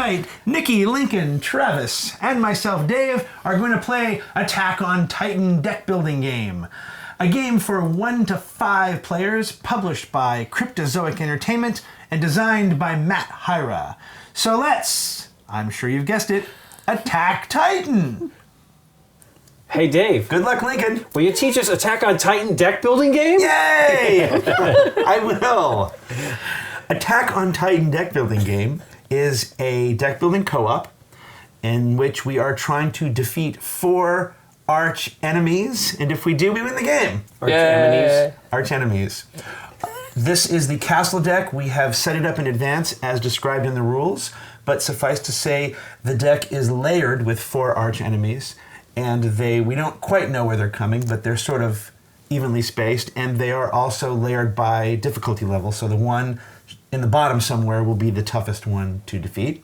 Tonight, Nikki, Lincoln, Travis, and myself, Dave, are going to play Attack on Titan deck building game. A game for 1 to 5 players, published by Cryptozoic Entertainment and designed by Matt Hyra. So let's, I'm sure you've guessed it, attack Titan! Hey Dave. Good luck, Lincoln. Will you teach us Attack on Titan deck building game? Yay! I will. Attack on Titan deck building game is a deck building co-op in which we are trying to defeat 4 arch enemies, and if we do, we win the game. Arch enemies. Arch enemies. This is the castle deck. We have set it up in advance as described in the rules, but suffice to say the deck is layered with 4 arch enemies, and we don't quite know where they're coming, but they're sort of evenly spaced, and they are also layered by difficulty level, so the one in the bottom somewhere will be the toughest one to defeat.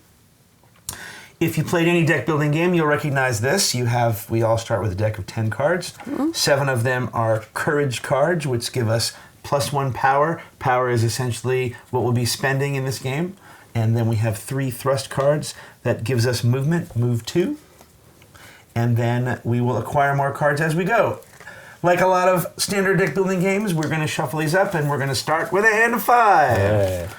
If you played any deck building game, you'll recognize this. We all start with a deck of 10 cards. 7 of them are courage cards, which give us +1 power. Power is essentially what we'll be spending in this game. And then we have 3 thrust cards that gives us movement, move 2. And then we will acquire more cards as we go. Like a lot of standard deck building games, we're going to shuffle these up and we're going to start with a hand of 5. Yeah.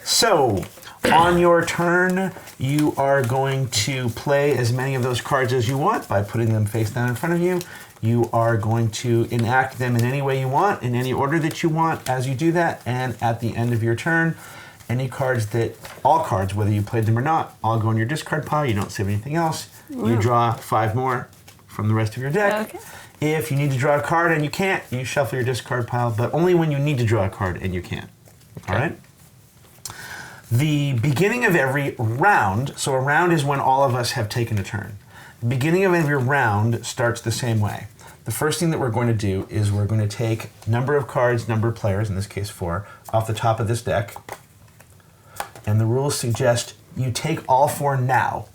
So, on your turn, you are going to play as many of those cards as you want by putting them face down in front of you. You are going to enact them in any way you want, in any order that you want as you do that, and at the end of your turn, all cards, whether you played them or not, all go in your discard pile. You don't save anything else. You draw 5 more from the rest of your deck. Okay. If you need to draw a card and you can't, you shuffle your discard pile, but only when you need to draw a card and you can't. Okay. All right? The beginning of every round, so a round is when all of us have taken a turn. The beginning of every round starts the same way. The first thing that we're going to do is we're going to take number of cards, number of players, in this case 4, off the top of this deck. And the rules suggest you take all 4 now,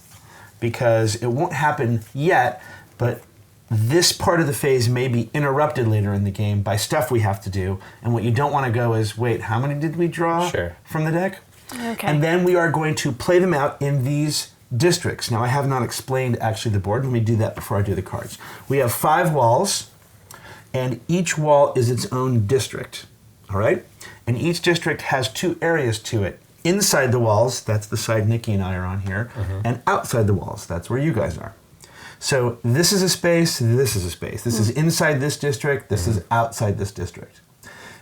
because it won't happen yet, but this part of the phase may be interrupted later in the game by stuff we have to do. And what you don't want to go is, wait, how many did we draw from the deck? Okay. And then we are going to play them out in these districts. Now, I have not explained actually the board. Let me do that before I do the cards. We have 5 walls, and each wall is its own district, all right? And each district has 2 areas to it. Inside the walls, that's the side Nikki and I are on here, and outside the walls, that's where you guys are. So this is a space, this is a space. This is inside this district, this is outside this district.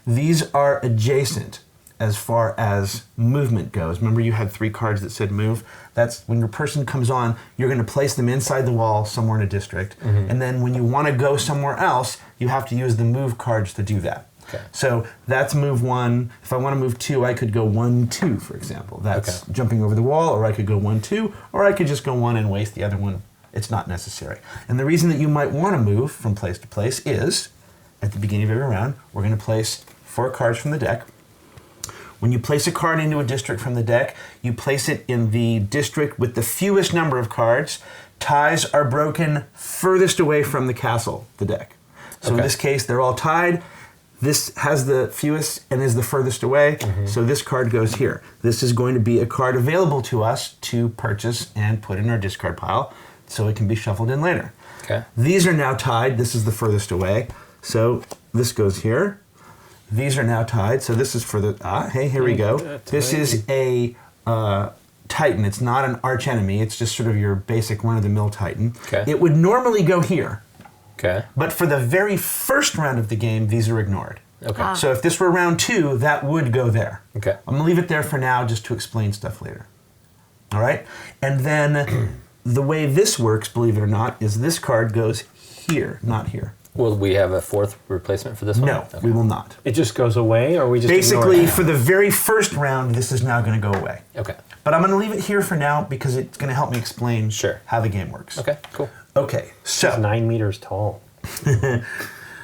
These are adjacent as far as movement goes. Remember you had 3 cards that said move? That's when your person comes on, you're going to place them inside the wall somewhere in a district. And then when you want to go somewhere else, you have to use the move cards to do that. Okay. So that's move 1. If I want to move 2, I could go 1, 2, for example. That's jumping over the wall, or I could go 1, 2, or I could just go 1 and waste the other one. It's not necessary. And the reason that you might want to move from place to place is, at the beginning of every round, we're going to place 4 cards from the deck. When you place a card into a district from the deck, you place it in the district with the fewest number of cards. Ties are broken furthest away from the castle, the deck. So in this case, they're all tied. This has the fewest and is the furthest away, so this card goes here. This is going to be a card available to us to purchase and put in our discard pile, so it can be shuffled in later. Okay. These are now tied. This is the furthest away, so this goes here. These are now tied, so this is for the... hey, here we go. This is a Titan. It's not an arch enemy. It's just sort of your basic run-of-the-mill Titan. Okay. It would normally go here. Okay. But for the very first round of the game, these are ignored. Okay. So if this were round 2, that would go there. Okay. I'm going to leave it there for now just to explain stuff later. All right? And then the way this works, believe it or not, is this card goes here, not here. Will we have a 4th replacement for this one? No, we will not. It just goes away, or we just basically, for the very first round, this is now going to go away. Okay. But I'm going to leave it here for now because it's going to help me explain how the game works. Okay, cool. Okay, so... It's 9 meters tall.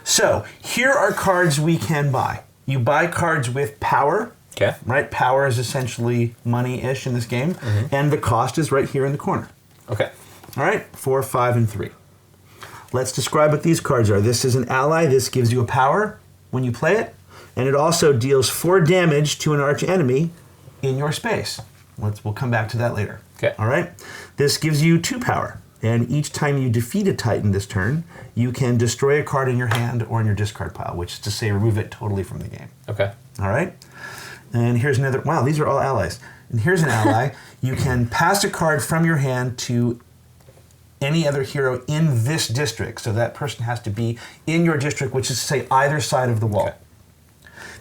So, here are cards we can buy. You buy cards with power. Okay. Right? Power is essentially money-ish in this game. And the cost is right here in the corner. Okay. All right? 4, 5, and 3. Let's describe what these cards are. This is an ally. This gives you a power when you play it. And it also deals 4 damage to an arch enemy in your space. We'll come back to that later. Okay. All right? This gives you 2 power. And each time you defeat a Titan this turn, you can destroy a card in your hand or in your discard pile, which is to say remove it totally from the game. Okay. All right? And here's another, wow, these are all allies. And here's an ally. You can pass a card from your hand to any other hero in this district. So that person has to be in your district, which is to say either side of the wall. Okay.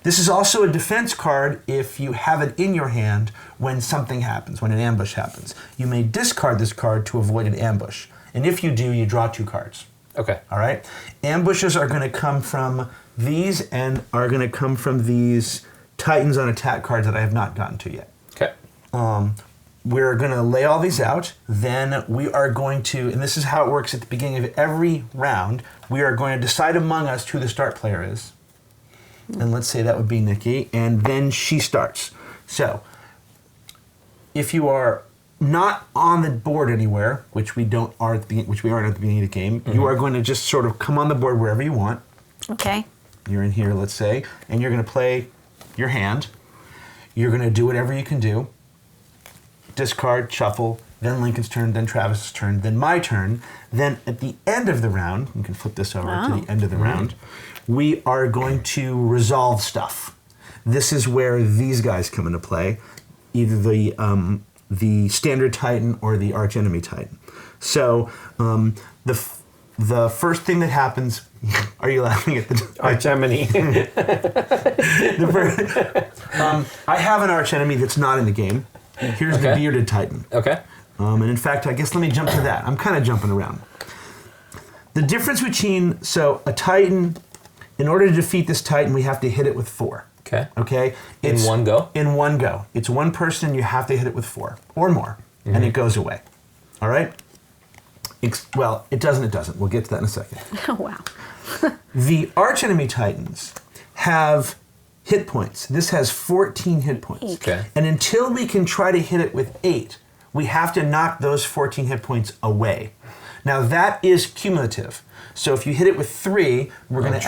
This is also a defense card if you have it in your hand when something happens, when an ambush happens. You may discard this card to avoid an ambush. And if you do, you draw 2 cards. Okay. All right? Ambushes are going to come from these and are going to come from these Titans on attack cards that I have not gotten to yet. Okay. We're going to lay all these out. Then we are going to, and this is how it works at the beginning of every round, we are going to decide among us who the start player is. And let's say that would be Nikki, and then she starts. So, if you are not on the board anywhere, which we aren't at the beginning of the game, you are going to just sort of come on the board wherever you want. Okay. You're in here, let's say, and you're going to play your hand. You're going to do whatever you can do. Discard, shuffle, then Lincoln's turn, then Travis's turn, then my turn. Then at the end of the round, you can flip this over to the end of the round, we are going to resolve stuff. This is where these guys come into play, either the standard Titan or the archenemy Titan. So the first thing that happens, are you laughing at the Archenemy? I have an archenemy that's not in the game. Here's the bearded Titan. Okay. And in fact, I guess let me jump to that. I'm kind of jumping around. The difference between, so a Titan, in order to defeat this Titan, we have to hit it with 4. Okay. Okay? In one go? In one go. It's one person, you have to hit it with 4 or more, and it goes away. All right? Well, it doesn't. We'll get to that in a second. Oh, wow. The archenemy Titans have hit points. This has 14 hit points. Okay. And until we can try to hit it with 8, we have to knock those 14 hit points away. Now that is cumulative. So if you hit it with 3, we're going to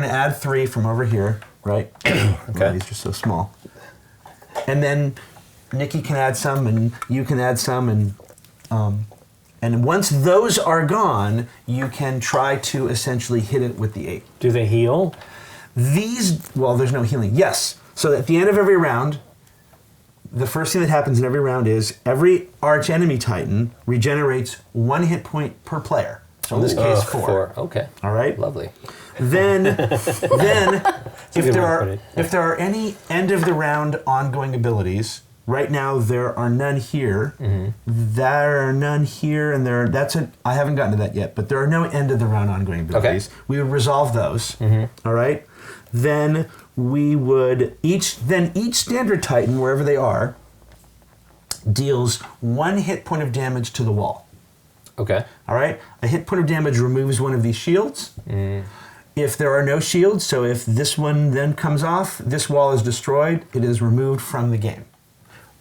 add 3 from over here, right? Okay. Oh, these are so small. And then Nikki can add some, and you can add some, and once those are gone, you can try to essentially hit it with the 8. Do they heal? Well, there's no healing. Yes. So at the end of every round, the first thing that happens in every round is every archenemy Titan regenerates 1 hit point per player. So in this case, 4. Okay. All right. Lovely. Then if good there way to put it. are any end of the round ongoing abilities, right now there are none here. There are none here, and I haven't gotten to that yet, but there are no end of the round ongoing abilities. Okay. We would resolve those. All right. Then we would each standard Titan, wherever they are, deals 1 hit point of damage to the wall. Okay. All right? A hit point of damage removes one of these shields. If there are no shields, so if this one then comes off, this wall is destroyed, it is removed from the game.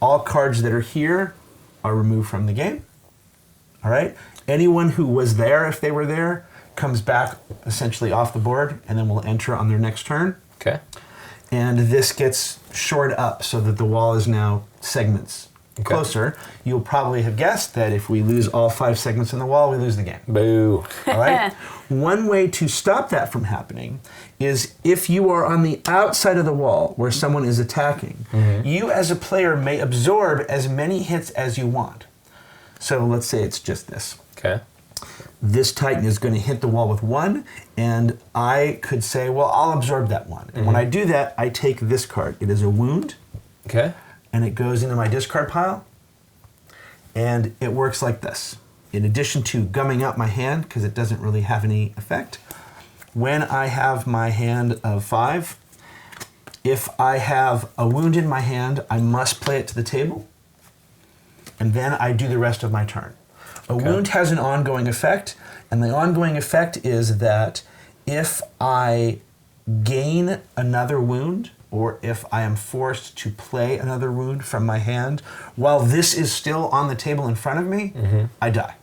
All cards that are here are removed from the game. All right? Anyone who was there, if they were there, comes back essentially off the board, and then will enter on their next turn. Okay. And this gets shored up so that the wall is now segments closer. You'll probably have guessed that if we lose all 5 segments in the wall, we lose the game. Boo. All right? One way to stop that from happening is if you are on the outside of the wall where someone is attacking, you as a player may absorb as many hits as you want. So let's say it's just this. Okay. This Titan is going to hit the wall with 1, and I could say, well, I'll absorb that 1. And when I do that, I take this card. It is a wound, Okay. and it goes into my discard pile, and it works like this. In addition to gumming up my hand, because it doesn't really have any effect, when I have my hand of 5, if I have a wound in my hand, I must play it to the table, and then I do the rest of my turn. A wound has an ongoing effect, and the ongoing effect is that if I gain another wound, or if I am forced to play another wound from my hand, while this is still on the table in front of me, I die.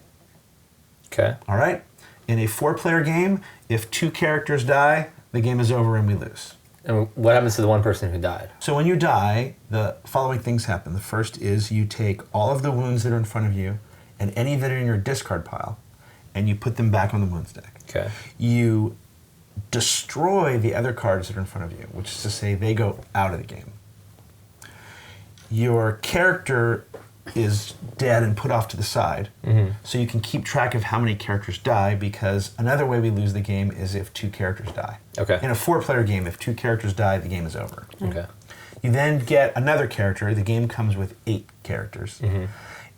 Okay. All right? In a 4-player game, if 2 characters die, the game is over and we lose. And what happens to the one person who died? So when you die, the following things happen. The first is you take all of the wounds that are in front of you and any that are in your discard pile, and you put them back on the wounds deck. Okay. You destroy the other cards that are in front of you, which is to say they go out of the game. Your character is dead and put off to the side, so you can keep track of how many characters die, because another way we lose the game is if 2 characters die. Okay. In a 4-player game, if 2 characters die, the game is over. Okay. You then get another character. The game comes with 8 characters.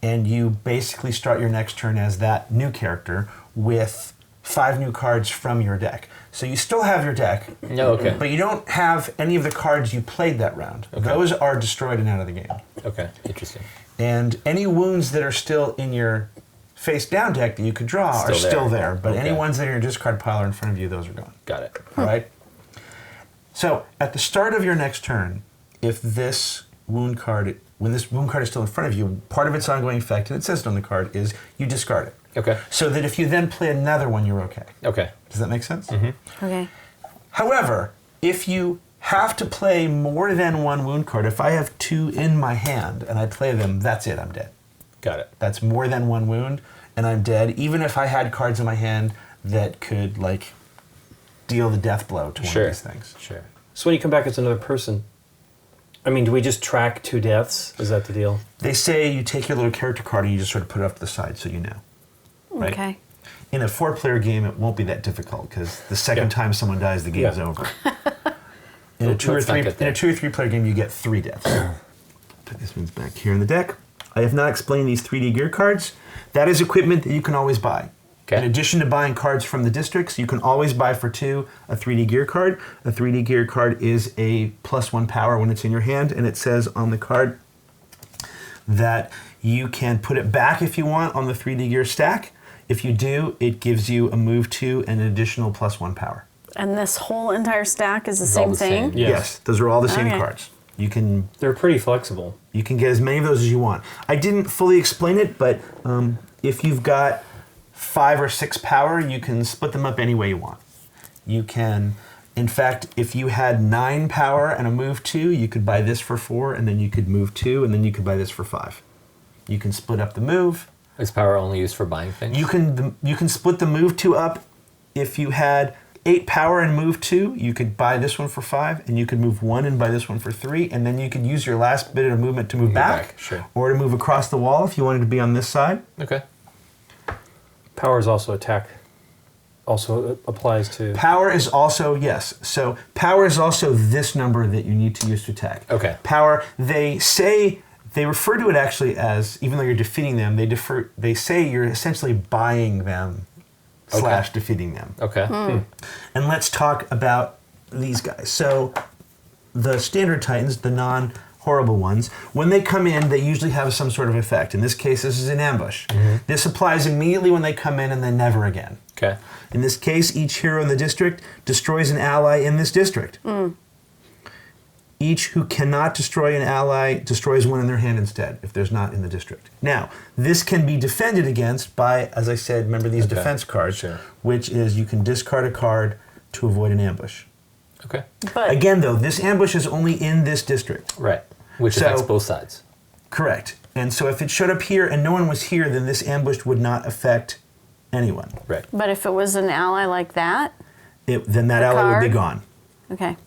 And you basically start your next turn as that new character with 5 new cards from your deck. So you still have your deck, okay. but you don't have any of the cards you played that round. Okay. Those are destroyed and out of the game. Okay, interesting. And any wounds that are still in your face-down deck that you could draw are still there. But any ones that are in your discard pile are in front of you, those are gone. Got it. All right? So at the start of your next turn, if this wound card, when this wound card is still in front of you, part of its ongoing effect, and it says it on the card, is you discard it. Okay. So that if you then play another one, you're okay. Okay. Does that make sense? Okay. However, if you have to play more than one wound card, if I have 2 in my hand and I play them, that's it, I'm dead. Got it. That's more than one wound, and I'm dead, even if I had cards in my hand that could, like, deal the death blow to one of these things. Sure. So when you come back as another person, I mean, do we just track 2 deaths? Is that the deal? They say you take your little character card and you just sort of put it off to the side so you know. Right? Okay. In a 4-player game, it won't be that difficult, because the second time someone dies, the game's over. In a 2 or 3-player game, you get 3 deaths. Put this one's back here in the deck. I have not explained these 3D gear cards. That is equipment that you can always buy. Okay. In addition to buying cards from the districts, you can always buy for 2 a 3D gear card. A 3D gear card is a +1 power when it's in your hand, and it says on the card that you can put it back if you want on the 3D gear stack. If you do, it gives you a move 2 and an additional +1 power. And this whole entire stack is the It's all same the thing? same. Yes, those are all the same Okay. cards. You can They're pretty flexible. get as many of those as you want. I didn't fully explain it, but if you've got 5 or 6 power, you can split them up any way you want. You can, in fact, if you had 9 power and a move 2, you could buy this for 4, and then you could move 2, and then you could buy this for 5. You can split up the move. Is power only used for buying things? You can split the move 2 up. If you had 8 power and move 2, you could buy this one for 5, and you could move 1 and buy this one for 3, and then you could use your last bit of movement to move back, sure. or to move across the wall if you wanted to be on this side. Okay. Power is also attack. Also applies to... Power is also, yes. So power is also this number that you need to use to attack. Okay. Power, they refer to it actually as, even though you're defeating them, they say you're essentially buying them / defeating them. Okay. And let's talk about these guys. So the standard Titans, the non-horrible ones, when they come in, they usually have some sort of effect. In this case, this is an ambush. This applies immediately when they come in and then never again. Okay. In this case, each hero in the district destroys an ally in this district. Each who cannot destroy an ally destroys one in their hand instead, if there's not in the district. Now, this can be defended against by, as I said, remember these defense cards, which is you can discard a card to avoid an ambush. Okay. But Again, though, this ambush is only in this district. Right. Which So- affects both sides. Correct. And so if it showed up here and no one was here, then this ambush would not affect anyone. Right. if it was an ally like that, Then that ally would be card? gone. okay.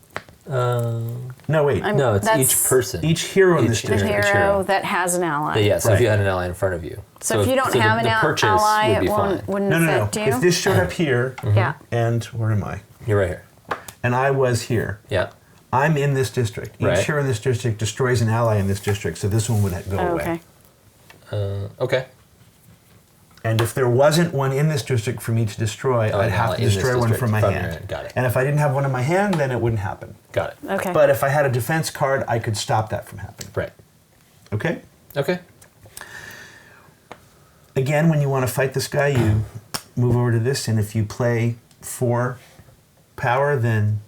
No, wait. No, it's That's each person. Each hero in this Each The district. hero that has an ally. Yeah, so Right. if you had an ally in front of you. So if you don't have an purchase ally, would be it fine. wouldn't No. affect you? If this showed up here, Yeah. and where am I? You're right here. And I was here. Yeah. I'm in this district. Each Right. hero in this district destroys an ally in this district, so this one would go Oh, away. okay. Okay. And if there wasn't one in this district for me to destroy, Oh, I'd an have ally to in this destroy one district from my from your hand. hand. Got it. And if I didn't have one in my hand, then it wouldn't happen. Got it. Okay. But if I had a defense card, I could stop that from happening. Right. Okay? Okay. Again, when you want to fight this guy, you move over to this, and if you play 4 power, then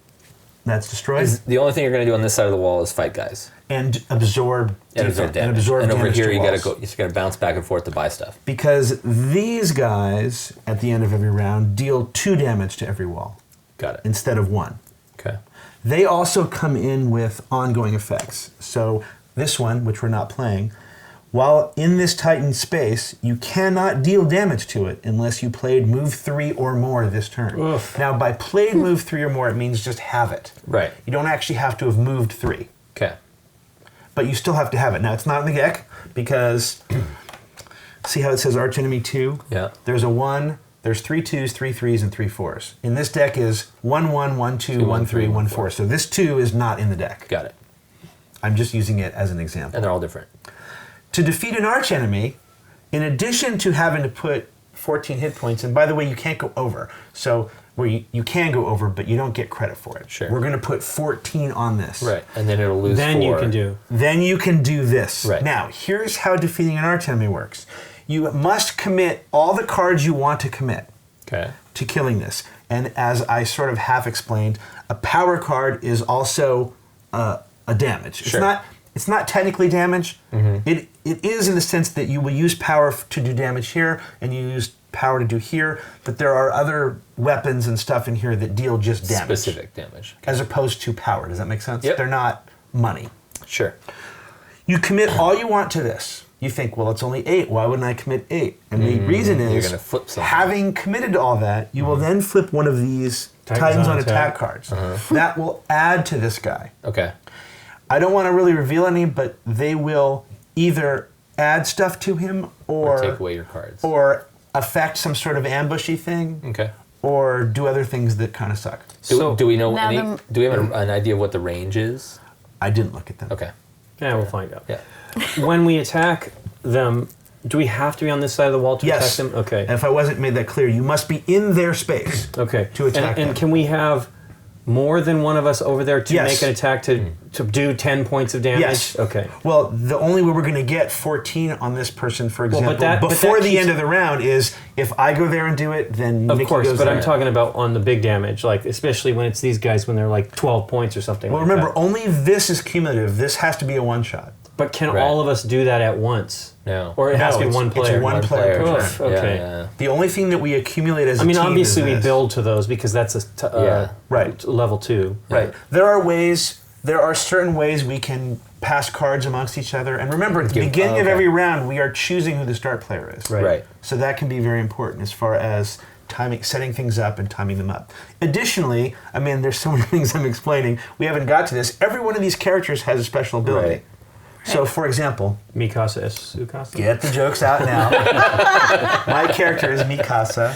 that's destroyed. The only thing you're going to do on this side of the wall is fight guys. And absorb And absorb and damage. absorb And over damage here, to you got to walls. go. You just got to bounce back and forth to buy stuff. Because these guys, at the end of every round, deal 2 damage to every wall Got it. instead of 1. Okay. They also come in with ongoing effects. So this one, which we're not playing, while in this Titan space, you cannot deal damage to it unless you played move 3 or more this turn. Oof. Now, by played move 3 or more, it means just have it. Right. You don't actually have to have moved 3, Okay. but you still have to have it. Now, it's not in the deck because see how it says Archenemy 2? Yeah. There's a 1, there's 3 2s, 3 3s, and 3 4s. In this deck is 1 1, 1 2, 1 3, 1 4. So this 2 is not in the deck. Got it. I'm just using it as an example. And they're all different. To defeat an archenemy, in addition to having to put 14 hit points, and by the way, you can't go over. So where you can go over, but you don't get credit for it. Sure. We're going to put 14 on this. Right. And then it'll lose Then 4. you can do. Then you can do this. Right. Now, here's how defeating an archenemy works. You must commit all the cards you want to commit Okay. to killing this. And as I sort of half explained, a power card is also a damage. Sure. It's not technically damage. It is in the sense that you will use power to do damage here, and you use power to do here. But there are other weapons and stuff in here that deal just damage, Specific damage. as opposed to power. Does that make sense? Yep. They're not money. Sure. You commit all you want to this. You think, well, it's only 8. Why wouldn't I commit 8? And the reason is, You're gonna flip something. having committed to all that, you will then flip one of these Titans on attack cards. That will add to this guy. Okay. I don't want to really reveal any, but they will either add stuff to him Or take away your cards. or affect some sort of ambushy thing Okay. or do other things that kind of suck. Do we know Now any? the- Do we have an idea of what the range is? I didn't look at them. Okay. Yeah, we'll find out. Yeah. When we attack them, do we have to be on this side of the wall to Yes. attack them? Okay. And if I wasn't made that clear, you must be in their space. Okay. To attack and them. can we have more than one of us over there to Yes. make an attack to do 10 points of damage? Yes. Okay. Well, the only way we're going to get 14 on this person, for example, but that before the keeps- end of the round is if I go there and do it, then Of Nikki course, goes but there. I'm talking about on the big damage, like especially when it's these guys when they're like 12 points or something. Well, like remember, that. only this is cumulative. This has to be a one-shot. But can Right. all of us do that at once? No. Or it has to be it's- one it's player. one player. Oof, okay. Yeah, The only thing that we accumulate as a I mean, team obviously is we this. build to those because that's Yeah. Right. level 2. Right. There are certain ways we can pass cards amongst each other. And remember, at the beginning of okay. every round, we are choosing who the start player is. Right. Right. So that can be very important as far as timing, setting things up and timing them up. Additionally, I mean, there's so many things I'm explaining. We haven't got to this. Every one of these characters has a special ability. Right. So, for example, Mikasa es Sukasa. get the jokes out now. My character is Mikasa,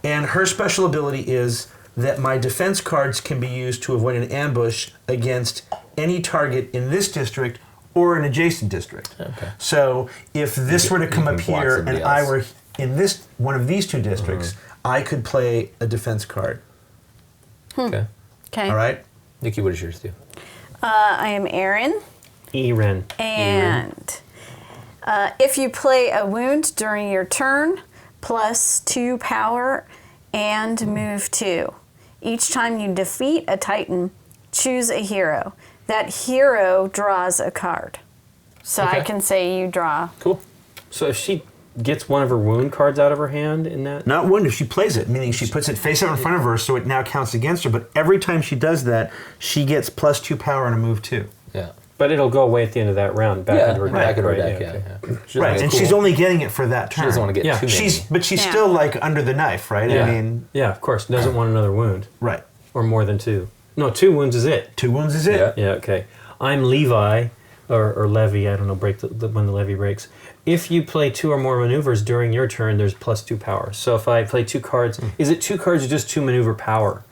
and her special ability is that my defense cards can be used to avoid an ambush against any target in this district or an adjacent district. Okay. So if this were to come you up can block here and somebody I else. were in this one of these two districts, I could play a defense card. Okay. Okay. All right? Nikki, what does yours do? I am Erin, Eren. and if you play a wound during your turn, plus 2 power and move 2. Each time you defeat a Titan, choose a hero. That hero draws a card. So I Okay. can say you draw. Cool. So if she gets one of her wound cards out of her hand in that? Not wound if she plays it, meaning she puts it face up in front of her, so it now counts against her. But every time she does that, she gets plus 2 power and a move 2. Yeah. But it'll go away at the end of that round, back Yeah, into her back deck, in her right? deck, Yeah, yeah. okay. She doesn't Right, get and cool. she's only getting it for that turn. She doesn't want to get Yeah. too many. But she's Yeah. still like under the knife, right? Yeah. I mean, Yeah, of course. Doesn't want another wound. right. Or more than 2. No, 2 wounds is it. 2 wounds is it. Yeah. Yeah, okay. I'm Levi, or Levy, I don't know, break when the levy breaks. If you play 2 or more maneuvers during your turn, there's plus 2 power. So if I play 2 cards, is it 2 cards or just 2 maneuver power?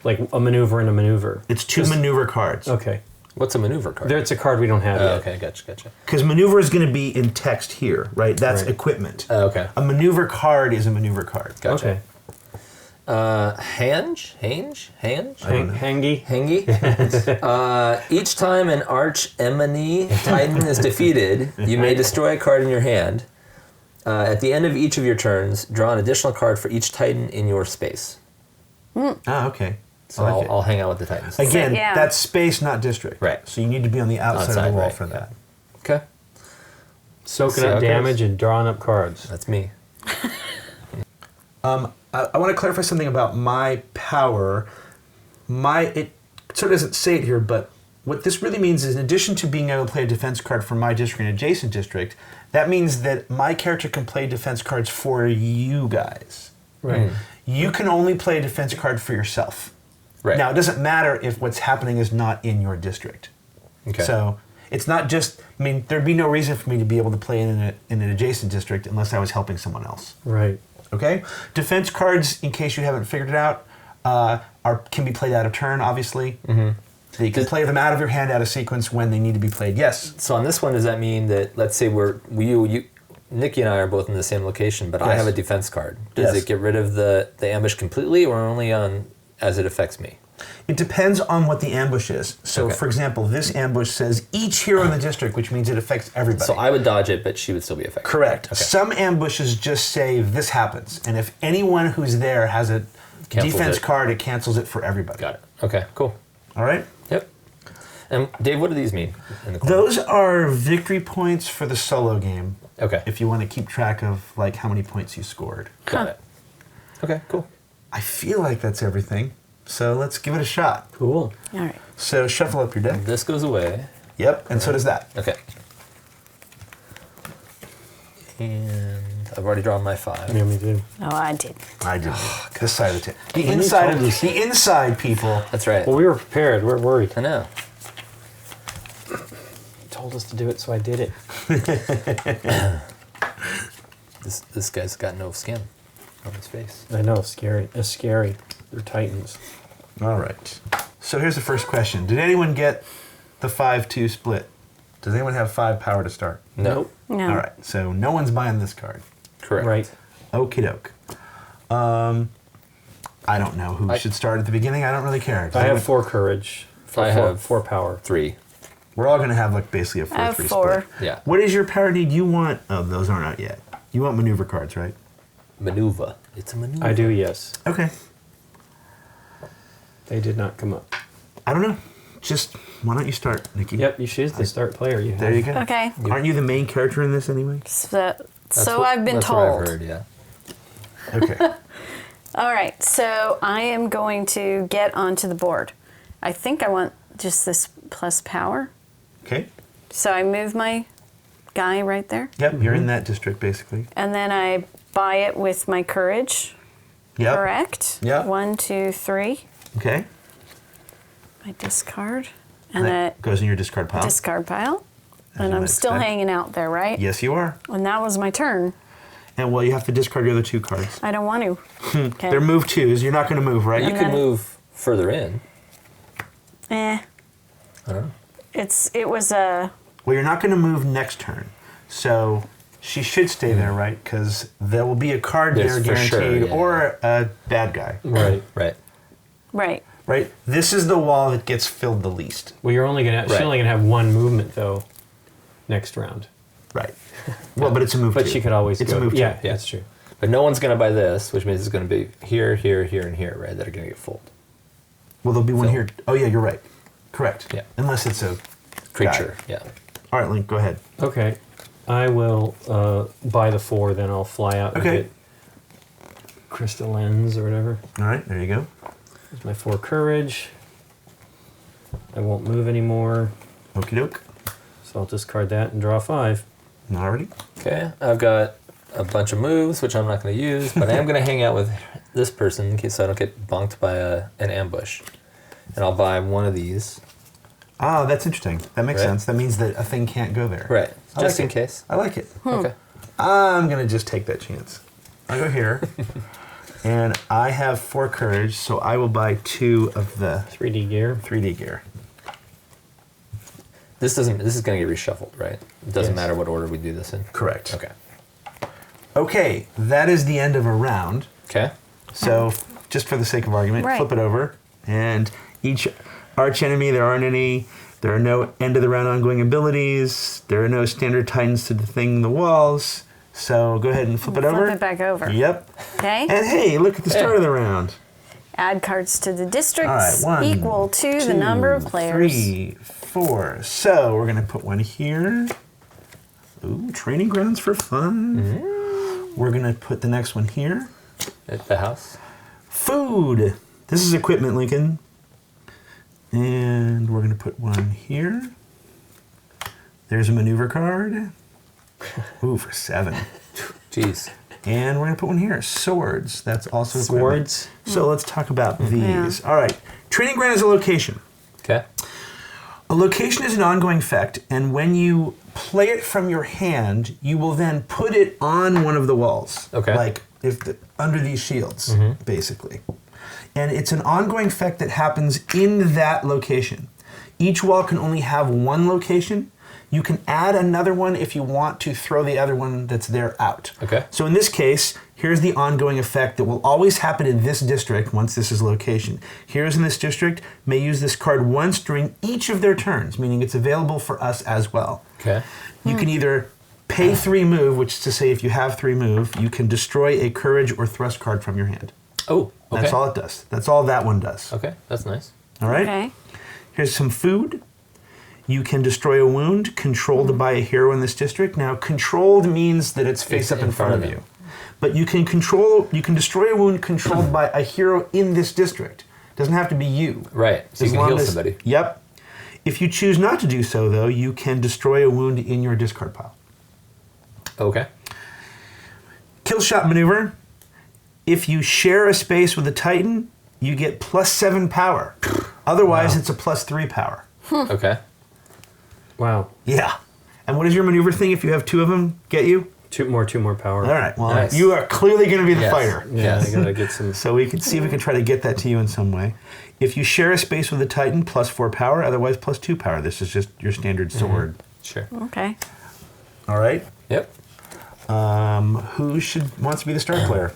Like a maneuver and a maneuver? It's 2 maneuver cards. Okay. What's a maneuver card? There, it's a card we don't have Oh, yet. okay, gotcha. Because maneuver is going to be in text here, right? That's Right. equipment. Oh, okay. A maneuver card is a maneuver card. Gotcha. Okay. Hange? Hangy? Hangy? Each time an Arch Emony Titan is defeated, you may destroy a card in your hand. At the end of each of your turns, draw an additional card for each Titan in your space. Ah, okay. So I like it. I'll hang out with the Titans. Again, yeah. that's space, not district. Right. So you need to be on the outside, of Outside, the wall right, for yeah. that. Okay, Soaking See how up it goes. damage and drawing up cards. that's me. I want to clarify something about my power. It so it doesn't say it here, but what this really means is in addition to being able to play a defense card from my district and adjacent district, that means that my character can play defense cards for you guys. Right. You can only play a defense card for yourself. Right. Now, it doesn't matter if what's happening is not in your district. Okay. So it's not just, I mean, there'd be no reason for me to be able to play in an adjacent district unless I was helping someone else. Right. Okay? Defense cards, in case you haven't figured it out, can be played out of turn, obviously. Mm-hmm. So you can play them out of your hand, out of sequence when they need to be played. Yes? So on this one, does that mean that, let's say Nikki and I are both in the same location, but I Yes. have a defense card. Does Yes. it get rid of the ambush completely, or only on as it affects me? It depends on what the ambush is. So, Okay. for example, this ambush says each hero in the district, which means it affects everybody. So I would dodge it, but she would still be affected. Correct. Okay. Some ambushes just say this happens, and if anyone who's there has a Cancels defense it. card, it cancels it for everybody. Got it. Okay, cool. All right? Yep. And Dave, what do these mean in the corner? Those are victory points for the solo game. Okay. If you want to keep track of like how many points you scored. Got it. Okay, cool. I feel like that's everything. So let's give it a shot. Cool. All right. So shuffle up your deck. This goes away. Yep, and so does that. Okay. And I've already drawn my 5. Yeah, me too. Oh, I did. I did. This side of the table. The you inside told us. the inside people. That's right. Well, we were prepared. We're worried. I know. You told us to do it, so I did it. This guy's got no skin on his face. I know. Scary. It's scary. They're titans. All right. So here's the first question. Did anyone get the 5-2 split? Does anyone have 5 power to start? No. Nope. No. All right. So no one's buying this card. Correct. Right. Okie doke. I don't know who should start at the beginning. I don't really care. I have 4 courage. I have 4 power. 3. We're all going to have like basically a 4-3 I have split. 4. Yeah. What is your power need? You want... Oh, those aren't out yet. You want maneuver cards, right? Maneuver. It's a maneuver. I do, yes. Okay. They did not come up. I don't know. Just, why don't you start, Nikki? Yep, she's the start player. You have. There you go. Okay. Aren't you the main character in this anyway? So I've been that's told. What I've heard, yeah. Okay. All right. So I am going to get onto the board. I think I want just this plus power. Okay. So I move my guy right there. Yep, you're in that district basically. And then I buy it with my courage. Yep. Correct? Yep. 1, 2, 3. Okay. I discard. And that goes in your discard pile. discard pile. As And you I'm might still expect. hanging out there, right? Yes, you are. And that was my turn. And well, you have to discard your other 2 cards. I don't want to. Okay. They're move 2s. You're not going to move, right? You And could then- move further in. Eh. I don't know. It was a... Well, you're not going to move next turn. So she should stay there, right? Because there will be a card Yes, there for sure, guaranteed yeah. or a bad guy, Right. Right. Right. right? This is the wall that gets filled the least. Well, you're only gonna. She's Right. only gonna have 1 movement though. Next round. Right. Well, but it's a move But 2. she could always. It's go. a move 2. Yeah, that's true. But no one's going to buy this, which means it's going to be here, here, here, and here, right? That are going to get fold. Well, there'll be one So- here. Oh, yeah, you're right. Correct. Yeah. Unless it's a Creature. guy. Yeah. All right, Link, go ahead. Okay, I will buy the 4. Then I'll fly out Okay. and get crystal lens or whatever. All right, there you go. There's my 4 courage. I won't move anymore, Okie doke. so I'll discard that and draw 5. Alrighty. Okay. I've got a bunch of moves, which I'm not going to use, but I am going to hang out with this person in case I don't get bonked by an ambush. And I'll buy one of these. Ah, that's interesting. That makes Right. sense. That means that a thing can't go there. Right. I Just like in it. case. I like it. Okay. I'm going to just take that chance. I'll go here. And I have 4 courage, so I will buy 2 of the 3D gear. 3D gear. This is going to get reshuffled, right? It doesn't Yes. matter what order we do this in. Correct. Okay. Okay, that is the end of a round. Okay. So, just for the sake of argument, Right. flip it over. And each arch enemy, there aren't any. There are no end of the round ongoing abilities. There are no standard titans to thing the walls. So go ahead and flip it over. Flip it back over. Yep. Okay. And hey, look at the start of the round. Add cards to the districts All right, 1, equal to the 2, number of players. 3, 4. So we're gonna put one here. Ooh, training grounds for fun. We're gonna put the next one here. At the house. Food. This is equipment, Lincoln. And we're going to put one here. There's a maneuver card. Ooh, for 7. Jeez. And we're going to put one here. Swords. That's also equipment. Swords. So let's talk about these. All right. Training ground is a location. Okay. A location is an ongoing effect, and when you play it from your hand, you will then put it on one of the walls. Okay. Like under these shields, basically. And it's an ongoing effect that happens in that location. Each wall can only have one location. You can add another one if you want to throw the other one that's there out. Okay. So in this case, here's the ongoing effect that will always happen in this district once this is location. Heroes in this district may use this card once during each of their turns, meaning it's available for us as well. Okay. You can either pay 3 move, which is to say if you have 3 move, you can destroy a courage or thrust card from your hand. Oh, okay. That's all it does. That's all that one does. Okay, that's nice. All right? Okay. Here's some food. You can destroy a wound controlled by a hero in this district. Now, controlled means that it's face up in front of you. But you can destroy a wound controlled by a hero in this district. It doesn't have to be you. Right, so you As can long heal as- somebody. Yep. If you choose not to do so, though, you can destroy a wound in your discard pile. Okay. Kill shot maneuver. If you share a space with a Titan, you get +7 power. Otherwise, it's a +3 power. Okay. Wow. Yeah. And what does your maneuver thing, if you have 2 of them, get you? Two more power. All right. Well, Nice. you are clearly going to be the Yes. fighter. Yeah, Yes. I gotta get some. So we can see if we can try to get that to you in some way. If you share a space with a Titan, +4 power. Otherwise, +2 power. This is just your standard sword. Sure. Okay. All right. Yep. Who wants to be the star player?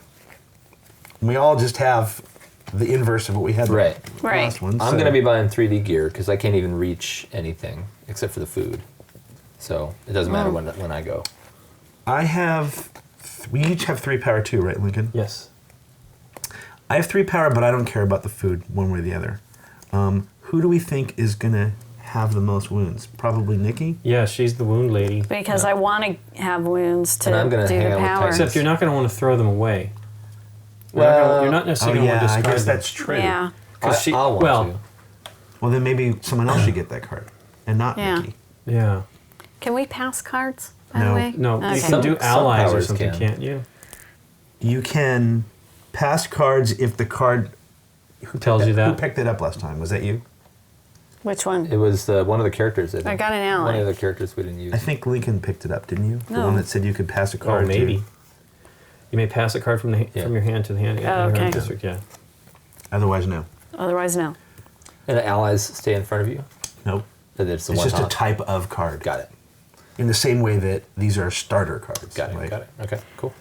We all just have the inverse of what we had Right. the Right. last one. I'm so- going to be buying 3D gear because I can't even reach anything except for the food. So it doesn't matter when I go. I have. We each have 3 power too, right, Lincoln? Yes. I have 3 power, but I don't care about the food one way or the other. Who do we think is gonna have the most wounds? Probably Nikki. Yeah, she's the wound lady. Because I want to have wounds to And I'm gonna do hang the out with power. Titans. Except you're not going to want to throw them away. Well- you're not necessarily Oh going to yeah, want I to discard guess them. that's true. Yeah. 'Cause she- I'll want well, to. Well, then maybe someone else should get that card, and not Yeah. Nikki. Yeah. Can we pass cards, by No. the way? No, Okay. you can Some- do some allies or powers something, can. can't you? You can pass cards if the card. Who Tells picked you that. Who picked it up last time? Was that you? Which one? It was one of the characters. I got an One ally. of the characters we didn't use. I think Lincoln picked it up, didn't you? The No. one that said you could pass a Oh, card. maybe. To. You may pass a card from Yeah. from your hand to the hand. Oh, in your okay. district, yeah. Otherwise, no. Otherwise, no. And the allies stay in front of you? Nope. That it's the It's one just a hot. type of card. Got it. In the same way that these are starter cards. Got it. Like- Got it. Okay, cool.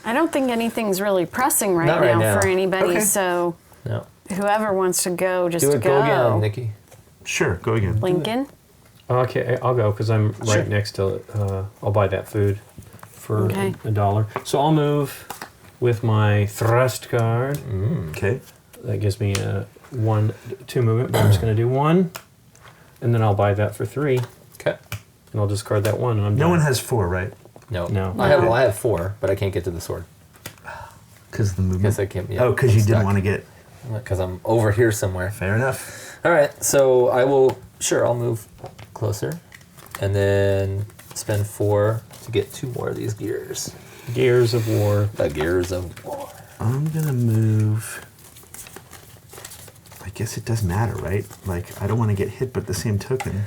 I don't think anything's really pressing Not right now. for anybody. Okay. So No. whoever wants to go, just Do it. go. Go again, Nikki. Sure, go again. Lincoln. Oh, okay, I'll go because I'm Sure. right next to it. I'll buy that food for Okay. $1. So I'll move with my thrust card. Okay. That gives me a 1-2 movement, but I'm just going to do 1. And then I'll buy that for 3. Okay. And I'll discard that 1. And I'm No done. one has 4, right? No. No. I have 4, but I can't get to the sword. Because the movement. Because I can't. Yeah, Oh, because you didn't want to get. Because I'm over here somewhere. Fair enough. All right, so I will. Sure, I'll move closer, and then spend 4 to get 2 more of these gears. Gears of War. The gears of war. I'm gonna move. I guess it does matter, right? Like, I don't want to get hit, but at the same token,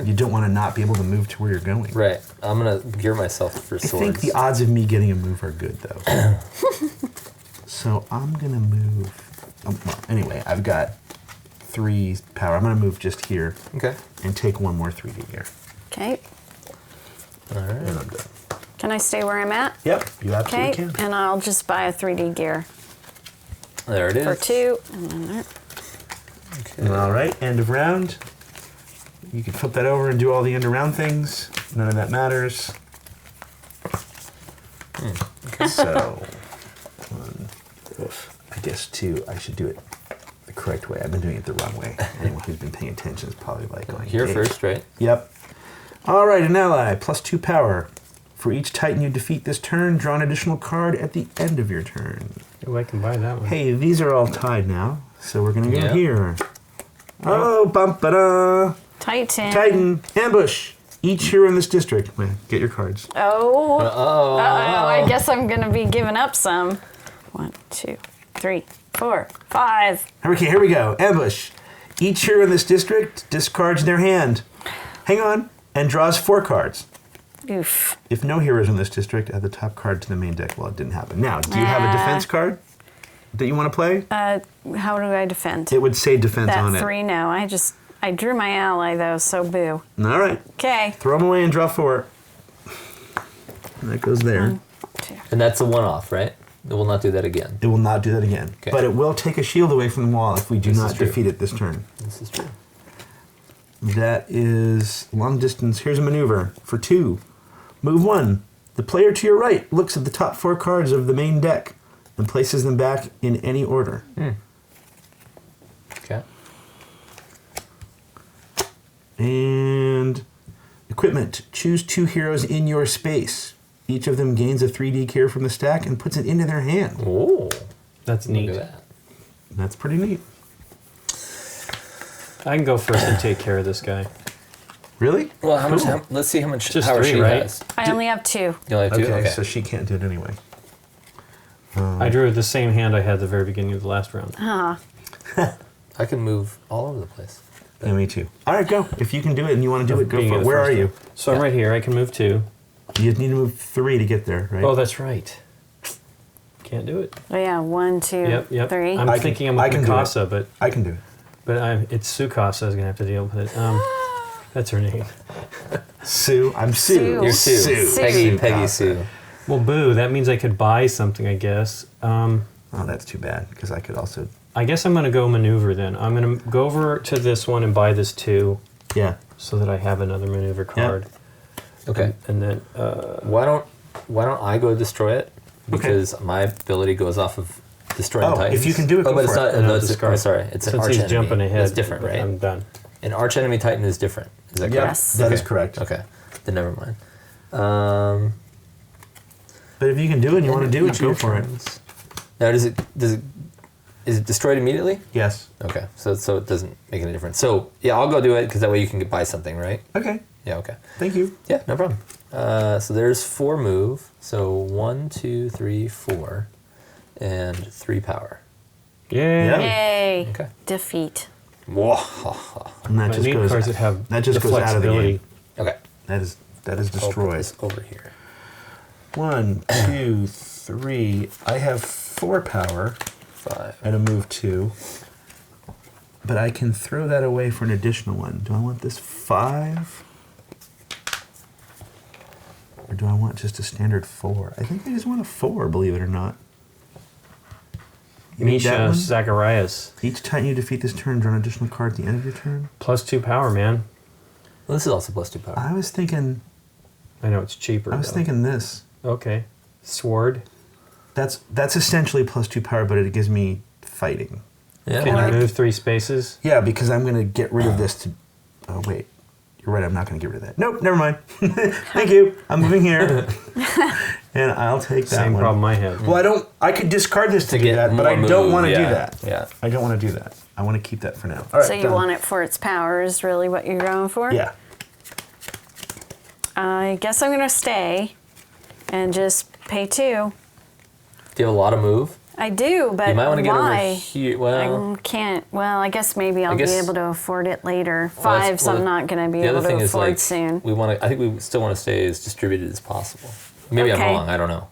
you don't want to not be able to move to where you're going. Right. I'm gonna gear myself for I swords. think the odds of me getting a move are good, though. So I'm gonna move. Well, anyway, I've got 3 power. I'm gonna move just here Okay. and take 1 more 3D gear, Okay. All right. and I'm done. Can I stay where I'm at? Yep, you absolutely Okay. can. And I'll just buy a 3D gear There it is. for 2. And then there. All right, end of round. You can flip that over and do all the end of round things. None of that matters. So, 1, I guess 2. I should do it the correct way. I've been doing it the wrong way. Anyone who's been paying attention is probably like going Here "Hey." first, right? Yep. All right, an ally +2 power. For each Titan you defeat this turn, draw an additional card at the end of your turn. Oh, I can buy that one. Hey, these are all tied now, so we're gonna go Yeah. here. Oh, bump ba Titan. Titan, ambush. Each hero in this district. Wait, get your cards. Oh. Uh-oh. I guess I'm going to be giving up some. 1, 2, 3, 4, 5. Okay, here we go. Ambush. Each hero in this district discards their hand. Hang on. And draws 4 cards. Oof. If no heroes in this district, add the top card to the main deck. Well, it didn't happen. Now, do you have a defense card that you want to play? How do I defend? It would say defense That on it. 3, no. I drew my ally, though, so boo. All right. Okay. Throw them away and draw 4. And that goes there. 1, 2. And that's a one-off, right? It will not do that again. It will not do that again. Okay. But it will take a shield away from the wall if we do This not is true. defeat it this turn. This is true. That is long distance. Here's a maneuver for 2. Move 1. The player to your right looks at the top 4 cards of the main deck and places them back in any order. Okay. And equipment. Choose 2 heroes in your space. Each of them gains a 3D care from the stack and puts it into their hand. Oh, That's neat. look at that. That's pretty neat. I can go first and take care of this guy. Really? Well, how much? Cool. Let's see how much Just power 3, she right? has. I only have 2. You only have 2? Okay. So she can't do it anyway. I drew the same hand I had at the very beginning of the last round. I can move all over the place. Yeah, me too. All right, go. If you can do it and you want to do it, go Being for in it. the Where first are you? round. So I'm right here. I can move 2. You just need to move 3 to get there, right? Oh, that's right. Can't do it. Oh, yeah. 1, 2, Yep. 3. I'm I thinking can- I'm I with can do it. Mikasa, but I can do it. it's Tsukasa. I was gonna have to deal with it. That's her name. Sue. I'm Sue. Sue. You're Sue. Sue. Peggy Casa. Sue. Well, boo. That means I could buy something, I guess. Oh, that's too bad because I could also. I guess I'm gonna go maneuver then. I'm gonna go over to this one and buy this 2, Yeah. so that I have another maneuver card. Okay. And then Why don't I go destroy it? Because my ability goes off of destroying Oh, Titans. if you can do it, Oh, go but it's for not. it. No, No, it's discard. sorry. It's an since arch he's enemy. jumping ahead, It's different, right? I'm done. An arch enemy Titan is different. Is that correct? Yes. That is Okay. correct. Okay. Then never mind. But if you can do it and you want to do it, go for it. Now, is it destroyed immediately? Yes. Okay. So it doesn't make any difference. So yeah, I'll go do it because that way you can buy something, right? Okay. Yeah. Okay. Thank you. Yeah. No problem. So there's 4 move. So 1, 2, 3, 4, and 3 power. Yeah. Yeah. Yay. Okay. Defeat. Whoa. And that I just need goes. cards that have that just the goes out of the flexibility. game. Okay. That is I'll put destroyed. this over here. 1, 2, 3. I have 4 power 5. and a move 2. But I can throw that away for an additional one. Do I want this 5? Or do I want just a standard 4? I think I just want a 4, believe it or not. You need that Misha one? Zacharias. Each time you defeat this turn, draw an additional card at the end of your turn. Plus 2 power, man. Well, this is also plus 2 power. I was thinking I know it's cheaper. though. thinking this. Okay. Sword. That's essentially plus 2 power, but it gives me fighting. Yeah. Can like- you move 3 spaces? Yeah, because I'm gonna get rid of this to. Oh wait, you're right. I'm not gonna get rid of that. Nope, never mind. Thank you. I'm moving here, and I'll take that Same one. problem I have. Well, I don't. I could discard this to, To do get that, but I more don't move, want to do yeah, that. yeah. I don't want to do that. I want to keep that for now. All right. So you done. want it for its power is really what you're going for? Yeah. I guess I'm going to stay and just pay 2. Do you have a lot of move? I do, but You might want to get over why? here. Well, I can't. Well, I guess maybe I'll guess- be able to afford it later. well, that's- 5, so I'm not going to be the able other to thing is afford like soon. we want to. I think we still want to stay as distributed as possible. Maybe Okay. I'm wrong. I don't know.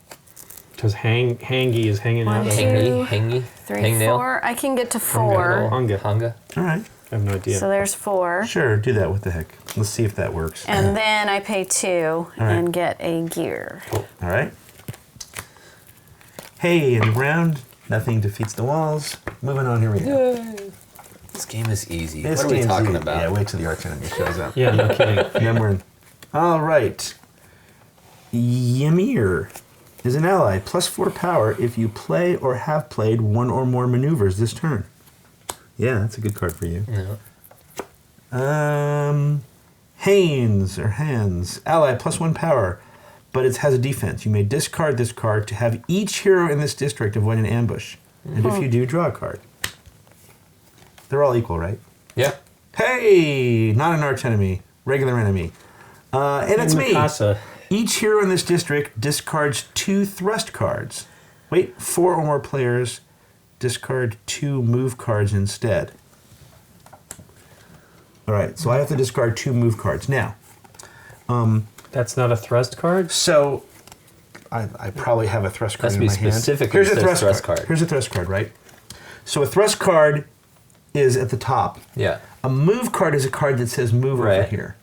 Because Hangy is hanging out. One, over two, there. Hangy, 3, hangnail, 4. I can get to Hanga. 4. Hanga. All right. I have no idea. So there's 4. Sure. Do that. What the heck? Let's see if that works. And then I pay 2 right. and get a gear. All right. Hey, in the round, nothing defeats the walls. Moving on. Here we go. This game is easy. This what are we game's talking easy. about? Yeah. Wait till the arch enemy shows up. Yeah, no kidding. And then we're in. All right. Ymir is an ally, plus 4 power if you play or have played 1 or more maneuvers this turn. Yeah, that's a good card for you. Yeah. Haynes or Hands, ally, plus 1 power, but it has a defense. You may discard this card to have each hero in this district avoid an ambush. And if you do, draw a card. They're all equal, right? Yeah. Hey, not an arch enemy, regular enemy. And it's me. Mikasa. Each hero in this district discards 2 thrust cards. Wait, 4 or more players discard 2 move cards instead. All right, so I have to discard 2 move cards. Now, That's not a thrust card? so I probably have a thrust card Has in to my be hand. specific Here's a instead of thrust thrust card. card. Here's a thrust card, right? So a thrust card is at the top. Yeah. A move card is a card that says move over Right. here.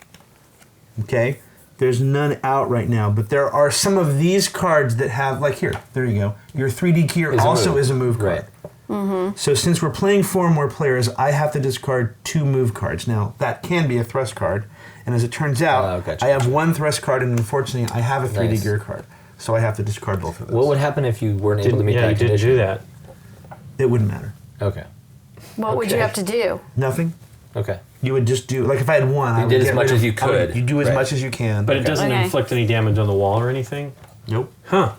Okay? There's none out right now, but there are some of these cards that have, like here, there you go. Your 3D gear Is a also move. is a move card. Right. So since we're playing 4 or more players, I have to discard 2 move cards. Now, that can be a thrust card, and as it turns out, Oh, gotcha. I have 1 thrust card, and unfortunately, I have a 3D Nice. gear card. So I have to discard both of those. What would happen if you weren't able to meet Yeah, that you didn't condition? do that. It wouldn't matter. Okay. What would you Okay. have to do? Nothing. Okay. You would just do, like if I had 1, I You would did as get much rid as of- you I would- could. You do as Right. much as you can. But it doesn't Okay. inflict any damage on the wall or anything? Nope. Huh.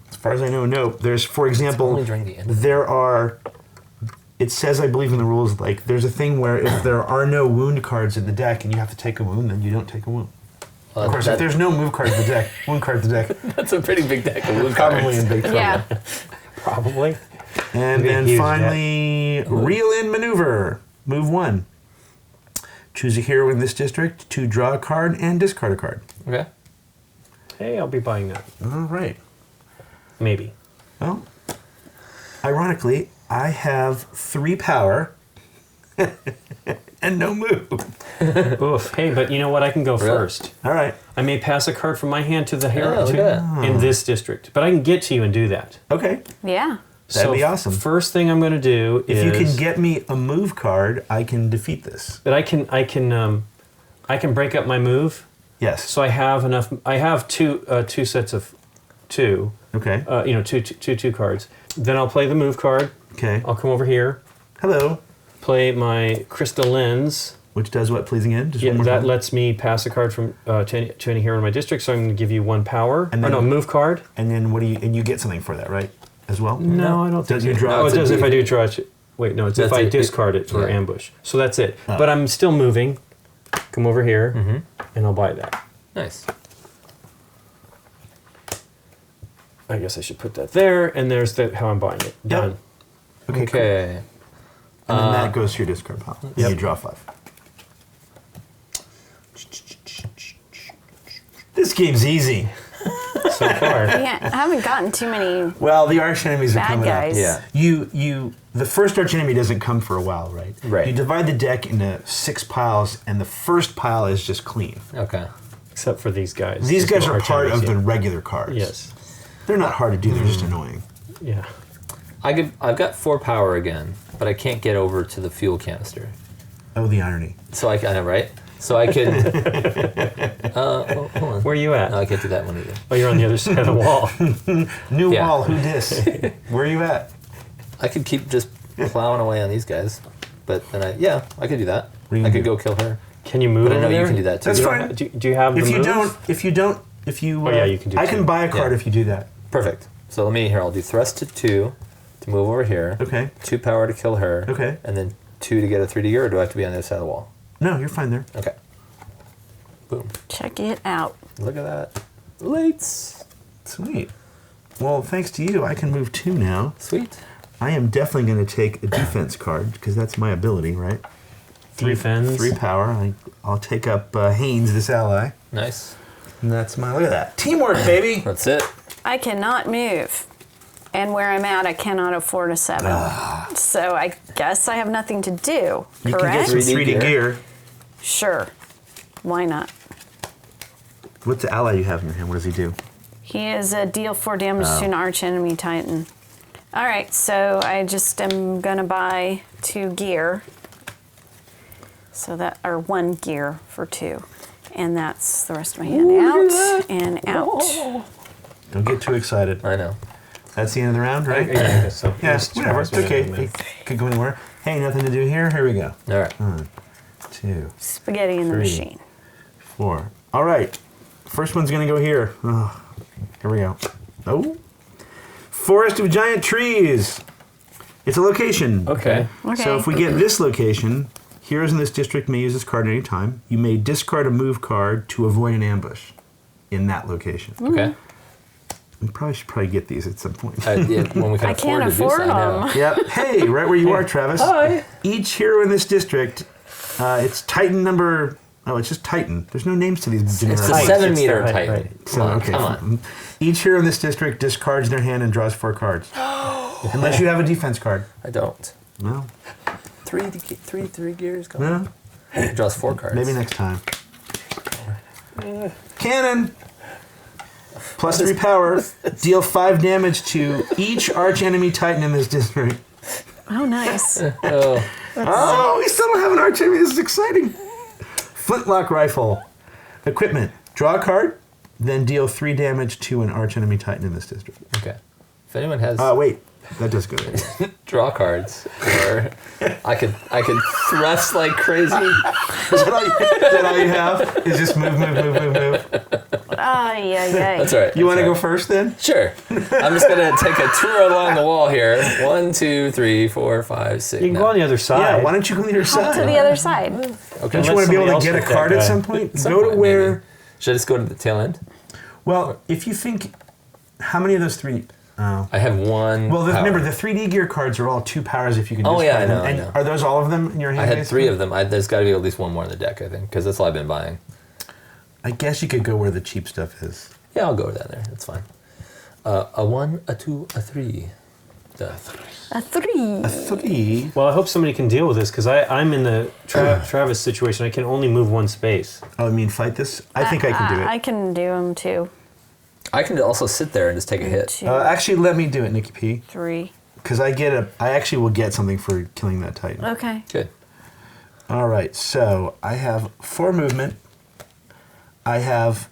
As far as I know, nope. There's, for example, only during the end of there are. It says, I believe in the rules, like there's a thing where if there are no wound cards in the deck and you have to take a wound, then you don't take a wound. Well, Of course, if there's no move card in the deck, wound card in the deck, that's a pretty big deck of wound probably cards. in big trouble. Yeah. Probably. And Big then huge finally, reel in maneuver. Move 1. Choose a hero in this district to draw a card and discard a card. Okay. Hey, I'll be buying that. All right. Maybe. Well, ironically, I have 3 power and no move. Oof. Hey, but you know what? I can go Really? first. All right. I may pass a card from my hand to the hero look at that. in this district, but I can get to you and do that. Okay. Yeah. That'd be awesome. First thing I'm going to do If is you can get me a move card, I can defeat this. but I can break up my move. Yes. So I have enough. I have two sets of 2. Okay. Two cards. Then I'll play the move card. Okay. I'll come over here, Hello. play my crystal lens. Which does what, please again? Just Yeah, one more that time. lets me pass a card from to any hero in my district. So I'm going to give you 1 power. And then- move card. And then what do you? And you get something for that, right? As well. No, I don't think Does you so. draw? No, Oh, it it's a does if I do D- draw it. Wait, no, it's if That's I it. discard it for Yeah. ambush. So that's it. Oh. But I'm still moving. Come over here, and I'll buy that. Nice. I guess I should put that there, and there's how I'm buying it. Done. Okay. Cool. Okay. And then that goes to your discard pile. Yep. You draw 5. This game's easy. So far. Yeah, I haven't gotten too many. Well, the arch enemies are Bad coming guys. up. Yeah. The first arch enemy doesn't come for a while, right? Right. You divide the deck into 6 piles, and the first pile is just clean. Okay. Except for these guys. These There's guys no are arch part enemies of the yet. regular cards. Yes. They're not hard to do, they're just annoying. Yeah. I've got 4 power again, but I can't get over to the fuel canister. Oh, the irony. So I know, right? So I can. Hold on. Where are you at? No, I can't do that one either. Oh, you're on the other side of the wall. New Yeah. wall, who dis? Where are you at? I could keep just plowing away on these guys, but then I could do that. What are you I gonna could do? go kill her. Can you move But I know over you there? can do that too. That's You don't fine. ha- do you have If the you move? don't, Oh, yeah, you can do I two. can buy a card Yeah. if you do that. Perfect. So let me I'll do thrust to 2 to move over here. Okay. 2 power to kill her. Okay. And then 2 to get a 3D gear, or do I have to be on the other side of the wall? No, you're fine there. Okay. Boom. Check it out. Look at that. Lights. Sweet. Well, thanks to you, I can move 2 now. Sweet. I am definitely going to take a defense card because that's my ability, right? Defense. 3 power. I'll take up Haynes, this ally. Nice. And that's my, look at that. Teamwork, baby. That's it. I cannot move. And where I'm at, I cannot afford a 7. So I guess I have nothing to do, You can get correct? some 3D 3D gear. gear. Sure. Why not? What's the ally you have in your hand? What does he do? He is a deal 4 damage Oh. to an arch enemy titan. All right, so I just am going to buy 2 gear. So that, or 1 gear for 2. And that's the rest of my hand. Out and out. Don't get too excited. I know. That's the end of the round, right? I guess so. Yeah, Just whatever. trust It's me. okay. It could go anywhere. Hey, nothing to do here? Here we go. All right. 1, 2, Spaghetti in the 3. machine. 4. All right. First one's going to go here. Oh, here we go. Oh. Forest of giant trees. It's a location. Okay. Okay. So if we get this location, Heroes in this district may use this card at any time. You may discard a move card to avoid an ambush in that location. Okay. We should probably get these at some point. Yeah, when we can I can't afford to do afford so. I know. them. Yep. Hey, right where you are, Travis. Hi. Each hero in this district, it's Titan number. Oh, it's just Titan. There's no names to these generic. It's the ones. 7 meter Right, Titan. right. Come on, okay. come on. Each hero in this district discards their hand and draws 4 cards. Unless you have a defense card. I don't. No. Three gears. Come No. on. It draws 4 cards. Maybe next time. Cannon! Plus 3 power. Deal 5 damage to each arch enemy Titan in this district. Oh, nice. Oh, Oh, we still don't have an arch enemy. This is exciting. Flintlock rifle. Equipment. Draw a card, then deal 3 damage to an arch enemy Titan in this district. okay. If anyone has Wait. That does go there. draw cards, or I could thrust like crazy. Is that all you have? Is just move. Yeah. That's all right. You want to that's all go right. first then? Sure. I'm just gonna take a tour along the wall here. 1, 2, 3, 4, 5, 6. You can go on the other side. Yeah, why don't you go to your To side? the other side. Okay. Don't you Let want to be able to somebody get a else card hit at that some guy. point? Some Go to point, where... maybe. Should I just go to the tail end? Well, if you think... How many of those 3... Oh. I have 1. Well, power. remember, the 3D gear cards are all 2 powers if you can Oh, discard yeah, I them. know, I And know. are those all of them in your hand? I had basically? 3 of them. There's got to be at least 1 more in the deck, I think, because that's all I've been buying. I guess you could go where the cheap stuff is. Yeah, I'll go down there. That's fine. A 1, a 2, a 3. A 3. A 3... Well, I hope somebody can deal with this because I'm in the Travis situation. I can only move 1 space. Oh, I mean fight this? I think I can do it. I can do them too. I can also sit there and just take a hit. 2, Actually, let me do it, Nikki P. 3. Because I actually will get something for killing that Titan. Okay. Good. All right, so I have 4 movement. I have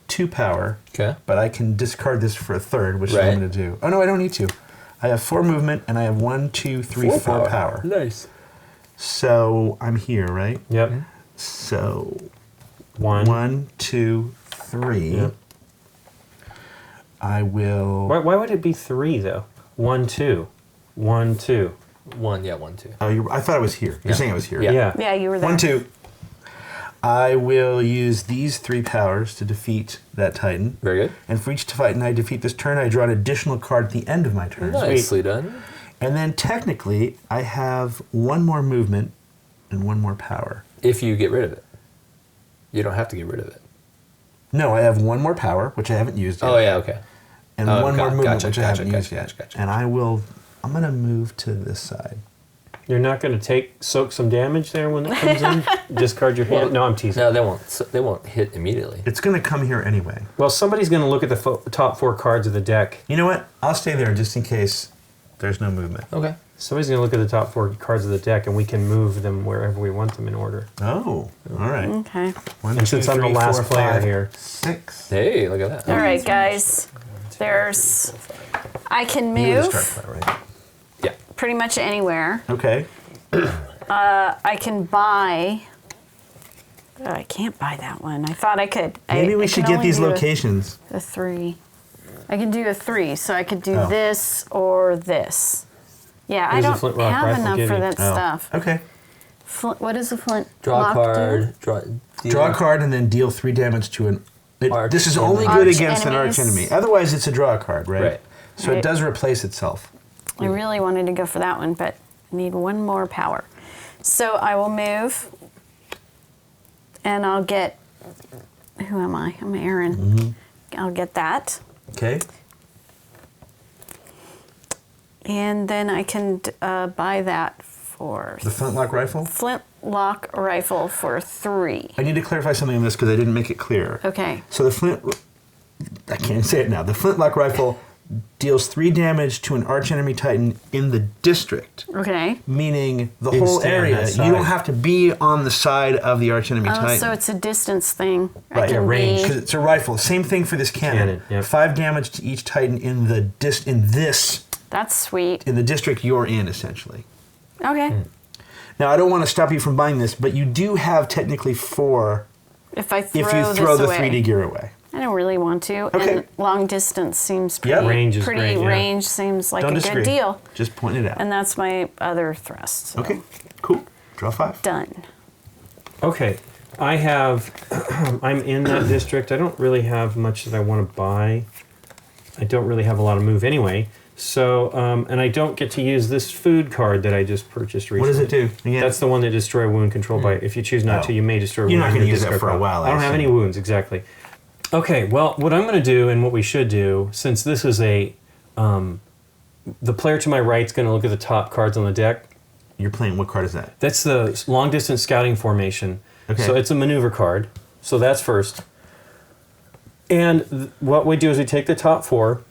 2 power. Okay. But I can discard this for a 3rd, which is what Right. I'm going to do. Oh, no, I don't need to. I have 4 movement, and I have 1, 2, 3, 4 power. Nice. So I'm here, right? Yep. So 1. 1, 2, 3. Yep. I will... Why would it be 3 though? 1, 2. 1, 2. 1, yeah, 1, 2. Oh, I thought I was here. You're Yeah. saying I was here. Yeah. Yeah. Yeah, you were there. 1, 2. I will use these 3 powers to defeat that Titan. Very good. And for each Titan I defeat this turn, I draw an additional card at the end of my turn. Nicely done. And then technically, I have 1 more movement and 1 more power. If you get rid of it. You don't have to get rid of it. No, I have 1 more power, which I haven't used yet. Oh, yeah, okay. And Oh, 1 more movement, gotcha, which I gotcha, haven't used gotcha, yet. gotcha. And I'm going to move to this side. You're not going to soak some damage there when it comes in? Discard your hand? No, I'm teasing. No, they won't hit immediately. It's going to come here anyway. Well, somebody's going to look at the top 4 cards of the deck. You know what? I'll stay there just in case there's no movement. Okay. Somebody's going to look at the top 4 cards of the deck, and we can move them wherever we want them in order. Oh, all right. Okay. 1, And since I'm the last player here. 6. Hey, look at that. All right, guys. There's... I can You were the move start player, right? Yeah. pretty much anywhere. Okay. I can buy... Oh, I can't buy that one. I thought I could. Maybe we I should can get only these do locations. A 3. I can do a 3, so I could do Oh. this or this. Yeah, What I does the don't flintlock have rifle enough give for you? that Oh. stuff. Okay. What does the flint Draw a lock card. do? Draw a card and then deal 3 damage to an... Arch this is only enemy. good Arch against an arch enemies. enemy. Otherwise, it's a draw card, right? Right. So it Right. does replace itself. I really wanted to go for that one, but I need 1 more power. So I will move, and I'll get... Who am I? I'm Aaron. Mm-hmm. I'll get that. Okay. And then I can buy that for... The flintlock rifle? Flintlock rifle for 3. I need to clarify something on this because I didn't make it clear. Okay. So I can't say it now. The flintlock rifle deals 3 damage to an arch enemy Titan in the district, Okay. meaning the You whole stay on area. that You side. don't have to be on the side of the arch enemy Oh, Titan. so it's a distance thing. Right, I can range, be- Because it's a rifle. Same thing for this cannon. Cannon, yep. 5 damage to each Titan in the That's sweet. in the district you're in, essentially. Okay. Now, I don't want to stop you from buying this, but you do have technically 4 If I throw if you throw this the away. 3D gear away. I don't really want to. Okay. And long distance seems Yeah. pretty. Range is pretty great, yeah. range seems like Don't a disagree. good deal. Just point it out. And that's my other thrust. So. Okay, cool. Draw 5. Done. Okay, I have. I'm in that district. I don't really have much that I want to buy. I don't really have a lot of move anyway. So, and I don't get to use this food card that I just purchased recently. What does it do? Again? That's the one that destroy wound control by. If you choose not to, you may destroy. You're wound not going to and use that discard for a pile. while. I don't have any wounds exactly. Okay, well, what I'm going to do and what we should do, since this is a, the player to my right is going to look at the top cards on the deck. You're playing. What card is that? That's the long distance scouting formation. Okay. So it's a maneuver card. So that's first. And what we do is we take the top 4.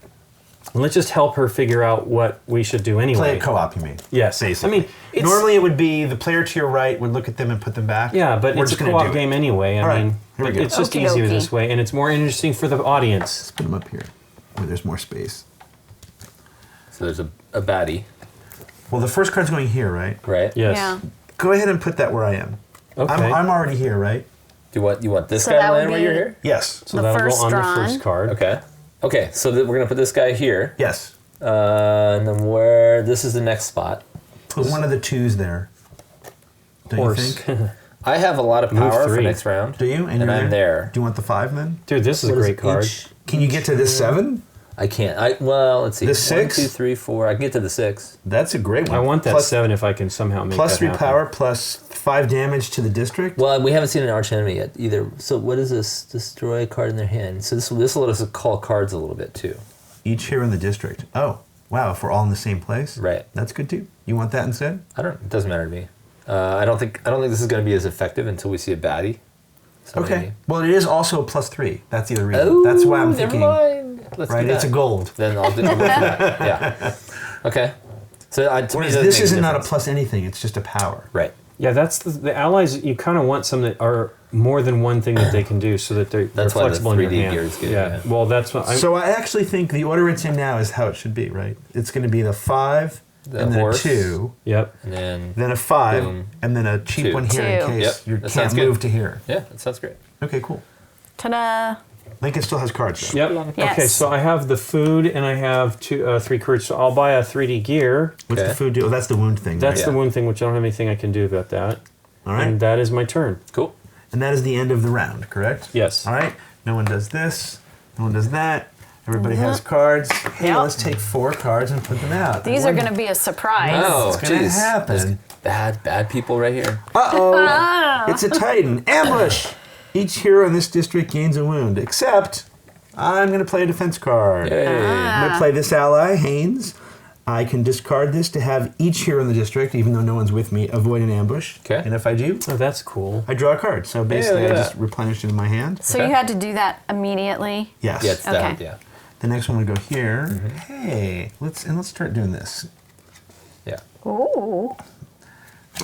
And let's just help her figure out what we should do anyway. Play a co-op, you mean? Yes. Basically. I mean, it's, normally it would be the player to your right would look at them and put them back. yeah, but We're it's a just gonna co-op do it. game anyway. I All right, mean, here we go. it's just Okie easier dokie. this way, and it's more interesting for the audience. Let's put them up here where there's more space. So there's a baddie, Well, the first card's going here, right? right? Yes. Yeah. Go ahead and put that where I am. Okay. I'm already here, right? Do you want this So guy that to would land where be- you're here? Yes. So The that'll first go on drawn. the first card. Okay. Okay, so we're going to put this guy here. Yes. And then this is the next spot. Put one of the 2s there. Don't Horse. you think? I have a lot of Move power for 3. next round. Do you? And you're I'm there. Do you want the 5 then? Dude, this is a What is great card. Can you get to this 7? I can't. Well, let's see. The 1, 6? 2, 3, 4. I can get to the 6. That's a great one. I want that Plus- 7 if I can somehow make Plus that 3 happen. power, plus 5 damage to the district. Well, we haven't seen an arch enemy yet either. So what is this? Destroy a card in their hand. So this will let us call cards a little bit too. Each hero in the district. Oh, wow! If we're all in the same place, Right. That's good too. You want that instead? It doesn't matter to me. I don't think this is going to be as effective until we see a baddie. So Okay. maybe. Well, it is also a +3. That's the other reason. Oh, That's why I'm never thinking. mind. Let's Right, do that. it's a gold. Then I'll go for that. Yeah. Okay. So to me, Whereas that this makes a isn't not a difference. plus anything. It's just a power. Right. Yeah, that's the allies. You kind of want some that are more than one thing that they can do, so that they're That's why the flexible in your 3D hand. gear is good, Yeah. yeah. Well, that's what. So I actually think the order it's in now is how it should be. Right. It's going to be the 5, The and then horse. a 2, Yep. And then then a 5, Boom. and then a cheap 2. one here in 2. case Yep, you that can't sounds good. move to here. yeah, that sounds great. Okay, cool. Ta-da. Lincoln still has cards though. Yep. Yes. Okay, so I have the food and I have 3 cards. So I'll buy a 3D gear. What's Okay. the food do? Oh, that's the wound thing. That's right? the Yeah. one thing which I don't have anything I can do about that. All right. And that is my turn. Cool. And that is the end of the round, correct? Yes. All right. No one does this. No one does that. Everybody has cards. Hey, Yep. let's take 4 cards and put them out. These are going to be a surprise. Oh, It's gonna jeez. happen. Bad people right here. Uh-oh. It's a Titan. Ambush! Each hero in this district gains a wound, except I'm going to play a defense card. Yay. I'm going to play this ally, Haynes. I can discard this to have each hero in the district, even though no one's with me, avoid an ambush. Okay. And if I do, Oh, that's cool. I draw a card. So basically, look I at just that. replenish it in my hand. So Okay. you had to do that immediately? Yes. Yeah, it's Okay. that. Yeah. The next one will go here. Mm-hmm. Hey, let's start doing this. Yeah. Ooh.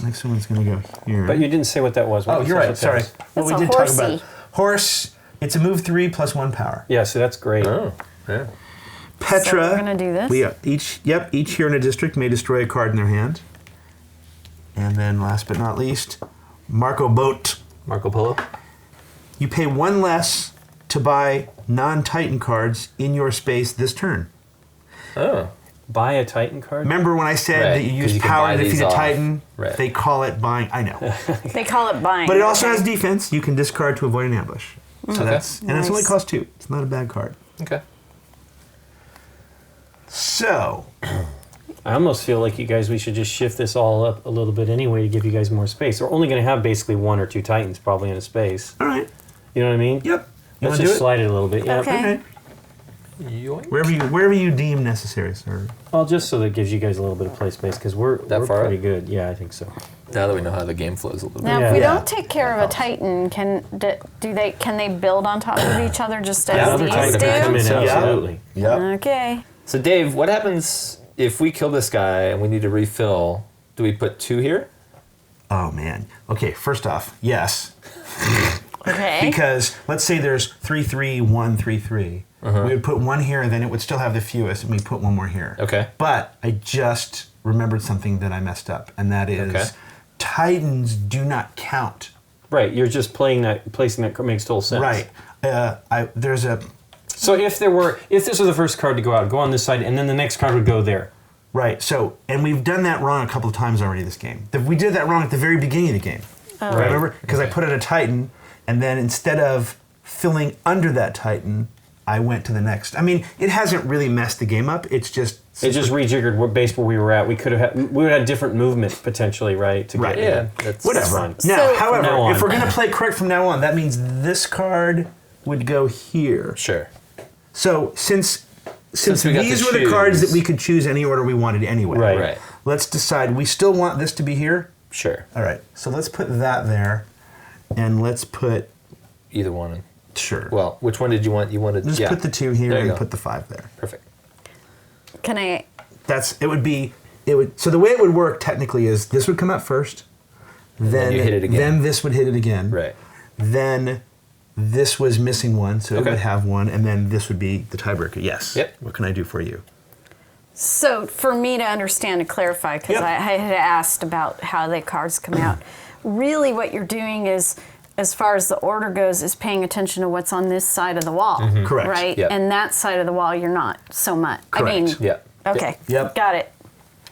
Next one's going to go here. But you didn't say what that was. What Oh, was you're that? right. Sorry. Well, It's we a did talk horsey. about horse. It's a move 3 plus 1 power. Yeah, so that's great. Oh. Yeah. Petra. So we're gonna do this? Each hero in a district may destroy a card in their hand. And then last but not least, Marco Boat. Marco Polo. You pay 1 less to buy non-Titan cards in your space this turn. Oh. Buy a Titan card. Remember when I said Right, that you 'cause use you can power buy to defeat these a off. Titan? Right. They call it buying. I know. They call it buying. But it also okay. has defense. You can discard to avoid an ambush. So Okay. that's and it's only Nice. cost 2. It's not a bad card. Okay. So I almost feel like you guys, we should just shift this all up a little bit anyway to give you guys more space. We're only going to have basically 1 or 2 Titans probably in a space. all right. You know what I mean? Yep. You Let's want to just do it? slide it a little bit. Yeah. Okay. Okay. Yoink. Wherever you deem necessary, sir. Well, just so that it gives you guys a little bit of play space because we're far pretty up? good. Yeah, I think so. Now that we know how the game flows a little Now, bit. if we Yeah. don't take care of a Titan, can they build on top of each other just as Other these Titans do? can come in, So- absolutely. Yep. Okay. So Dave, what happens if we kill this guy and we need to refill? Do we put 2 here? Oh man. Okay. First off, yes. Okay. Because let's say there's 3, 3, 1, 3, 3. Uh-huh. We would put 1 here, and then it would still have the fewest, and we put 1 more here. Okay. But I just remembered something that I messed up, and that is Okay. Titans do not count. Right. You're just placing that makes total sense. Right. So So if this was the first card to go out, go on this side, and then the next card would go there. Right. So, and we've done that wrong a couple of times already this game. We did that wrong at the very beginning of the game. Oh. Right. Remember? Because I put in a Titan, and then instead of filling under that Titan, I went to the next. I mean, it hasn't really messed the game up. It's just It just rejiggered what base where we were at. We would have had different movement potentially, right? To Right. Get, Yeah, that's whatever. fun. Now, So- however, From now on. if we're gonna play correct from now on, that means this card would go here. Sure. So since we got these to were the cards choose. that we could choose any order we wanted anyway. Right. Right. Let's decide. We still want this to be here. Sure. All right. So let's put that there, and let's put Either one. sure. Well, which one did you want? You wanted. Just put the 2 here There you and go. put the 5 there. Perfect. Can I? So the way it would work technically is this would come out first, then you hit it again. Then this would hit it again. Right. Then this was missing one, so it Okay. would have one, and then this would be the tiebreaker. Yes. Yep. What can I do for you? So for me to understand and clarify, because Yep. I had asked about how the cards come out. Really, what you're doing is, as far as the order goes, is paying attention to what's on this side of the wall. Correct. Right. Yep. And that side of the wall, you're not so much. Correct. I mean. Yeah. Okay. Yep. Got it.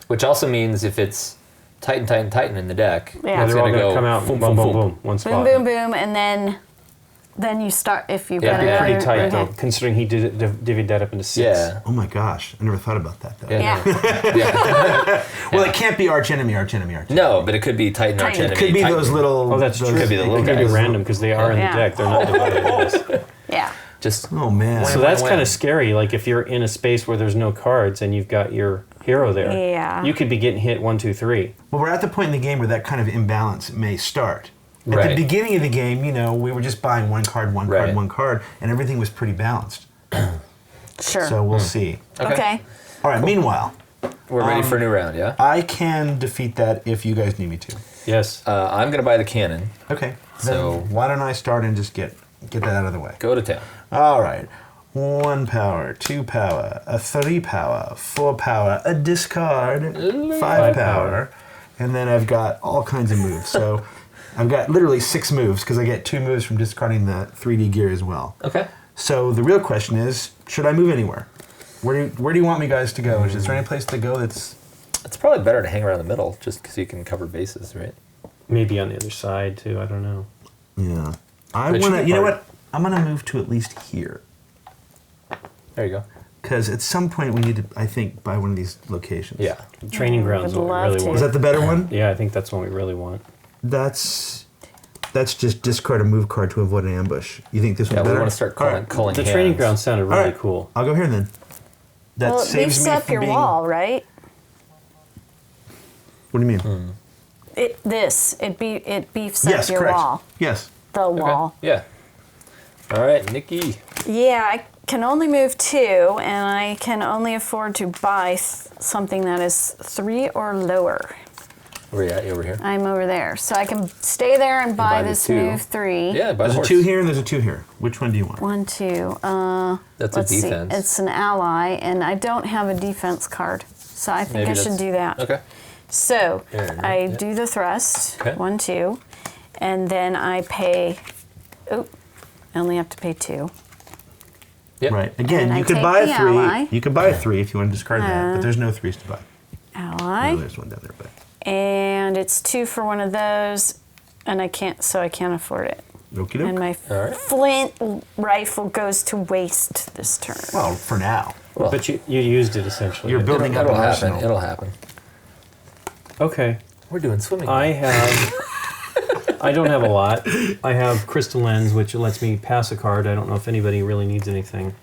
Which also means if it's Titan, Titan, Titan in the deck, Yeah. it's They're all gonna going go to come out boom, boom, boom, boom, boom. boom, one Boom, spot. boom, boom, and then you start if you've Yeah, got it'd be another. Pretty tight okay. though, considering he did divvied that up into 6. Yeah. Oh my gosh, I never thought about that though. Yeah. Yeah. Yeah. Well, it can't be arch enemy. No, but it could be Titan, Arch Titan. Enemy. It could be Titan. those little. Oh, that's those, true. Could be the little It could be guys. random because they are in Yeah. the deck. They're not divided into this. Yeah. Just Oh man. So Wham, that's wham, kind wham. of scary. Like if you're in a space where there's no cards and you've got your hero there, Yeah. you could be getting hit 1, 2, 3. Well, we're at the point in the game where that kind of imbalance may start. At the Right. beginning of the game, we were just buying one card, Right. one card, and everything was pretty balanced. Sure. So we'll see. okay. All right. Meanwhile, we're ready for a new round, yeah? I can defeat that if you guys need me to. Yes. I'm going to buy the cannon. Okay. So- Then why don't I start and just get that out of the way? Go to town. All right. 1 power, 2 power, a 3 power, 4 power, a discard, 5 power, and then I've got all kinds of moves. So I've got literally 6 moves because I get 2 moves from discarding the 3D gear as well. Okay. So the real question is, should I move anywhere? Where do you want me guys to go? Is there any place to go that's... It's probably better to hang around the middle just because you can cover bases, right? Maybe on the other side too. I don't know. Yeah. I But it should want to... be You know hard. what? I'm going to move to at least here. There you go. Because at some point we need to, I think, buy one of these locations. Yeah. Training grounds is would what we love really to. want. Is that the better one? Yeah, I think that's what we really want. That's just discard a move card to avoid an ambush. You think this Yeah, one's we better? want to start All right. calling The hands. training ground sounded really All right. cool. I'll go here then. That Well, it saves beefs me up from your being... wall, right? What do you mean? It beefs Yes, up your correct. wall. Yes. The Okay. wall. Yeah. All right, Nikki. Yeah, I can only move 2, and I can only afford to buy something that is 3 or lower. Where are you at? You over here? I'm over there, so I can stay there and buy buy the this 2. move 3. Yeah, by the There's a horse. 2 here and there's a 2 here. Which one do you want? 1, 2. That's a Let's see. defense. It's an ally, and I don't have a defense card, so I think Maybe I should that's- do that. Okay. So Here, I yeah. do the thrust, Okay. 1, 2, and then I pay. Oh, I only have to pay 2. Yep. Right. Again, And I you could take buy the a 3. ally. You could buy a 3 if you want to discard that, but there's no 3s to buy. Ally. No, there's one down there, but... And it's 2 for one of those, and I can't afford it. Okie And doke. my All right. flint rifle goes to waste this turn. Well, for now. Well, But you used it essentially. You're building up it'll an happen. arsenal. It'll happen. Okay. We're doing swimming. I have. I don't have a lot. I have Crystal Lens, which lets me pass a card. I don't know if anybody really needs anything.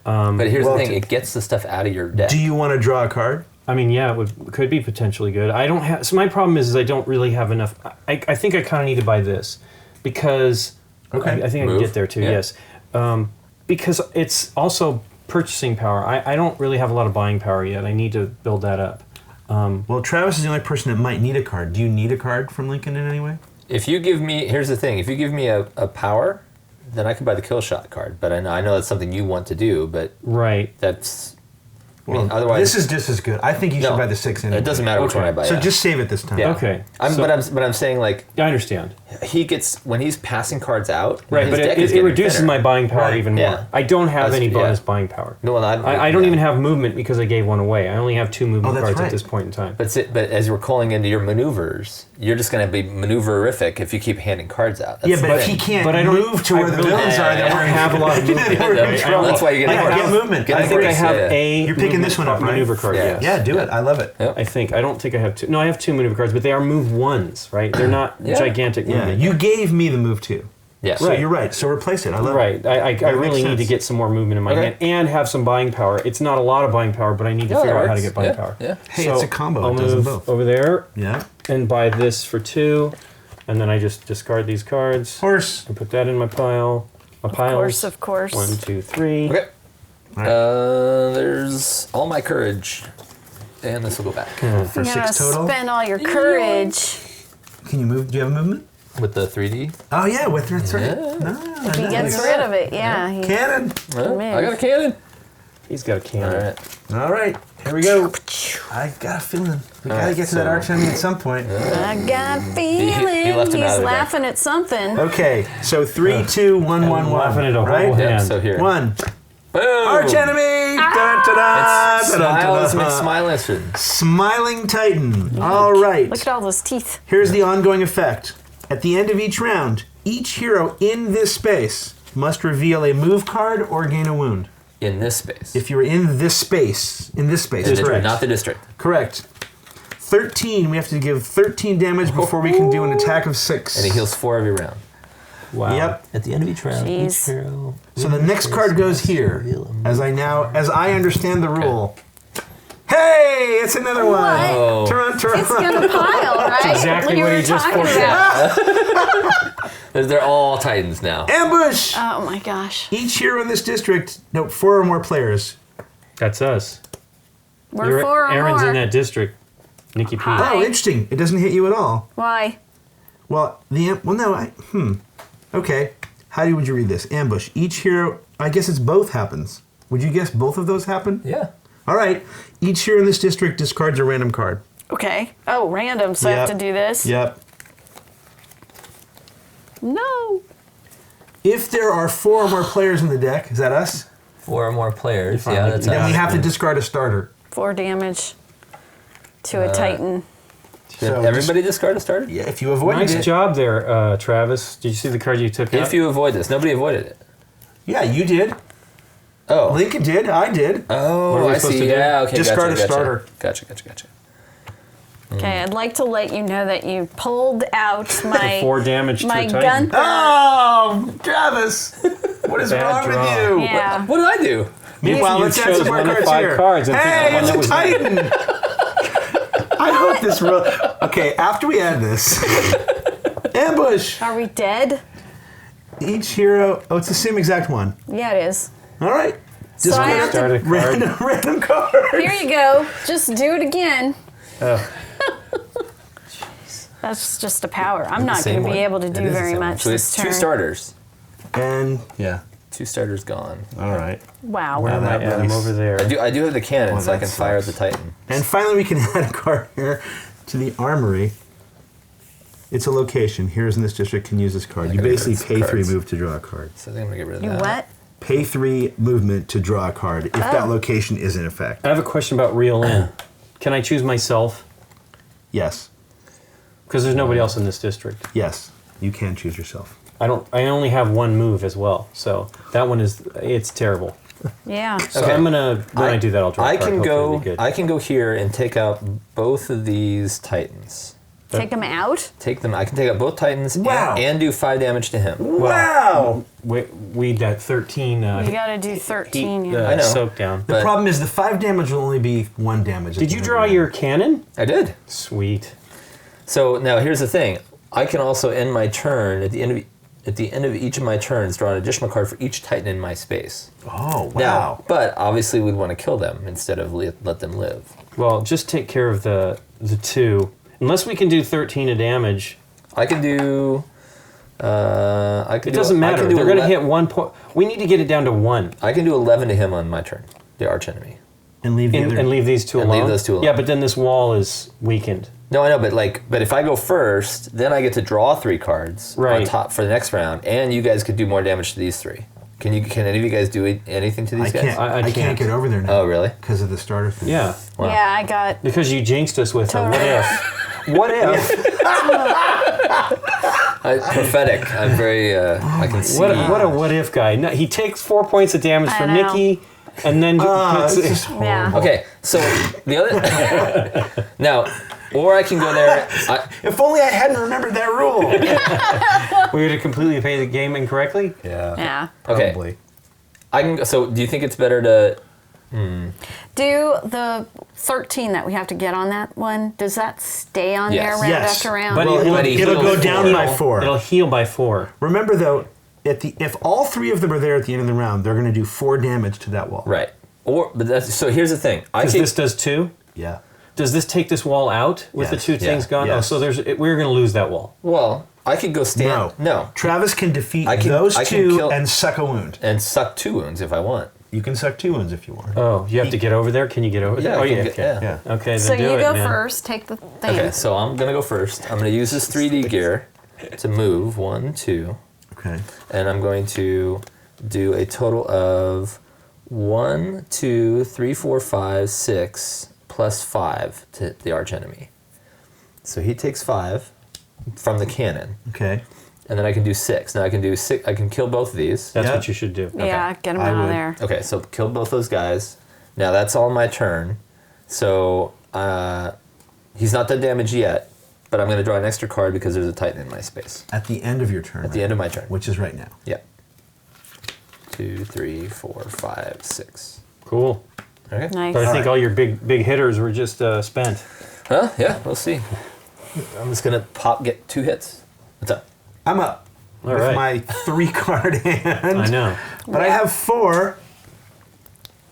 But here's Well, the thing: it gets the stuff out of your deck. Do you want to draw a card? I mean, yeah, could be potentially good. I don't have. So my problem is I don't really have enough. I think I kind of need to buy this because. Okay. I think I Move. can get there too. Yeah. Yes. Because it's also purchasing power. I don't really have a lot of buying power yet. I need to build that up. Well, Travis is the only person that might need a card. Do you need a card from Lincoln in any way? If you give me, here's the thing: if you give me a power, then I can buy the kill shot card. But I know that's something you want to do. But Right. that's I mean, otherwise, This is just as good. I think you should buy the 6 anyway. It doesn't matter which Okay. one I buy. So yeah. just save it this time. Yeah. Okay. But I'm saying like I understand. he gets when he's passing cards out. Right, his but deck it, is it getting reduces thinner. my buying power Right. even more. Yeah. I don't have any Yeah. bonus buying power. No, well, I don't even have movement because I gave one away. I only have 2 movement that's cards right. at this point in time. But as we're calling into your maneuvers, you're just going to be maneuvererific if you keep handing cards out. Yeah, That's but the if he thing. can't But I don't- move to I where the really- villains Yeah, are, yeah, then yeah. we're I have a lot of movement. We're in trouble. That's why you're getting Get movement. Get I think I have yeah. a. You're picking this one up, right? maneuver card. Yeah. Yes. Yeah, do it. I love it. Yep. I think I don't think I have 2. No, I have 2 maneuver cards, but they are move ones, right? They're not Yeah. gigantic Yeah, movement. you gave me the move too. Yeah. So Right. you're right. So replace it. I love Right. it. I That really makes need to sense. get some more movement in my Okay. hand and have some buying power. It's not a lot of buying power, but I need to Yeah, figure that out how to works. get buying Yeah, power. yeah. Hey, it's a combo. I'll It does them move both. over there Yeah. and buy this for 2, and then I just discard these cards Horse. and put that in my pile. My piles. Of course. 1, 2, 3. Okay. Right. There's all my courage, and this will go back For You're 6 gonna total. spend all your courage. Can you move? Do you have movement? with the 3D. Oh yeah, with that's right. Yeah. No, If he gets rid of it, yeah. He, Cannon. Well, Man. I got a cannon. He's got a All cannon. right. All right, here we go. I got a feeling we gotta right, get to that so- arch enemy at some point. I got a he feeling left him out he's of the deck. laughing at something. Okay, so 3, 2, 1, 1, 1. laughing at a whole right? hand. Yep, so here. 1. Boom. Arch enemy. Dun, dun, It's dun, dun, dun, smiles dun, make dun. smile. Smiling Titan. All right. Look at all those teeth. Here's the ongoing effect. At the end of each round, each hero in this space must reveal a move card or gain a wound. In this space. If you're in this space, correct. Not the district. Correct. 13, we have to give 13 damage before we can do an attack of 6. And he heals 4 every round. Wow. Yep. At the end of each round, Jeez. each hero. So the next card goes here. As I understand the rule. Hey, it's another one. What? Oh. Turn, It's gonna pile, right? exactly Like you what were he just talking forecast. about. They're all Titans now. Ambush! Oh my gosh. Each hero in this district, no, 4 or more players. That's us. We're 4 or Aaron's more. in that district. Nikki P. Hi. Oh, interesting. It doesn't hit you at all. Why? Well, Okay. Would you read this? Ambush. Each hero, I guess it's both happens. Would you guess both of those happen? Yeah. All right. Each hero in this district discards a random card. Okay. Oh, random, so I have Yep. to do this? Yep. No. If there are 4 or more players in the deck, is that us? 4 or more players. Fine. Yeah, that's Then we us. have to discard a starter. 4 damage to a Titan. Did So everybody discard a starter? Yeah, if you avoid Nice it. job there, Travis. Did you see the card you took out? If you avoid this, nobody avoided it. Yeah, you did. Oh. Lincoln did. I did. What Oh, are we I supposed see. to do? Yeah, okay. Discard gotcha, a starter. Gotcha. Okay, I'd like to let you know that you pulled out my 4 damage to my a Titan. gun. Oh, Travis. What is Bad wrong draw. with you? Yeah. What did I do? Meanwhile, You let's add chose some more one of cards 5 here. cards and picked Hey, the one it's that a was Titan. I hope this real. Okay, after we add this, ambush. Are we dead? Each hero. Oh, it's the same exact one. Yeah, it is. All right. So I have Start to. a card. Random card. Here you go. Just do it again. Oh. That's just a power. I'm not Same going to be one. able to It do is the very same one. much So this it's turn. 2 starters. And yeah. 2 starters gone. All right. Wow. Where am I that at? I'm really- over there. I do have the cannon, Oh, so I that can fire at the sucks. Titan. And finally, we can add a card here to the armory. It's a location. Heroes in this district can use this card. I You gotta basically get pay 3 cards. move to draw a card. So I think I'm gonna get rid of You that. what? Pay 3 movement to draw a card if that location is in effect. I have a question about reel in. Can I choose myself? Yes. Because there's nobody else in this district. Yes. You can choose yourself. I only have 1 move as well. So that one it's terrible. Yeah. So Okay. I'm gonna when I do that I'll draw a I card. can Hopefully it'll go. be good. I can go here and take out both of these Titans. Take them out? Take them. I can take out both Titans Wow. and do 5 damage to him. Wow. we that 13 You got to do 13. Yeah. I know. soak down. The But- problem is the 5 damage will only be 1 damage. Did you draw your cannon? I did. Sweet. So now here's the thing. I can also end my turn at the end of each of my turns draw an additional card for each Titan in my space. Oh, wow. Now, but obviously we'd want to kill them instead of let them live. Well, just take care of the 2. Unless we can do 13 of damage, I can do. it doesn't matter. They're going to hit 1 point. We need to get it down to 1. I can do 11 to him on my turn. The arch enemy. And leave the other. and leave these two And alone. leave those two alone. Yeah, but then this wall is weakened. No, I know, but if I go first, then I get to draw 3 cards on Right. top for the next round, and you guys could do more damage to these 3. Can any of you guys do anything to these I guys? can't. I I can't can't. get over there now. Oh, really? Because of the starter thing. Yeah, Wow. Yeah, I got. because you jinxed us with a what Totally. if. What if? Prophetic. I'm very. I can see. What a what if guy. No, he takes 4 points of damage I from know. Nikki, and then puts It's just Yeah. Okay, so the other now, or I can go there. If only I hadn't remembered that rule. we would have completely played the game incorrectly. Yeah. Yeah. Okay. Probably. I can. So, do you think it's better to? Do the 13 that we have to get on that one, does that stay on Yes. there round Yes. after round? But Well, it'll- it'll go heals down four. by 4. It'll heal by 4. Remember though, if all 3 of them are there at the end of the round, they're going to do 4 damage to that wall. Right. But that's so. Here's the thing. Because this does 2. Yeah. Does this take this wall out with the Yes. 2 things Yeah. gone? Yes. Oh, so we're going to lose that wall. Well, I could go stand. No. Travis can defeat I can- those I can 2 kill- and suck a wound. And suck 2 wounds if I want. You can suck 2 wounds if you want. Oh, you have to get over there? Can you get over there? Yeah, Oh, I can yeah. get- Okay. yeah. Okay, then So do you it, go man. first, take the thing. Okay, so I'm gonna go first. I'm gonna use this 3D gear to move 1, 2, Okay. and I'm going to do a total of 1, 2, 3, 4, 5, 6 plus 5 to the arch enemy. So he takes 5 from the cannon, Okay. and then I can do 6. Now I can do 6. I can kill both of these. That's Yeah. what you should do. Yeah, get them I out of would. there. Okay, so kill both those guys. Now that's all my turn. So he's not done damage yet, but I'm going to draw an extra card because there's a Titan in my space. At the end of your turn. At the end of my turn. Which is right now. Yeah. 2, 3, 4, 5, 6. Cool. Okay. Nice. But I think right. all your big hitters were just spent. Huh? Yeah, we'll see. I'm just going to get 2 hits. What's up? I'm up All with right. my 3-card hand. I know. But I have 4.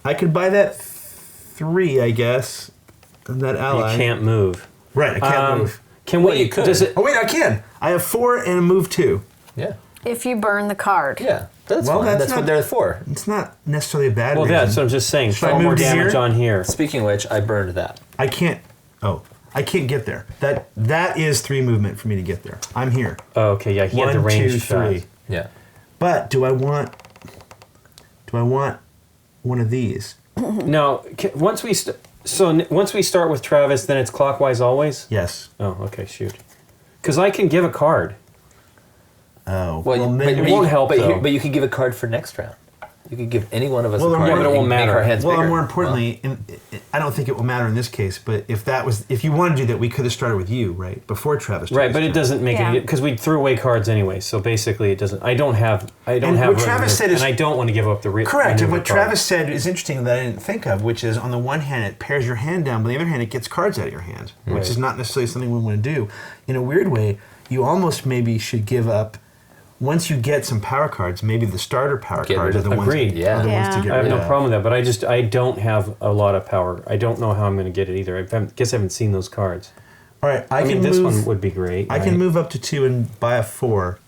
I could buy that 3, I guess. And that ally. You can't move. Right, I can't move. Can Well, we? you could. Does it? Oh wait, I can. I have 4 and a move 2. Yeah. If you burn the card. Yeah. That's Well, fine. that's That's what not- they're for. It's not necessarily a bad Well, reason. that's what I'm just saying. Should I 4 more move to damage here? on here. Speaking of which, I burned that. I can't. Oh, I can't get there. That is 3 movement for me to get there. I'm here. Oh, okay, yeah, he had the 1, range 2, 3. shot. Yeah. But do I want one of these? No, once we once we start with Travis, then it's clockwise always. Yes. Oh, okay, shoot. Because I can give a card. Oh. Well, maybe. it won't help, though. But you could give a card for next round. You could give any one of us Well, a card. yeah, but it and won't make matter. our hands Well, bigger. more importantly, I don't think it will matter in this case. But if you wanted to do that, we could have started with you, right, before Travis. Right, but it doesn't make Yeah. any because we threw away cards anyway. So basically, it doesn't. I don't have. And have. what room Travis to- said is- and I don't want to give up the Correct. And maneuver what card. Travis said is interesting that I didn't think of, which is on the one hand it pairs your hand down, but on the other hand it gets cards out of your hand, which Right. is not necessarily something we want to do. In a weird way, you almost maybe should give up. Once you get some power cards, maybe the starter power Get cards rid are of the ones. Agreed. Yeah. Are the ones to Yeah. get I have rid no of. problem with that, but I don't have a lot of power. I don't know how I'm going to get it either. guess I haven't seen those cards. All right, I I can mean, this move. one would be great. I can right? move up to 2 and buy a 4.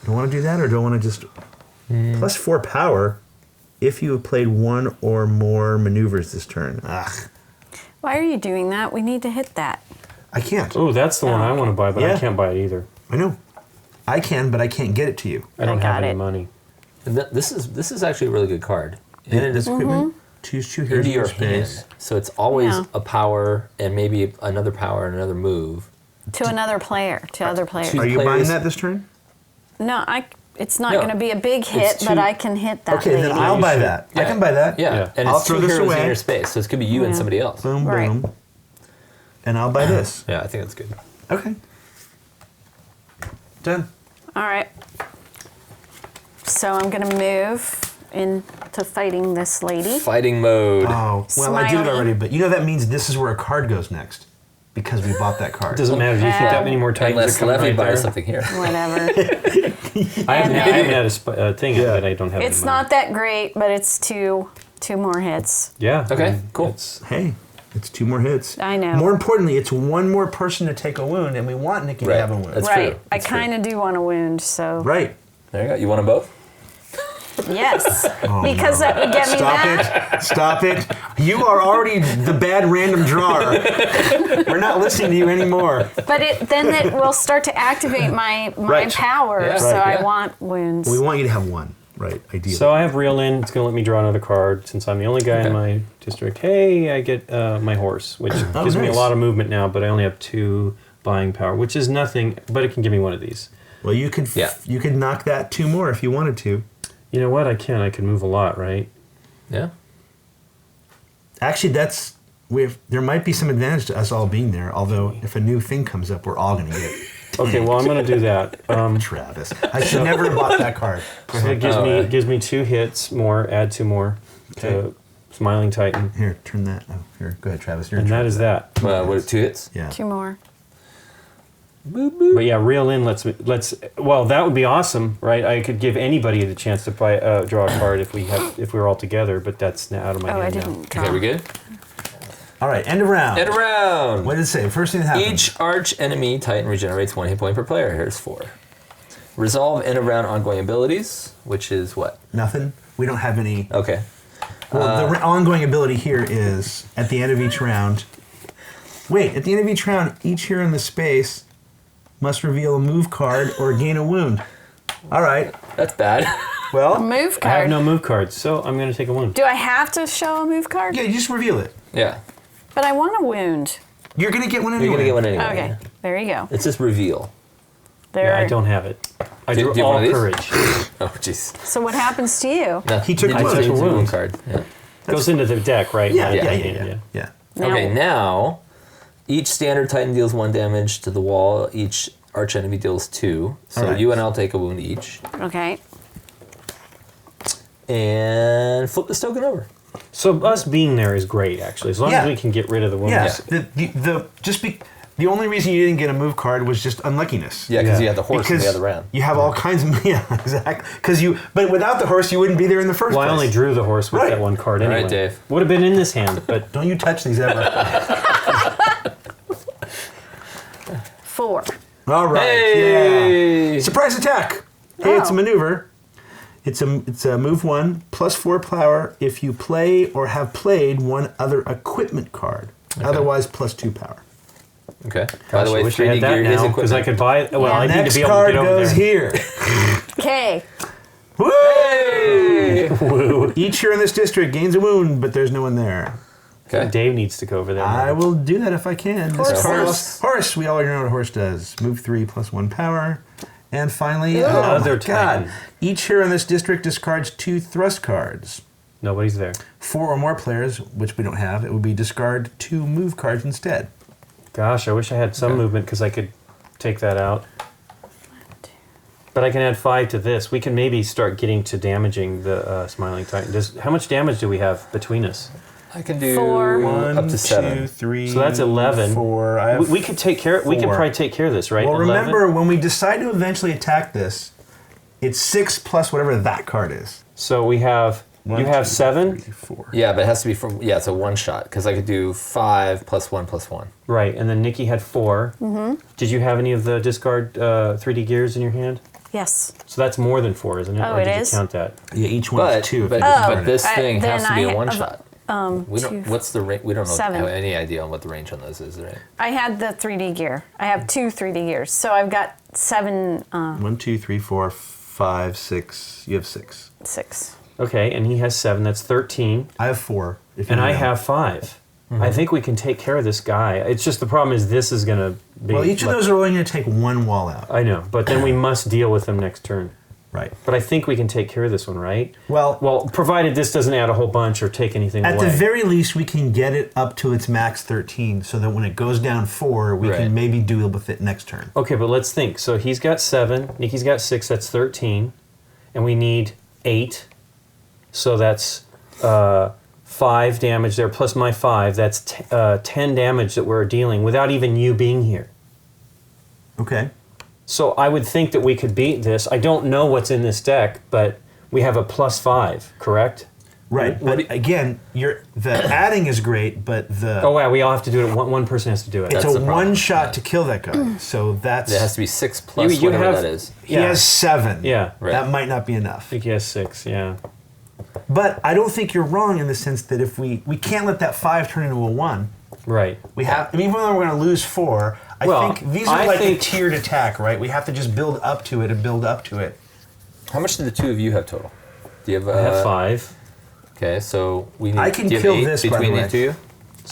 Do I want to do that, or do I want to just plus 4 power if you have played 1 or more maneuvers this turn? Ugh, Why are you doing that? We need to hit that. I can't. Oh, that's the one I want to buy, but Yeah. I can't buy it either. I know. I can, but I can't get it to you. I don't got have any it. money. And this is actually a really good card. And it is equipment. Choose 2 heroes into in your space. hand. So it's always Yeah. a power and maybe another power and another move. To another player. To other players. Are you players- buying that this turn? No, it's not No. going to be a big hit, It's but two- I can hit that Okay, lady. then I'll buy should. that. I can buy that. Yeah. Yeah. And I'll it's throw 2 this heroes away. in your space. So it could be you and Yeah. somebody else. Boom, Right. boom. And I'll buy this. Yeah, I think that's good. Okay. Done. All right. So I'm going to move into fighting this lady. Fighting mode. Oh, well, I did it Smiley. already, but you know that means this is where a card goes next because we bought that card. It doesn't matter. Do you think that many more Titans Unless are coming Levy right buys there? something here. Whatever. I haven't had a thing yet, but I don't have It's any money. not that great, but it's two more hits. Yeah. Okay, I mean, cool. it's- Hey, it's 2 more hits. I know. More importantly, it's 1 more person to take a wound, and we want Nikki to Right. have a wound. That's right. true. I That's true. kind of do want a wound, so. Right. There you go. You want them both? Yes, because that would get me that. Stop it. You are already the bad random drawer. We're not listening to you anymore. But then it will start to activate my Right. power, Yeah. so Right. I want wounds. We want you to have one, right? Ideally. So I have reel in. It's going to let me draw another card since I'm the only guy in my district. Hey, I get my horse, which gives me a nice. lot of movement now, but I only have 2 buying power, which is nothing, but it can give me one of these. well, you could you could knock that 2 more if you wanted to. You know what? I can move a lot, right? Yeah. Actually, there might be some advantage to us all being there. Although, if a new thing comes up, we're all going to get it. Okay, well, I'm going to do that. Travis, I should never have bought that card. Go So ahead. it gives me 2 hits more, add 2 more to Smiling Titan. Here, turn that. Oh, here, go ahead, Travis. You're in And that charge is of that. What, 2 hits? Yeah. 2 more. But yeah, reel in. Let's. Well, that would be awesome, right? I could give anybody the chance to draw a card if we were all together. But that's now out of my Oh, I hand now. didn't draw. Okay, we good? All right, end of round. End around. What did it say? First thing that happens. Each arch enemy Titan regenerates 1 hit point per player. Here's 4. Resolve end of round ongoing abilities, which is what? Nothing. We don't have any. Okay. Well, the ongoing ability here is at the end of each round. Wait, at the end of each round, each hero in the space must reveal a move card or gain a wound. All right. That's bad. Well, Move I have card. no move cards, so I'm going to take a wound. Do I have to show a move card? yeah, you just reveal it. Yeah. But I want a wound. You're gonna get one anyway. You're going to get one anyway. Okay, yeah. there you go. It's just reveal. There. Yeah, I don't have it. I Do drew you have all one of these? courage. Oh, jeez. So what happens to you? No, He took you one. just I took took a one wound. card. Yeah. Goes into the deck, right? Yeah, My yeah, hand, yeah. Now, Okay, now each standard Titan deals 1 damage to the wall. Each arch enemy deals 2. So Alright. you and I'll take a wound each. Okay. And flip this token over. So us being there is great, actually, as long Yeah. as we can get rid of the wounds. Yeah. The only reason you didn't get a move card was just unluckiness. Yeah, because Yeah. you had the horse in the other round. You have all kinds of exactly. But without the horse, you wouldn't be there in the first Well, I place. only drew the horse with Right. that one card All anyway. right, Dave. Would have been in this hand, but Don't you touch these ever. 4. All right. Hey! Yeah. Surprise attack. Hey, it's a Oh. maneuver. It's a move 1 plus 4 power if you play or have played one other equipment card. Otherwise, plus 2 power. Okay. By the gosh, way, I wish I 3D had that gear his now because I equipment. could buy it. Well, Yeah. I need to Next be able to card get over goes there. here. Okay. Woo! Hey! Each hero in this district gains a wound, but there's no one there. Okay. Dave needs to go over there. I will do that if I can. This Horse. horse. We already know what a horse does. Move 3 plus 1 power. And finally, Another my God. Titan. Each hero in this district discards 2 thrust cards. Nobody's there. 4 or more players, which we don't have, it would be discard 2 move cards instead. Gosh, I wish I had some Okay. movement because I could take that out. But I can add 5 to this. We can maybe start getting to damaging the Smiling Titan. How much damage do we have between us? I can do 4. up to 7. 2, 3. So that's 11. 4. I have We could take care. We could 4. probably take care of this, right? Well, 11? remember, when we decide to eventually attack this, it's 6 plus whatever that card is. So we have. You have 7, 3, 4. Yeah, but it has to be from, it's a one shot, because I could do 5 plus 1 plus 1. right? And then Nikki had 4. Mm-hmm. Did you have any of the discard 3D gears in your hand? Yes. So that's more than 4, isn't it? Oh, or it did is? you count that? Yeah, each one But, is 2. but, Oh, but this thing then has to be I a one have, shot. We don't. 2, What's the range? We don't know 7. have any idea on what the range on this is, right? I had the 3D gear. I have 2 3D gears. So I've got 7, 1, 2, 3, 4, 5, 6. You have 6. 6. Okay, and he has 7. That's 13. I have 4. If you And I know. have 5. I think we can take care of this guy. It's just the problem is this is going to be. Well, each of those are only going to take 1 wall out. I know, but then we must deal with them next turn. Right. But I think we can take care of this one, right? Well, provided this doesn't add a whole bunch or take anything at away. the very least, we can get it up to its max 13, so that when it goes down 4, we Right. can maybe deal with it next turn. Okay, but let's think. So he's got 7, Nikki's got 6, that's 13, and we need 8. So that's 5 damage there, plus my 5. That's 10 damage that we're dealing without even you being here. Okay. So I would think that we could beat this. I don't know what's in this deck, but we have a plus 5, correct? Right, but again, the adding is great, but the Oh wow, we all have to do it. One person has to do it. it's That's a the problem. one shot to kill that guy. So that's It has to be 6 plus You whatever have- that is. he has 7. Yeah. Right. That might not be I enough. think he has 6. Yeah. But I don't think you're wrong in the sense that if we can't let that 5 turn into a 1. Right. We have, I mean, even though we're going to lose 4, I Well, think these are I like a think- tiered attack, right? We have to just build up to it and build up to it. How much do the two of you have total? Do you have? I have 5. Okay, so we need. I can do you have kill 8 this, by the between way. the two of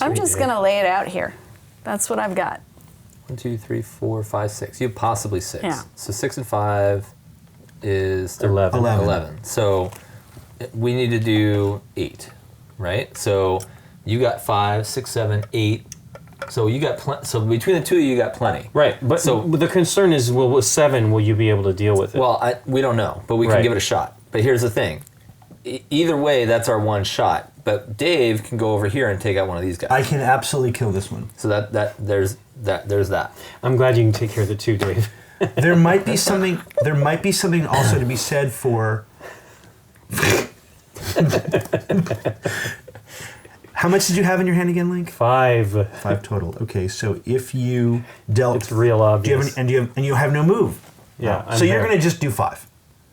you. I'm just going to lay it out here. That's what I've got. 1, 2, 3, 4, 5, 6. You have possibly 6. Yeah. So 6 and 5 is 11. 11. So we need to do 8, right? So you got 5, 6, 7, 8. So you got so between the two of you, you got plenty. Right. But So- the concern is, well, with 7, will you be able to deal with it? Well, we don't know, but we can Right. give it a shot. But here's the thing: either way, that's our one shot. But Dave can go over here and take out one of these guys. I can absolutely kill this one. So there's that. I'm glad you can take care of the 2, Dave. There might be something. There might be something also to be said for. How much did you have in your hand again, Link? 5. 5 total. Okay, so if you dealt, It's real do you obvious. have you have no move. Yeah, I'm So you're there. going to just do 5.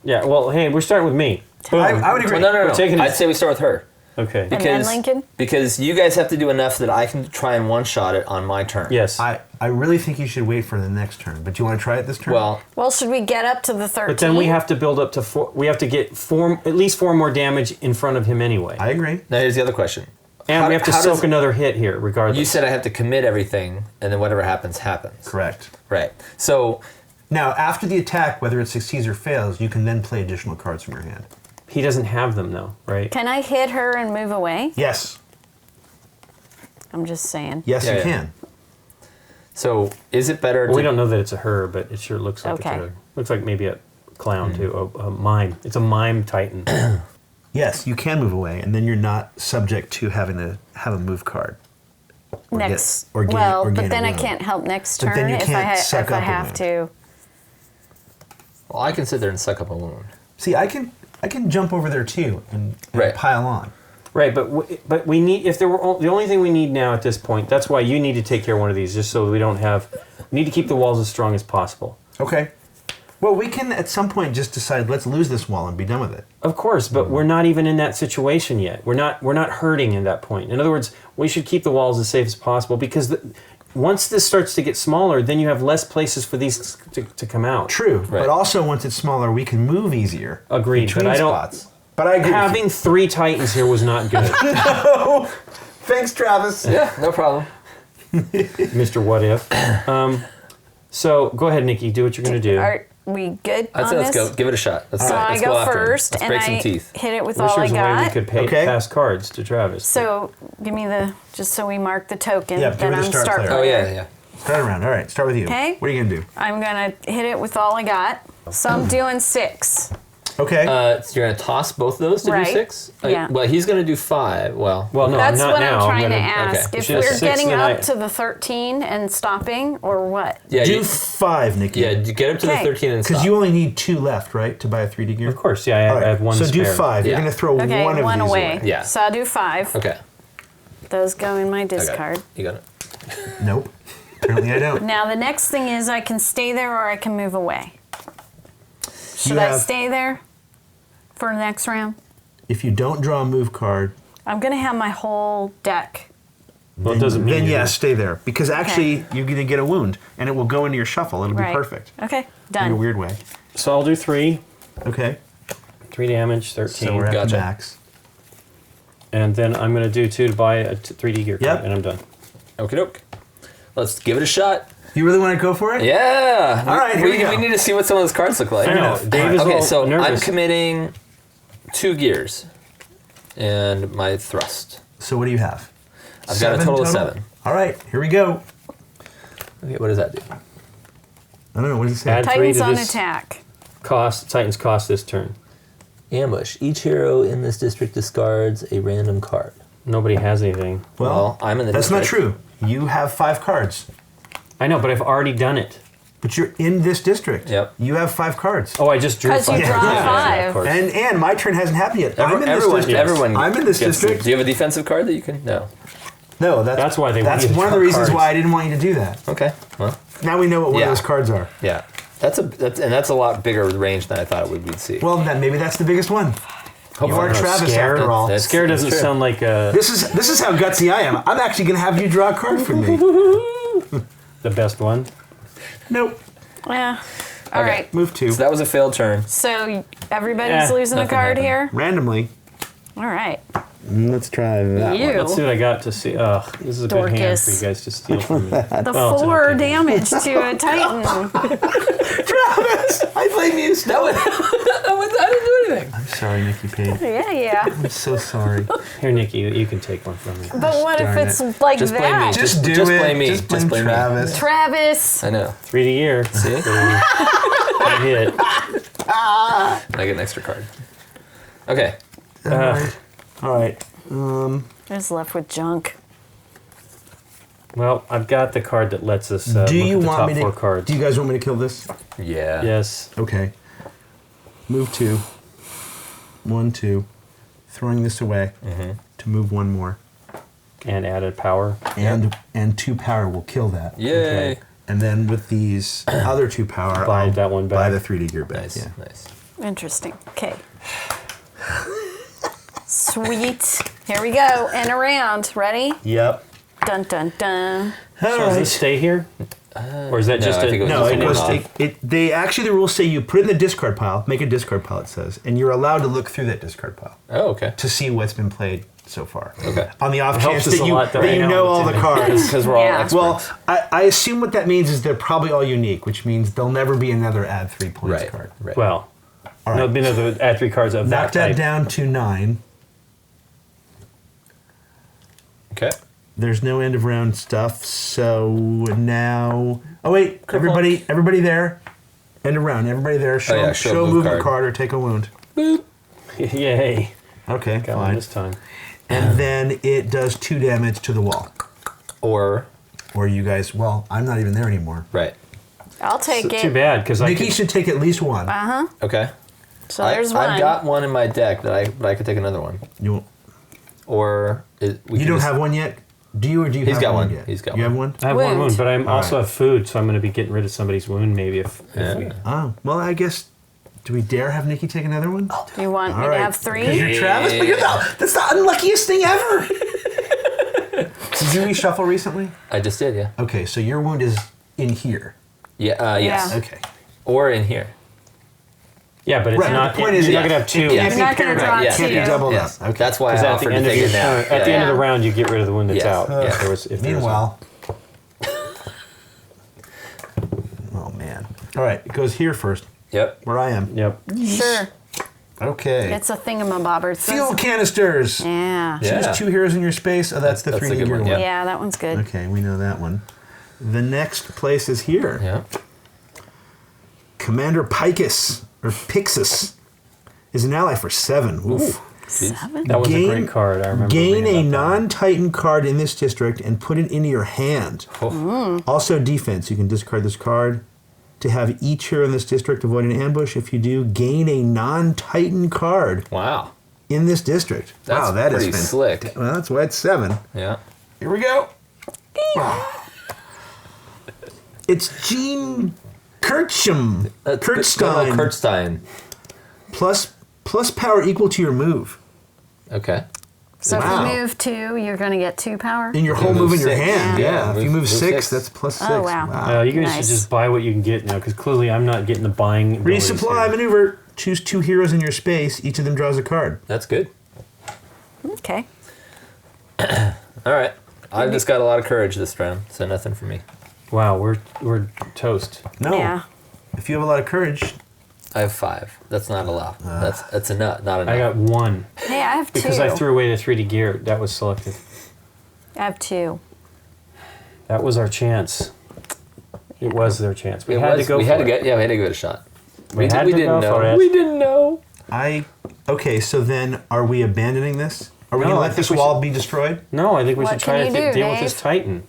Yeah. Well, hey, we're starting with me. Boom. I would agree. Well, no. We're taking it- I'd say we start with her. Okay. And then Lincoln? Because you guys have to do enough that I can try and one shot it on my turn. Yes. I really think you should wait for the next turn. But do you want to try it this turn? Well, Well, should we get up to the 13? But then we have to build up to 4. We have to get at least 4 more damage in front of him anyway. I agree. now here's the other question. And How- we have to how soak does- another hit here, regardless. You said I have to commit everything, and then whatever happens, happens. Correct. Right. So Now, after the attack, whether it succeeds or fails, you can then play additional cards from your hand. He doesn't have them, though, right? Can I hit her and move away? Yes. I'm just saying. Yes, Yeah, you yeah. can. so is it better? Well, we to, don't know that it's a her, but it sure looks like Okay. it's a her. Looks like maybe a clown, too. A mime. It's a mime titan. Yes, you can move away, and then you're not subject to having to have a move card. Or Next. get- or gain- well, or gain but a then I wound. can't help next But turn then you if can't I, suck if I up a have wound. to. Well, I can sit there and suck up a wound. See, I can jump over there too and Right. pile on. Right, but we need, if there were the only thing we need now at this point, that's why you need to take care of one of these, just so we don't have, we need to keep the walls as strong as possible. Okay. Well, we can at some point just decide let's lose this wall and be done with it. Of course, but we're not even in that situation yet. We're not hurting at that point. In other words, we should keep the walls as safe as possible because once this starts to get smaller, then you have less places for these to come out. True, Right. but also once it's smaller, we can move easier. Agreed, between but I don't- spots. But I agree. with Having 3 titans here was not good, you. Thanks, Travis. Yeah, no problem. Mr. What If. So go ahead, Nikki. Do what you're going to do. Are we good I'd on say let's this? go. Give it a shot. Let's, So I let's go after him. first, Let's and break I some teeth. hit it with Wish all I there's a way we got. could Okay. pass cards to Travis. So give me just so we mark the token. Yeah, give then her the I'm start player. Oh yeah. Start around. All right, start with you. Okay. What are you going to do? I'm gonna hit it with all I got. So I'm doing 6. Okay. So you're gonna toss both of those to Right. do 6. Yeah. Well, he's gonna do 5. Well, well, no, That's not what now. I'm trying to gonna- ask. okay. If She has we're 6, getting then up I- to the 13 and stopping, or what? yeah, do you, 5, Nikki. yeah. You get up to the Okay. 13 and Because stop. you only need 2 left, right, to buy a 3D gear? Of course, yeah. I All right, have one so spare. do 5. You're Yeah. going to throw Okay, one of one these away. away. Yeah. So I'll do 5. Okay. Those go in my Okay. discard. You got it. Nope. Apparently I don't. Now the next thing is I can stay there or I can move away. Should You I have- stay there for the next round? If you don't draw a move card, I'm gonna have my whole deck. Well, it doesn't mean then you- yeah, stay there. Because actually, you're going to get a wound, and it will go into your shuffle. It'll Right. be perfect. Okay, In a done. weird way. So I'll do 3. Okay. 3 damage, 13. So we're at Gotcha. the max. And then I'm going to do 2 to buy a 3D gear card, Yep. and I'm done. Okie doke. Let's give it a shot. You really want to go for it? Yeah. All right, here we go. We need to see what some of those cards look like. I know. Dave is Okay, all so I'm nervous. committing 2 gears and my thrust. So what do you have? I've got a total of 7. All right, here we go. Okay, what does that do? I don't know. What does it say? Add 3 Titans to on this attack. cost. Titans cost this turn. Ambush. Each hero in this district discards a random card. Nobody has anything. Well, I'm in the That's not district. true. You have 5 cards. I know, but I've already done it. But you're in this district. Yep. You have 5 cards. Oh, I just drew 'Cause you 5. draw Yeah, 5. of course. And my turn hasn't happened yet. I'm in this Everyone, district. everyone. I'm in this gets to- district. Do you have a defensive card that you can? No. No, That's why they want That's you to one of the draw reasons cards. why I didn't want you to do that. Okay. Well, Now we know what one Yeah. of those cards are. yeah. That's a lot bigger range than I thought we'd see. Well, then maybe that's the biggest one. You are no, Travis Scare. after all. That's- Scare doesn't true. sound like a, This is how gutsy I am. I'm actually going to have you draw a card for me. the best one. Nope. Yeah. All Okay. right. Move 2. So that was a failed turn. So everybody's Eh, losing a nothing card happened. here. Randomly. All right. Let's try that. You. Let's see what I got to see. Ugh, this is a good hand Dorcas. for you guys to steal from me. The Well, it's an 4 okay. damage to a Titan. Travis, I blame you still. I didn't do anything. I'm sorry, Nikki Payne. Yeah. I'm so sorry. Here, Nikki, you can take one from me. But what if Darn it's it. like Just blame me. that? Just do just it. blame me. Just blame Just blame me. Travis. Travis. I know. 3 to year. See? I hit. I get an extra card. Okay. All right. I was left with junk. Well, I've got the card that lets us Do look you at the want top me to? 4 cards. Do you guys want me to kill this? Yeah. Yes. Okay. Move 2. 1, 2. Throwing this away to move 1 more, And added power. and 2 power will kill that. Yay. Okay. And then with these other 2 power, Buy I'll that one buy back. the 3 to gear back. Nice. Yeah. Nice. Interesting. Okay. Sweet. Here we go. And around. Ready? Yep. Dun dun dun. All So does right. this stay here? Or is that no, just I a... think it was No, just it a goes. one-off. They actually the rules say you put it in the discard pile. Make a discard pile. It says, and you're allowed to look through that discard pile Oh, okay. to see what's been played so far. Okay. On the off It helps chance us that a you lot that that I you know know all what's the in cards. Because we're all Yeah. experts. Well, I assume what that means is they're probably all unique, which means there'll never be another add 3 points right. card. Right. Well, All no, right. no, the add 3 cards of Knock that that type. down to 9. Okay. There's no end of round stuff, so now. Oh wait, everybody there. End of round. Everybody there. Show, yeah, show show move move a card. card or take a wound. Yay. Okay, Got one fine. this time. And then it does 2 damage to the wall. Or Or you guys. Well, I'm not even there anymore. right. I'll take it. Too bad, because I Nikki could... should take at least 1. Okay. So there's one. I've got one in my deck but I could take another one. You Or we you can don't just- have one yet. Do you or do you He's have got one one. yet? He's got you one. have one. I have one Wound. wound, but I also right. have food, so I'm going to be getting rid of somebody's wound maybe if we... Yeah. Oh well, I guess. Do we dare have Nikki take another one? Do you want me All to right. have 'Cause 3? you're Travis, but that's the unluckiest thing ever. Did you reshuffle recently? I just did, yeah. Okay, so your wound is in here. Yeah, yes. Yeah. Okay. Or in here. Yeah, but it's Right, not... the point is you're yeah. not going to have 2. It can't You're be not gonna paired draw up. It can't be two. doubled Yes. up. Okay. That's why I Because at offered the end to of take your it now. turn, at the end of the Yeah. round, you get rid of the wound that's Yes. out. Yeah. If there was Meanwhile. Oh man. All right, it goes here first, Yep. where I am. Yep. Sure. Okay. It's a thingamabobber. It says- Fuel canisters. Yeah. Yeah. Choose 2 heroes in your space. Oh, that's the That's 3 a to good gear one, one. yeah. Yeah, that one's good. Okay, we know that one. The next place is here. Yeah. Commander Picus, or Pixis, is an ally for 7. Oof. 7? That was a Gain- great card. I remember Gain a reading about that. non-Titan card in this district and put it into your hand. Oh. Also defense. You can discard this card to have each hero in this district avoid an ambush. If you do, gain a non-Titan card Wow. in this district. That's wow, that is pretty slick. Well, that's why it's 7. Yeah. Here we go. It's Gene Kurtzstein. Kurtzstein. Kurtzstein. Plus power equal to your move. Okay. So Wow. if you move 2, you're going to get 2 power? In your You whole move move in your 6. hand. Yeah, Yeah. If you move move 6, 6. that's plus 6. Oh, wow. You guys Nice. should just buy what you can get now, because clearly I'm not getting the buying abilities Resupply here. maneuver. Choose 2 heroes in your space. Each of them draws a card. That's good. Okay. All right. I've just got a lot of courage this round, so nothing for me. Wow, we're toast. No. Yeah. If you have a lot of courage, I have 5. That's not allowed. That's enough. Not enough. I got 1 Hey, I have 2. because I threw away the 3 to gear. That was selected. I have 2. That was our chance. It was their chance. We It had was- to go we for had it. to get. Yeah, we had to give it a shot. We had we to didn't go know. for it. We didn't know. okay, so then are we abandoning this? Are we No, going to I let think this we wall be destroyed? No, I think we What should try can to you do, deal with Dave? this Titan.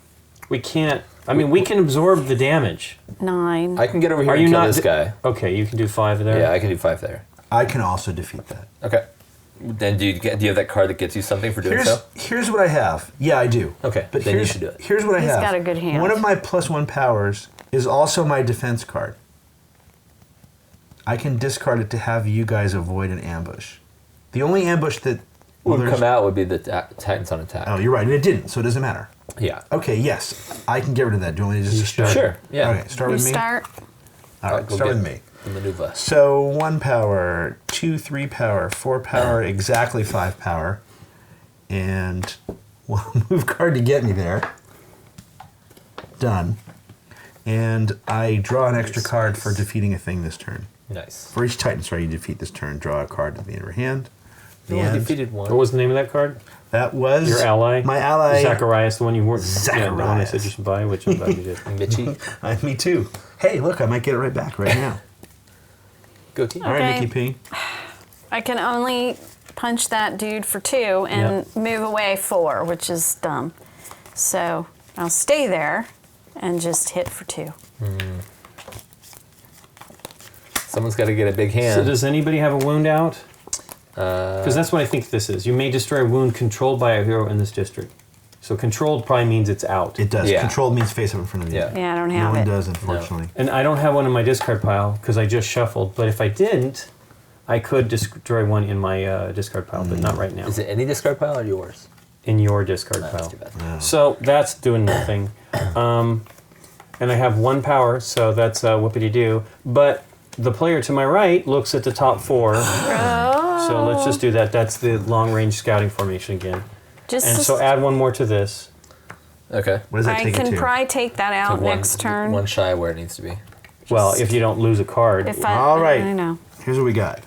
We can't. I mean, we can absorb the damage. 9. I can get over here Are and you kill not this guy. Okay, you can do 5 there. Yeah, I can do 5 there. I can also defeat that. Okay. Then do you have that card that gets you something for doing so? Here's what I have. Yeah, I do. Okay, but then you here's, should do it. Here's what I He's have. got a good hand. One of my +1 powers is also my defense card. I can discard it to have you guys avoid an ambush. The only ambush that What would there's- come out would be the Titans on attack. Oh, you're right. And it didn't, so it doesn't matter. Yeah. Okay, yes. I can get rid of that. Do you want me to just start? Sure, yeah. Okay, start You with me. start. All right, Go start get with me. The maneuver. So 1 power, 2, 3 power, 4 power, exactly 5 power, and 1 move card to get me there. Done. And I draw an extra card for defeating a thing this turn. Nice. For each Titan star you defeat this turn, draw a card to the end of your hand. The You only end. defeated one. What was the name of that card? That was Your ally? My ally. Zacharias, the one you weren't. Yeah, the one I Zacharias. said you should buy, which I'm glad you did. Mitchie. Me too. Hey, look, I might get it right back right now. Go team. All right, Okay. Nikki P. I can only punch that dude for 2 and move away 4, which is dumb. So I'll stay there and just hit for 2. Someone's got to get a big So hand. does anybody have a wound out? Because that's what I think this is. You may destroy a wound controlled by a hero in this district. So controlled probably means it's out. It does. Yeah. Control means face up in front of you. Yeah. Yeah, I don't No have one it. does, unfortunately. And I don't have one in my discard pile because I just shuffled. But if I didn't, I could destroy one in my discard pile, but not right now. Is it any discard pile or yours? In your discard That's pile. too bad. No. So that's doing nothing. And I have 1 power, so that's whoopity-doo. But the player to my right looks at the top 4. So let's just do that. That's the long-range scouting formation again. Just And so add 1 more to this. Okay. What does that I take can it to? probably take that So out next turn. One shy where it needs to be. Well, if you don't lose a card. If I, All right. I know. Here's what we got.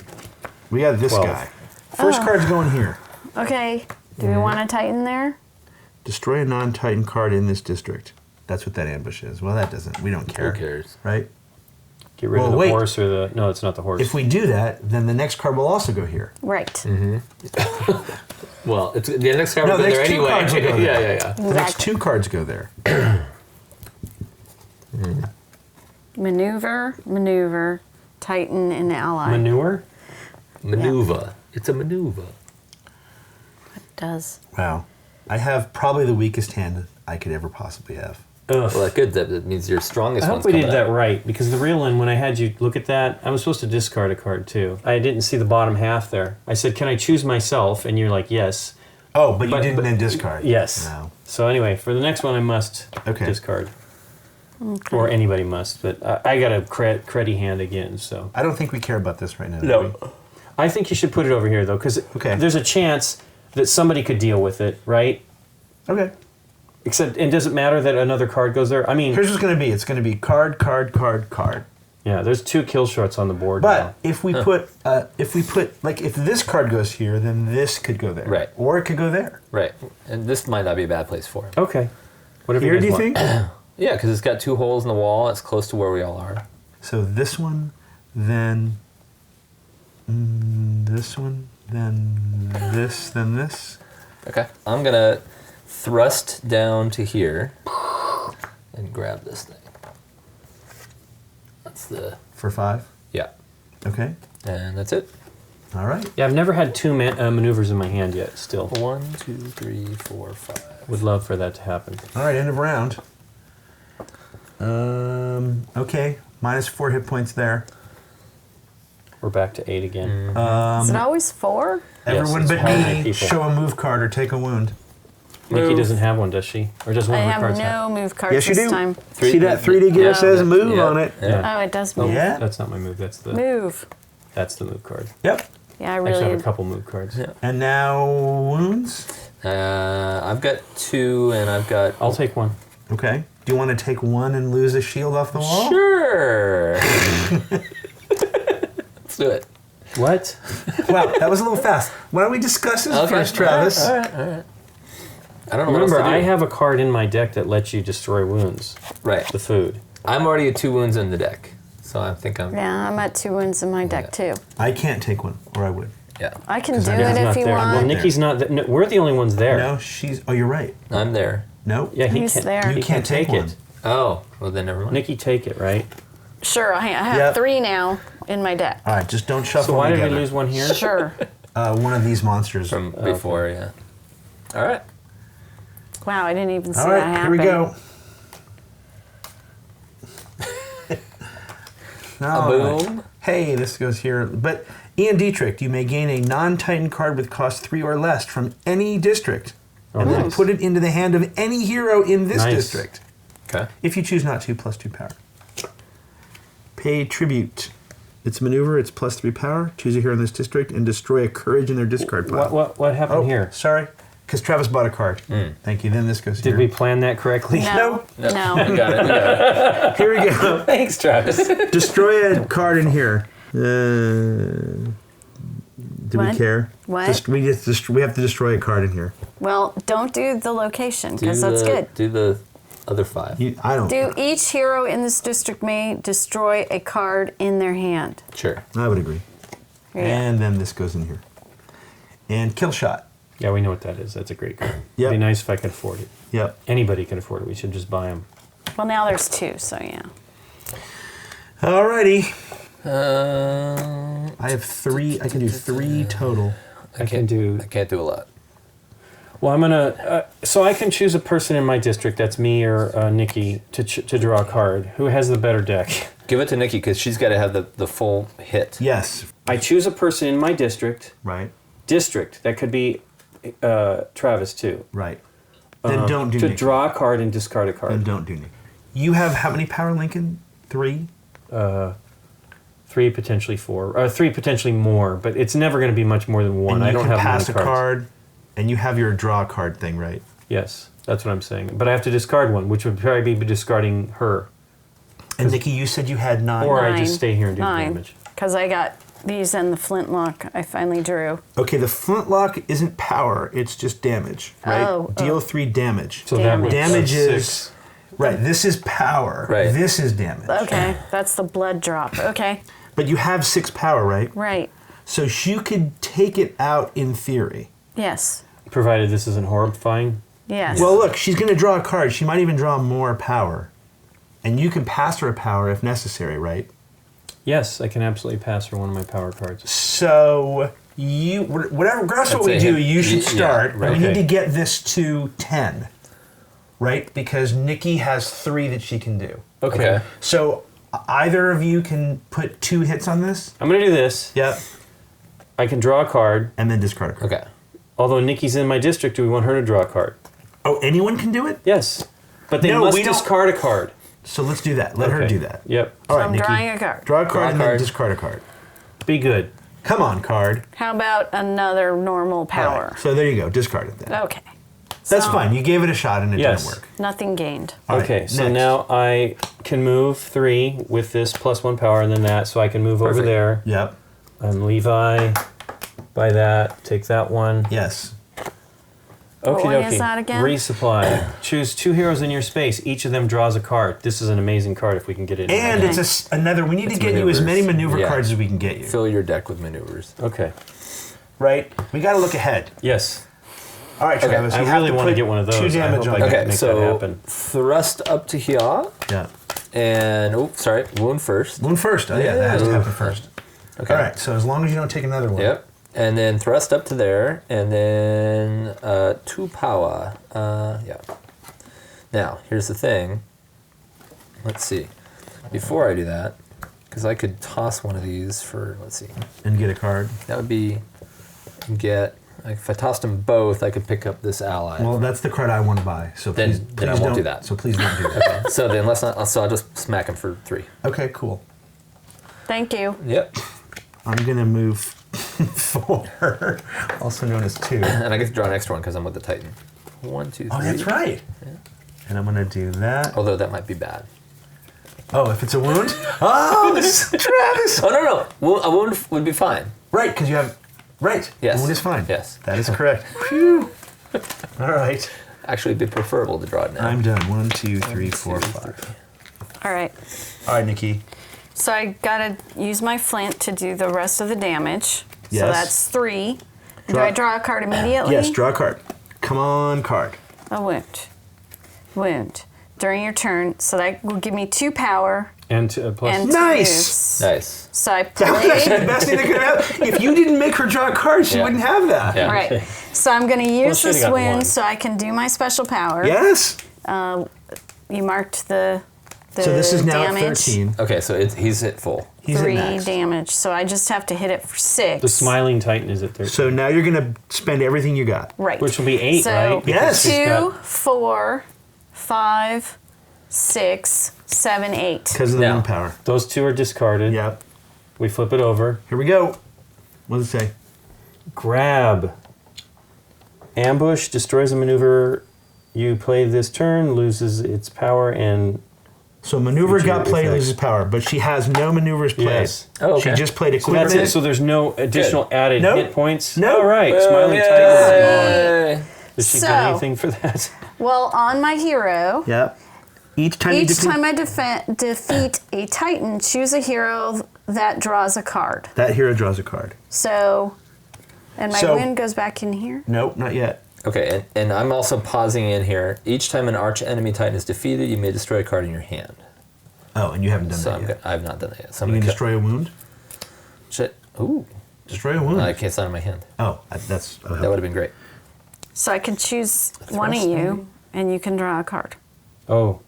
We got this 12. guy. First card's going here. Okay. Do we want a Titan there? Destroy a non-Titan card in this district. That's what that ambush is. Well, that doesn't. We don't care. Who cares? Right? Get rid of Well, the wait. horse or the... No, it's not the horse. If we do that, then the next card will also go here. Right. Well, it's the next card No, will the go there next two anyway. cards will go there. yeah. The next 2 cards go there. Maneuver, maneuver, Titan, and ally. Manure? Maneuver. It's a maneuver. Does. Wow. I have probably the weakest hand I could ever possibly have. Ugh. Well, that's good. That means your strongest I hope one's we coming did that out. right, because the real one, when I had you look at that, I was supposed to discard a card too. I didn't see the bottom half there. I said, can I choose myself? And you're like, yes. Oh, but you But- didn't but- then discard. Yes. No. So anyway, for the next one, I must Okay. discard. Or anybody must, but I got a cruddy hand again, so. I don't think we care about this right now. do No. we? I think you should put it over here, though, because Okay. there's a chance that somebody could deal with it, right? Okay. Except, and does it matter that another card goes there? I mean, Here's what's going to be. It's going to be card, card, card, card. yeah, there's 2 kill shots on the board But now. if we put, like, if this card goes here, then this could go there. Right. Or it could go there. Right. And this might not be a bad place for him. Okay. Whatever Here, you do guys you want. think? Yeah, because it's got 2 holes in the wall. It's close to where we all are. So this one, then this one, then this. Okay. I'm going to thrust down to here and grab this thing. That's the... For 5. Yeah. Okay. And that's it. All right. Yeah, I've never had 2 maneuvers in my hand yet, still. 1, 2, 3, 4, 5. Would love for that to happen. All right, end of round. Okay. -4 hit points there. We're back to 8 again. Is it always 4? Everyone it's but how many me, people. show a move card or take a wound. Nikki Move. doesn't have one, does she? Or does one I of her have cards no move cards Yes, you this do. time. See that 3D gear says move yeah, on it? Yeah. Oh, it does move. Yeah. That's not my move. That's the Move. move card. Yep. Yeah, I I actually have really. a couple move cards. Yeah. And now wounds. I've got 2, and I've got... I'll take one. Okay. Do you want to take one and lose a shield off the wall? Sure. Let's do it. What? Wow, that was a little fast. Why don't we discuss this first, Travis? All right. I don't know Remember, what else to do. I have a card in my deck that lets you destroy wounds. Right. The food. I'm already at 2 wounds in the deck, so I think I'm... Yeah, I'm at 2 wounds in my deck too. I can't take one, or I would. Yeah. I can do Nikki's it not if you there. Well, want. Nikki's not. No, we're the only ones there. No, she's. Oh, you're right. I'm there. No. Yeah, he He's can't. there. You He can't take one. Oh, well then never mind. Nikki, take it, right? Sure, I have Yep. 3 now in my deck. All right, just don't shuffle So why did together. we lose one here? Sure. One of these monsters. From before, yeah. All right. Wow, I didn't even see All that right, happen. here we go. Boom. Hey, this goes here. But Ian Dietrich, you may gain a non-Titan card with cost 3 or less from any district, and then nice. put it into the hand of any hero in this Nice. district. Okay. If you choose not to, +2 power. Pay tribute. It's maneuver, it's +3 power. Choose a hero in this district and destroy a courage in their discard pile. What happened Oh, here? sorry. Because Travis bought a card. Thank you. Then this goes Did here. we plan that correctly? No. You No. got it. You got it. Here we go. Thanks, Travis. Destroy a card in here. Do we What? care? What? We have to destroy a card in here. Well, don't do the location, Do because that's good. Do the other 5. I don't. Do each hero in this district may destroy a card in their hand. Sure. I would agree. Here. And then this goes in here. And kill shot. Yeah, we know what that is. That's a great card. Yep. It'd be nice if I could afford it. Yep. Anybody can afford it. We should just buy them. Well, now there's 2, so yeah. Alrighty. Um, I have 3. I can do 3 total. I can do. I can't do a lot. Well, I'm gonna. So I can choose a person in my district. That's me or Nikki to draw a card. Who has the better deck? Give it to Nikki because she's got to have the full hit. Yes. I choose a person in my district. Right. District. That could be Travis too. Right. Then don't do To Nikki. draw a card and discard a Then card. don't do Nikki. You have how many power, Lincoln? 3? 3, potentially 4. 3, potentially more. But it's never going to be much more than 1. And I you don't can have pass many a cards. card, and you have your draw card thing, right? Yes, that's what I'm saying. But I have to discard one, which would probably be discarding her. And Nikki, you said you had 9. Or I 9. just stay here and do the 9. damage. Because I got these and the flintlock I finally drew. Okay, the flintlock isn't power; it's just damage, right? Oh, Deal oh. 3 damage. So Damage. Damage is 6. right. This is power. Right. This is damage. Okay, that's the blood drop. Okay, But you have 6 power, right? right. So you could take it out in theory. Yes. Provided this isn't horrifying. Yes. Well, look, she's going to draw a card. She might even draw more power, and you can pass her a power if necessary, right? Yes, I can absolutely pass her one of my power cards. So you whatever. Regardless of what we That's a do, hit. you should Yeah, start. right. We need Okay. to get this to 10, right? Because Nikki has 3 that she can do. Okay. So either of you can put 2 hits on this. I'm going to do this. Yep. I can draw a card. And then discard a card. Okay. Although Nikki's in my district, do we want her to draw a card? Oh, anyone can do it? Yes. But they No, must we don't- discard a card. So let's do that. Let her Okay. do that. Yep. All So right, I'm Nikki. drawing a card. Draw a card Draw a and then card. discard a card. Be good. Come on, card. How about another normal All power? right, so there you go. Discard it then. Okay. That's So, fine. You gave it a shot and it Yes. didn't work. Nothing gained. All right, Okay, so next. now I can move 3 with this +1 power and then that, so I can move over Perfect. there. Yep. I'm Levi. Buy that. Take that one. Yes. What Okie one dokie. is that again? Resupply. Choose 2 heroes in your space. Each of them draws a card. This is an amazing card if we can get it in. And there. it's another. We need It's to get you as many maneuvers. maneuver Yeah. cards as we can get you. Fill your deck with maneuvers. Okay. Right? We got to look ahead. Yes. All right, Okay. Travis. I you have really to want to put get one of those. 2 I damage hope on I it. can Okay, make so that happen. thrust up to here, Yeah. and wound first. Wound first. Oh, yeah, that has to Yeah. happen first. Okay. All right, so as long as you don't take another one. Yep. And then thrust up to there, and then 2 power. Yeah. Now, here's the thing. Let's see. Before I do that, because I could toss one of these for, let's see. And get a card. That would be if I tossed them both, I could pick up this ally. Well, that's the card I want to buy. So Then- please, then I please won't don't do that. So please don't do that. So then let's not. So I'll just smack him for 3. Okay, cool. Thank you. Yep. I'm gonna move 4, also known as 2. And I get to draw an extra one because I'm with the Titan. 1, 2, 3. Oh, that's right. And I'm gonna do that. Although that might be bad. Oh, if it's a wound? Oh, this is Travis. Oh no. A wound would be fine. Right, because you have. Right. Yes. Wound is fine. Yes. That is correct. Phew. All right. Actually, it'd be preferable to draw it now. I'm done. 1, 2, 3, 4, 5. All right. All right, Nikki. So I gotta use my flint to do the rest of the damage. Yes. So that's 3. Do Draw- I draw a card immediately? Yes, draw a card. Come on, card. A wound. Wound. during your turn. So that will give me 2 power And plus. and 2 Nice. moves. Nice. So I That was actually played. the best thing that could have happened. If you didn't make her draw a card, she Yeah. wouldn't have that. Yeah. Right. So I'm going to use should've this got wound one. so I can do my special power. Yes. You marked the So this is now at damage. 13. Okay, so he's hit full. He's at 3 max. damage. So I just have to hit it for 6. The Smiling Titan is at 13. So now you're going to spend everything you got. Right. Which will be 8, So right? Yes. she's 2, got- 4, 5, 6, 7, 8. Because of the Now. wind power. Those 2 are discarded. Yep. We flip it over. Here we go. What does it say? Grab. Ambush destroys a maneuver you play this turn, loses its power, and So maneuver Future got played, effects. loses power, but she has no maneuvers played. Yes. Oh, okay. She just played so equipment. that's it. So there's no additional added Nope. hit points. Nope. All right. Well, Smiling yay. Titan is gone. Does she So- get anything for that? Well, on my hero, Yep. Each time you each defeat time I defeat a Titan, choose a hero that draws a card. that hero draws a card. So, and my So- wound goes back in here. Nope, not yet. Okay, and I'm also pausing in here. Each time an arch enemy titan is defeated, you may destroy a card in your hand. Oh, and you haven't done So that yet. I've not done that yet. So I'm You can gonna destroy a wound? Shit. Ooh. Destroy a wound. Okay, it's not in my hand. That's... That would have been great. So I can choose one of you, and you can draw a card. Oh.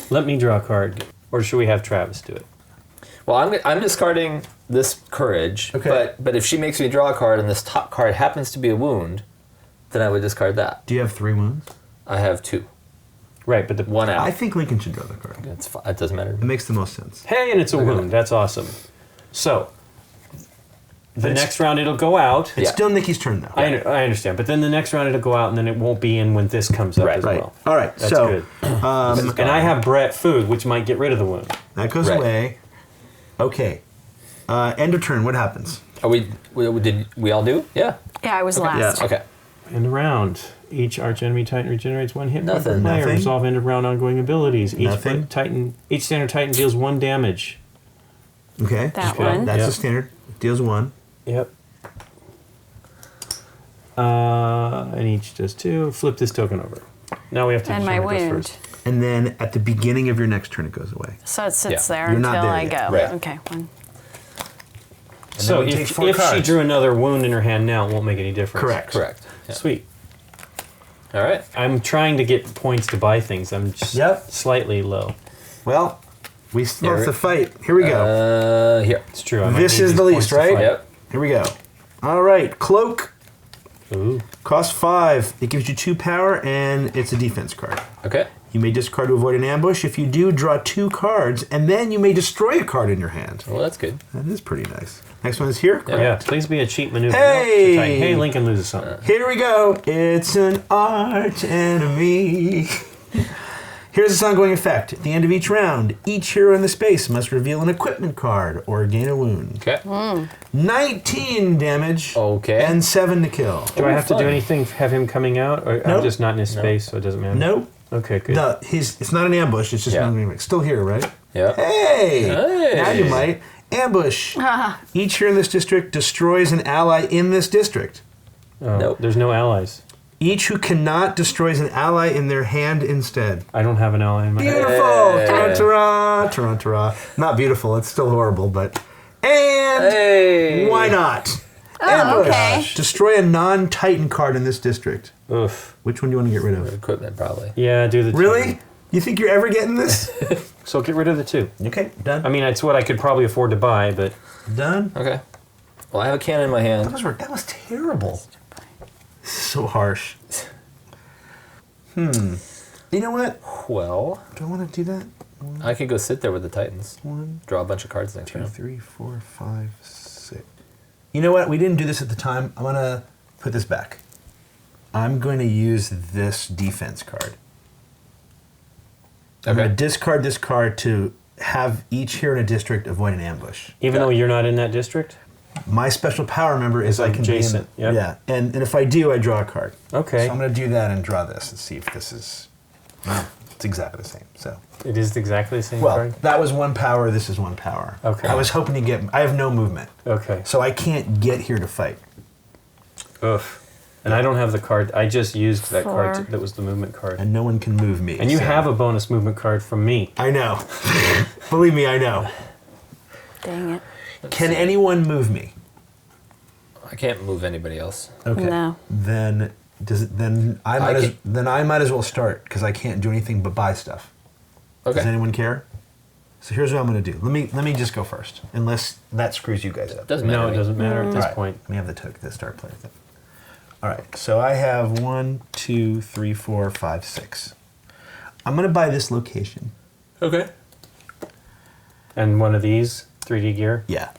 Let me draw a card. Or should we have Travis do it? Well, I'm discarding this courage. Okay. But if she makes me draw a card and this top card happens to be a wound, then I would discard that. Do you have 3 wounds? I have 2. Right, but the One out. I think Lincoln should draw the card. It's fine. It doesn't matter. It makes the most sense. Hey, and it's a wound. That's awesome. So, the next round it'll go out. It's Yeah. still Nikki's turn, though. I understand, but then the next round it'll go out, and then it won't be in when this comes up Right, as Right. well. All right, That's so good. And I have Brett food, which might get rid of the wound. that goes Right. away. Okay. End of turn, what happens? Are did we all do? Yeah. Yeah, I was last. Yeah. Okay. End of round. Each arch enemy titan regenerates 1 hit point per Nothing. player. Nothing. Resolve end of round ongoing abilities. Nothing. Each standard titan deals 1 damage. Okay. That Okay. one. That's Yep. the standard. Deals 1. Yep. And each does 2. Flip this token over. Now we have to And my determine who goes wound. first. And then at the beginning of your next turn, it goes away. So it sits Yeah. there You're until not there I yet. go. Right. Okay. One. So we take if 4 she cards. drew another wound in her hand now, it won't make any difference. Correct. Yeah. Sweet. All right. I'm trying to get points to buy things. I'm just Yep. slightly low. Well, we still have Here- to fight. Here we go. Here. It's true. I might This need is these the points least, to right? fight. Yep. Here we go. All right. Cloak Ooh. costs 5. It gives you 2 power, and it's a defense card. Okay. You may discard to avoid an ambush. If you do, draw 2 cards, and then you may destroy a card in your hand. Well, that's good. That is pretty nice. Next one is here. Yeah, please be a cheap maneuver. Hey! Nope, hey, Lincoln loses something. Here we go. It's an arch enemy. Here's its ongoing effect. At the end of each round, each hero in the space must reveal an equipment card or gain a wound. Okay. 19 damage. Okay. And 7 to kill. Do I have to do fun. anything? Have him coming out, or I'm Nope. just not in his space, so it doesn't matter. Nope. Okay, good. No, it's not an ambush. It's just Yeah. still here, right? Yeah. Hey! Hey. Now you might. Ambush. Each hero in this district destroys an ally in this district. Oh, Nope. There's no allies. Each who cannot destroys an ally in their hand instead. I don't have an ally in my hand. Beautiful! Hey. Ta-ra-ta-ra, ta-ra-ta-ra. Not beautiful, it's still horrible, but... And Hey. why not? Oh, Ambush. okay. Destroy a non-Titan card in this district. Oof. Which one do you want to get rid of? Equipment, probably. Yeah, do the two. Really? You think you're ever getting this? So get rid of the 2. Okay, done. I mean, it's what I could probably afford to buy, but Done. Okay. Well, I have a cannon in my hand. That was terrible. So harsh. You know what? Well, Do I want to do that? I could go sit there with the Titans. 1, Draw a bunch of cards next 2, round. 3, 4, 5, 6. You know what? We didn't do this at the time. I'm going to put this back. I'm going to use this defense card. I'm going to discard this card to have each hero in a district avoid an ambush. even though you're not in that district? My special power, remember, is I can adjacent, be in yep. Yeah, and if I do, I draw a card. Okay. So I'm going to do that and draw this and see if this is... Well, it's exactly the same. So, It is exactly the same well, card? that was 1 power. This is 1 power. Okay. I was hoping to get... I have no movement, Okay. so I can't get here to fight. Oof. And I don't have the card. I just used that card. 4. That was the movement card. And no one can move me. And you so- have a bonus movement card from me. I know. Believe me, I know. Dang it. Can anyone move me? I can't move anybody else. Okay. No. Then I might as well start because I can't do anything but buy stuff. Okay. Does anyone care? So here's what I'm going to do. Let me just go first, unless that screws you guys up. Doesn't matter. No, to it me. doesn't matter at this All right, point. Let me have the start play with it. All right. So I have 1, 2, 3, 4, 5, 6. I'm going to buy this location. Okay. And one of these 3D gear. Yeah.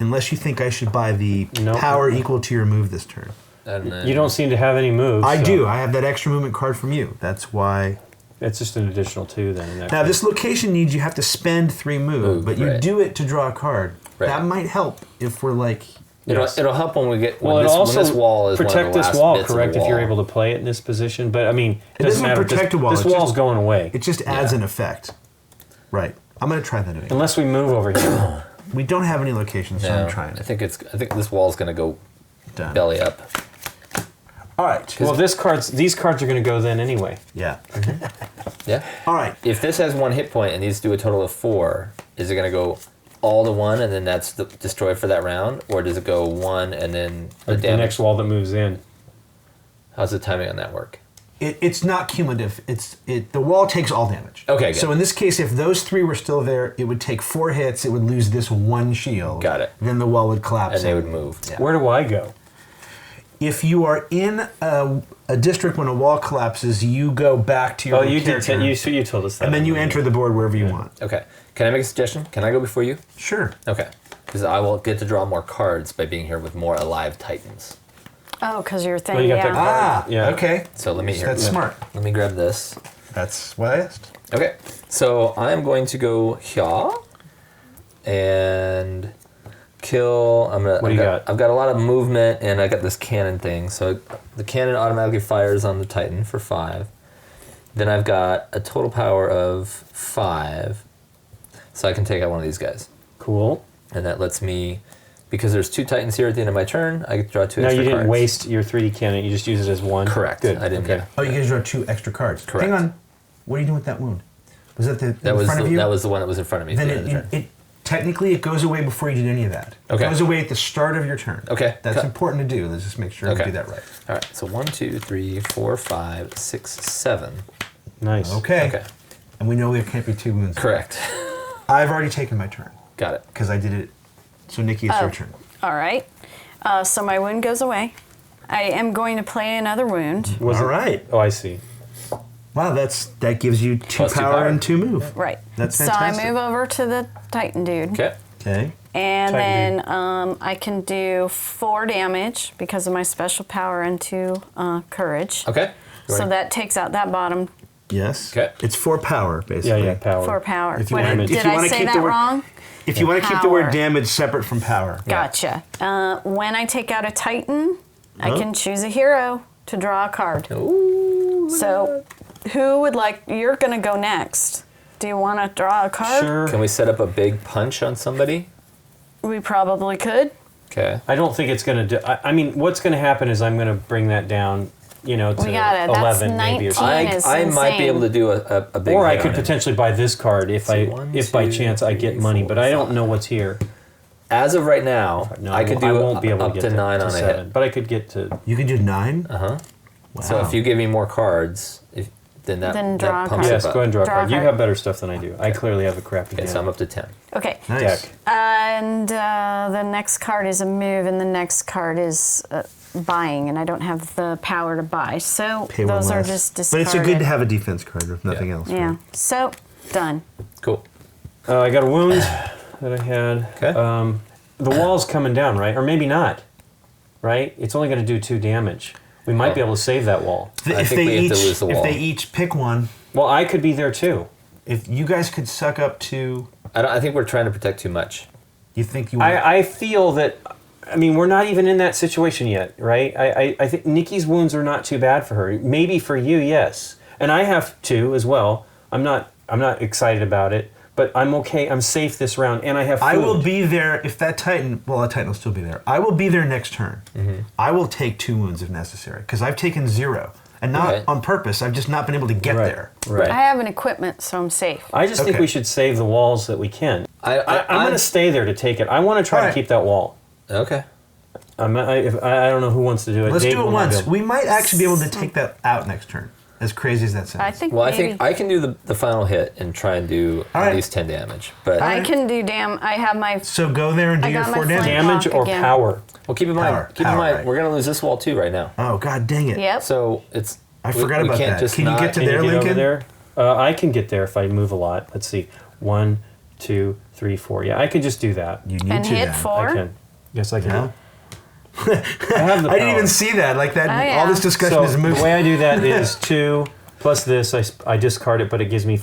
Unless you think I should buy the Nope. power equal to your move this turn. And, You don't seem to have any moves. I so do. I have that extra movement card from you. That's why. It's just an additional 2 then. In that Now, case. this location needs you have to spend 3 move, but you right. do it to draw a card. Right. That might help if we're like. Yes. It'll help when we get when, Well, this, it also when this wall is protect one of the this last wall, bits of the correct? If you're wall. able to play it in this position, but I mean, It doesn't matter. protect a wall. This It's wall's just- going away It just adds Yeah. an effect. Right. I'm going to try that anyway. unless we move over here. We don't have any locations, so No, I'm trying I it. think this wall's gonna go Done. belly up. All right. Well, these cards are going to go then anyway. Yeah. Yeah. All right. If this has 1 hit point and these do a total of 4, is it gonna go all to 1 and then that's destroyed for that round, or does it go 1 and then the The damage? next wall that moves in. How's the timing on that work? It's not cumulative. The wall takes all damage. Okay, good. So in this case, if those 3 were still there, it would take 4 hits. It would lose this 1 shield. Got it. Then the wall would collapse. And they would move. Yeah. Where do I go? If you are in a district when a wall collapses, you go back to your Oh, you did. character, You told us that. and then you enter the board wherever you want. Okay. Can I make a suggestion? Can I go before you? Sure. Okay. Because I will get to draw more cards by being here with more alive titans. Oh, because you're you thinking, got that Ah. Yeah. Okay. So let me here. That's smart. Let me grab this. That's what I asked. Okay. So I'm going to go here and kill. What do you got? I've got a lot of movement and I got this cannon thing. So the cannon automatically fires on the Titan for 5. Then I've got a total power of 5. So I can take out one of these guys. Cool. And that lets me, because there's 2 Titans here at the end of my turn, I get to draw 2 Now extra you didn't cards. waste your 3D cannon. You just use it as 1. Correct. Good. I didn't. Okay. Yeah. Oh, you guys draw 2 extra cards. Correct. Hang on. What are you doing with that wound? Was that That in was front of you? that was the one that was in front of me. Then at the end of the turn. it technically it goes away before you did any of that. Okay. It goes away at the start of your turn. Okay. That's Cut. important to do. Let's just make sure Okay. we do that right. All right. So 1, 2, 3, 4, 5, 6, 7. Nice. Okay. Okay. And we know there can't be 2 wounds. Correct. I've already taken my turn Got it. because I did it. So Nikki, it's your turn. all right. So my wound goes away. I am going to play another wound. Was All it- right. Oh, I see. Wow, that gives you 2 Plus 2 power power. and 2 move. Right. That's so fantastic. I move over to the Titan dude. Okay. Okay. And Titan then I can do 4 damage because of my special power and 2 courage. Okay. You So ready? that takes out that bottom Yes. Okay. It's 4 power, Yeah, basically. yeah, power. 4 power. If you Wait, wanna- if did you I wanna say keep the that word- wrong? If you want to keep the word Power. damage separate from power. Gotcha. When I take out a Titan, I can choose a hero to draw a card. Ooh. So who would like, you're going to go next. Do you want to draw a card? Sure. Can we set up a big punch on somebody? We probably could. Okay. I don't think it's going to do. I mean, what's going to happen is I'm going to bring that down, to We got it. That's 11 maybe. Or something. 19. is I might be insane. able to do a big. Or I hit could on him. potentially buy this card if So by 1, chance I 2, get 3, money, 4, but I don't 5. know what's here. As of right now, No, I could do won't be able up to get to 9 to on a 7, hit. but I could get to. You can do 9? Uh-huh. Wow. So if you give me more cards, then that draw a pumps card. it Yes, up. go ahead and draw a Draw a card. You card. have better stuff than I do. I clearly have a crappy Okay, hand. so I'm up to 10. Okay. Nice. Deck. And the next card is a move, and the next card is buying, and I don't have the power to buy. So Pay one those are less. just But discarded. it's a good to have a defense card if nothing else. Yeah. right? So, done. Cool. I got a wound that I had. Okay. The wall's coming down, right? Or maybe not. Right? It's only going to do 2 damage. We might be able to save that wall. I think we have to lose the If wall. they each pick one, Well, I could be there too. if you guys could suck up to, I think we're trying to protect too much. you think you want. I feel that. I mean, we're not even in that situation yet, right? I think Nikki's wounds are not too bad for her. Maybe for you, yes. And I have 2 as well. I'm not excited about it. but I'm okay. I'm safe this round, and I have food. I will be there if that Titan. Well, a Titan will still be there. I will be there next turn. I will take 2 wounds if necessary because I've taken 0, and not Okay. on purpose. I've just not been able to get there. Right. I have an equipment, so I'm safe. I just think Okay. we should save the walls that we can. I'm going I'm- to stay there to take it. I want to try Alright. to keep that wall. Okay. I don't know who wants to do it. Let's Dave do it will not be once. able- We might actually be able to take that out next turn. As crazy as that sounds. I think Well, I maybe think I can do the final hit and try and do All at right. least 10 damage. But I can do I have my So go there and do I your got my 4 damage. flank. Damage or Again. power? well, keep in mind, Power, right. we're gonna lose this wall too right now. Oh God, dang it! Yep. So it's I forgot about can't that. Just Can you not, get to Can there, you get over Lincoln? there? I can get there if I move a lot. Let's see. 1, 2, 3, 4. Yeah, I could just do that. You need and to hit then. 4. I can. Yes, I can. Yeah. I have the I didn't power. even see that. Like that. Oh, yeah. All this discussion So is movement. the way I do that is 2 plus this. I discard it, but it gives me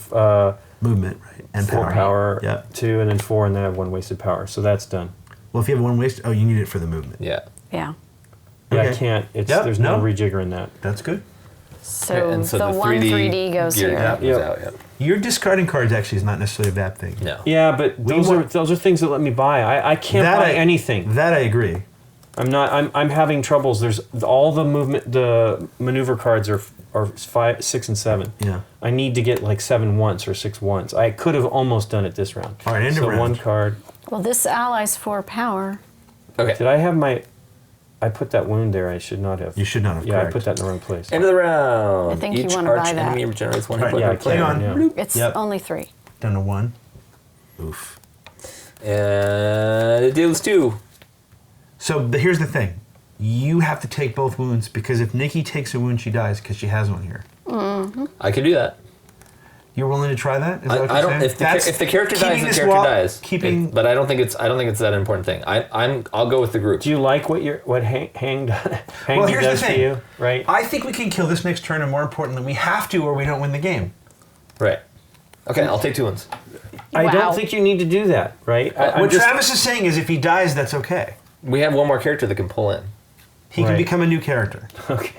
Movement, right? And 4 power. Yeah. 2, and then 4, and then I have 1 wasted power. So that's done. Well, if you have 1 waste, you need it for the movement. Yeah. Yeah. Yeah, I Okay. can't. Yep, There's no no. rejiggering that. That's good. So, and so the 1 3D goes gear here. goes Yep. out. Yep. Your discarding cards actually is not necessarily a bad thing. No. Yeah, but those are things that let me buy. I can't buy anything. That I agree. I'm having troubles. There's all the movement, the maneuver cards are 5, 6, and 7. Yeah. I need to get like 7 once or 6 once. I could have almost done it this round. All right, end of so round. 1 card. Well, this ally's 4 power. Okay. Did I have my? I put that wound there. I should not have. You should not have. Yeah, I correct. put that in the wrong place. End of the round. I think you Each wanna arch buy that. enemy regenerates 1 All hit right, point yeah, per I player. Hang on. Yeah. It's Yep. only 3. Down to 1. Oof. And it deals 2. So here's the thing. You have to take both wounds because if Nikki takes a wound, she dies because she has one here. I could do that. You're willing to try that? Is that what I you're don't. saying? If the character dies, keeping the this character wall- dies. Keeping. But I don't think it's that important thing. I'll go with the group. Do you like what Hang Well, here's the does for thing. you? Right. I think we can kill this next turn, and more importantly, we have to, or we don't win the game. Right. Okay, I'll take 2 wounds. I Wow. don't think you need to do that. Right. I'm What just- Travis is saying is, if he dies, that's okay. We have one more character that can pull in. He can Right. become a new character. Okay.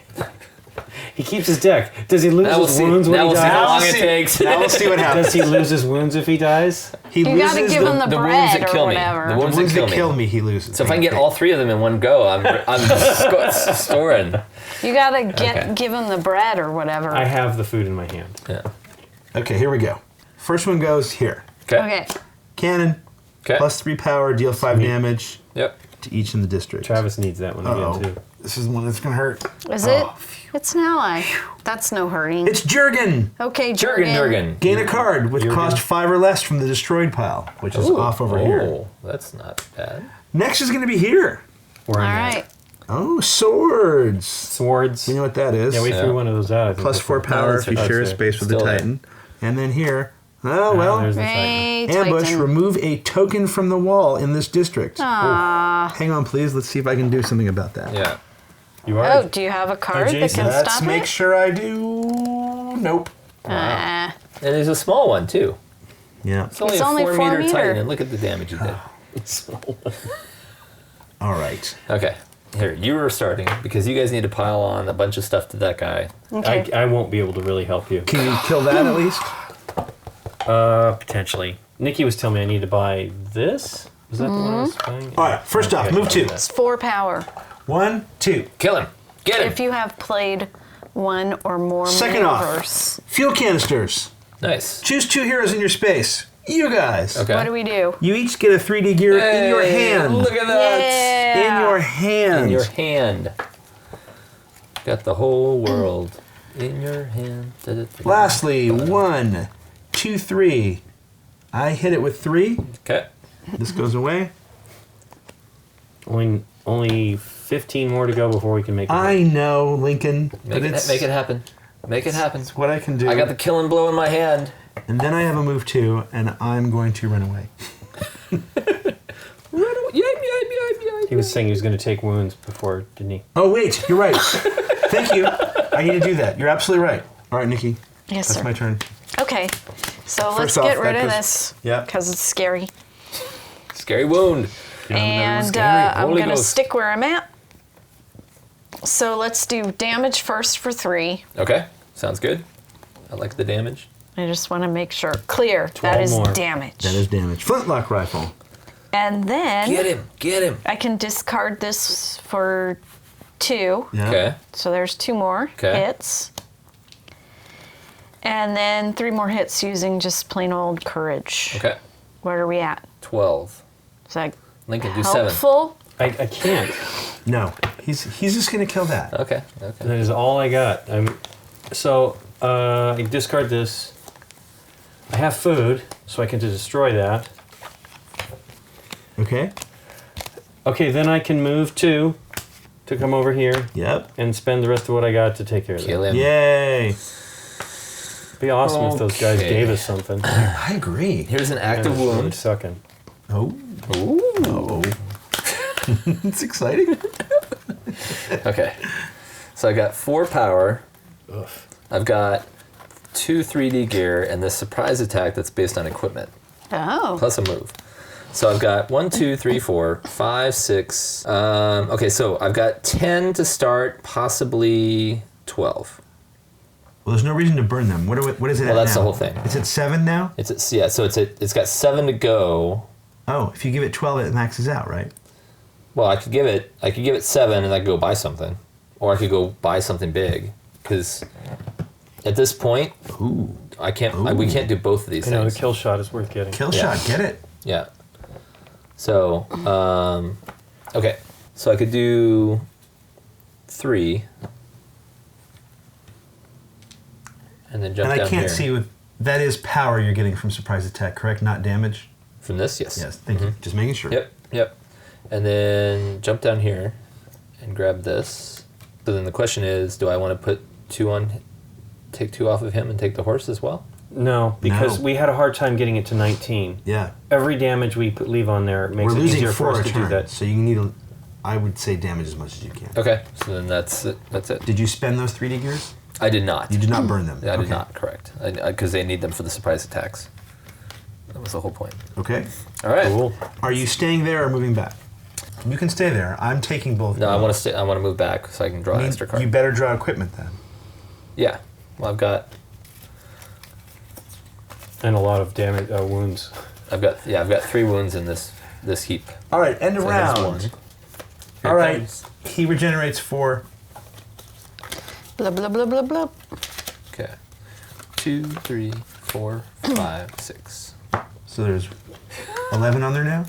He keeps his deck. Does he lose Now we'll his see. wounds when Now he we'll see how dies? long it takes. Now we'll see what happens. Does he lose his wounds if he dies? He You gotta loses give him the the wounds bread that or kill me. whatever. The the wounds ones that that kill me. He loses. So if I can get all 3 of them in one go, I'm storing. You gotta Okay. give him the bread or whatever. I have the food in my hand. Yeah. Okay, here we go. First one goes here. Okay. Cannon. Okay. Plus 3 power, deal 5 damage Yep. to each in the district. Travis needs that one Uh-oh. again too. This is the one that's gonna hurt. Is it? Oh, It's an ally. That's no hurting. It's Jurgen. Okay, Jurgen. Jurgen. Gain a card with Jurgen. cost 5 or less from the destroyed pile, which is off over here. That's not bad. Next is gonna be here. We're All in that. right. Oh, swords. Swords. You know what that is? Yeah, we Yeah. threw one of those out. I think Plus 4 before. power that's if you right. share a That's space with the Still there. Titan. And then here, oh well, there's the Titan. Hey, ambush, Titan. remove a token from the wall in this district. Ah. Hang on, please. Let's see if I can do something about that. Yeah. You are. Oh, do you have a card that Jason. can Let's stop make it? sure I do. Nope. Ah. And there's a small one too. Yeah. It's only It's a only 4 4 meter meter. Titan, and look at the damage you did. All right. Okay. Here, you were starting because you guys need to pile on a bunch of stuff to that guy. Okay. I won't be able to really help you. Can you kill that at least? Potentially. Nikki was telling me I need to buy this. Was that the one I was buying? All right. First off, move 2. It's 4 power. 1, 2. Kill him. Get him. If you have played 1 or more Second off. maneuvers. Fuel canisters. Nice. Choose 2 heroes in your space. You guys. Okay. What do we do? You each get a 3D gear in your Hey, hand. Look at that. Yeah. In your hand. In your hand. Got the whole world in your hand. Da-da-da. Lastly, 1, 2, 3. I hit it with 3. Okay. This goes away. Only 15 more to go before we can make it. I know, Lincoln, Make but it, it's make it happen. Make it happen. what I can do. I got the killing blow in my hand. And then I have a move 2, and I'm going to run away. He was saying he was going to take wounds before, didn't he? Oh, wait, you're right. Thank you. I need to do that. You're absolutely right. All right, Nikki. Yes, That's sir. my turn. Okay. So let's First off, get rid that of goes- this. Yep. Because it's scary. Scary wound. And scary. I'm Holy going to Ghost. stick where I'm at. So let's do damage first for 3. Okay. Sounds good. I like the damage. I just want to make sure. Clear. 12 That is more. damage. That is damage. Flintlock rifle. And then Get him. I can discard this for 2. Yeah. Okay. So there's 2 more hits. And then 3 more hits using just plain old courage. Okay. Where are we at? 12. Is that Lincoln, do 7. helpful? I can't. No. He's just going to kill that. Okay. That is all I got. I discard this. I have food, so I can destroy that. Okay. Okay, then I can move 2 to come over here Yep. and spend the rest of what I got to take care of Kill that. him. Yay. Be awesome if those guys Okay. gave us something. I agree. Here's an active It's really wound. sucking. Oh. Ooh. Oh. It's exciting. Okay. So I got 4 power. Ugh. I've got 2 3D gear and this surprise attack that's based on equipment Oh. plus a move. So I've got 1, 2, 3, 4, 5, 6. Okay, so I've got 10 to start, possibly 12. Well, there's no reason to burn them. What is it Well, at that's now? the whole thing. It's at 7 now? So it's got 7 to go. Oh, if you give it 12, it maxes out, right? Well, I could give it 7 and I could go buy something, or I could go buy something big, because at this point, Ooh. we can't do both of these I know, the things. kill shot is worth getting. Kill Yeah. shot, get it. Yeah. So, okay. So I could do 3, and then jump And down I can't here. see with that is power you're getting from surprise attack, correct? Not damage. From this, yes. Yes, thank you. Just making sure. Yep. And then jump down here and grab this. So then the question is, do I want to put 2 on, take 2 off of him and take the horse as well? No, because No. we had a hard time getting it to 19. Yeah. Every damage we leave on there makes We're it losing easier for 4 us a to turn, do that. so you need to. I would say damage as much as you can. Okay, so then that's it. Did you spend those 3D gears? I did not. You did not burn them. I did Okay. not, correct. Because they need them for the surprise attacks. That was the whole point. Okay. All right. Cool. Are you staying there or moving back? You can stay there. I'm taking both. No, I want to stay. I want to move back so I can draw an extra card. You better draw equipment then. Yeah. Well, I've got And a lot of damage, wounds. 3 wounds in this heap. All right, end of So there's round. one. Here All right, comes- he regenerates 4. Blah, blah, blah, blah, blah. Okay. 2, 3, 4, 5, 6. So there's 11 on there now.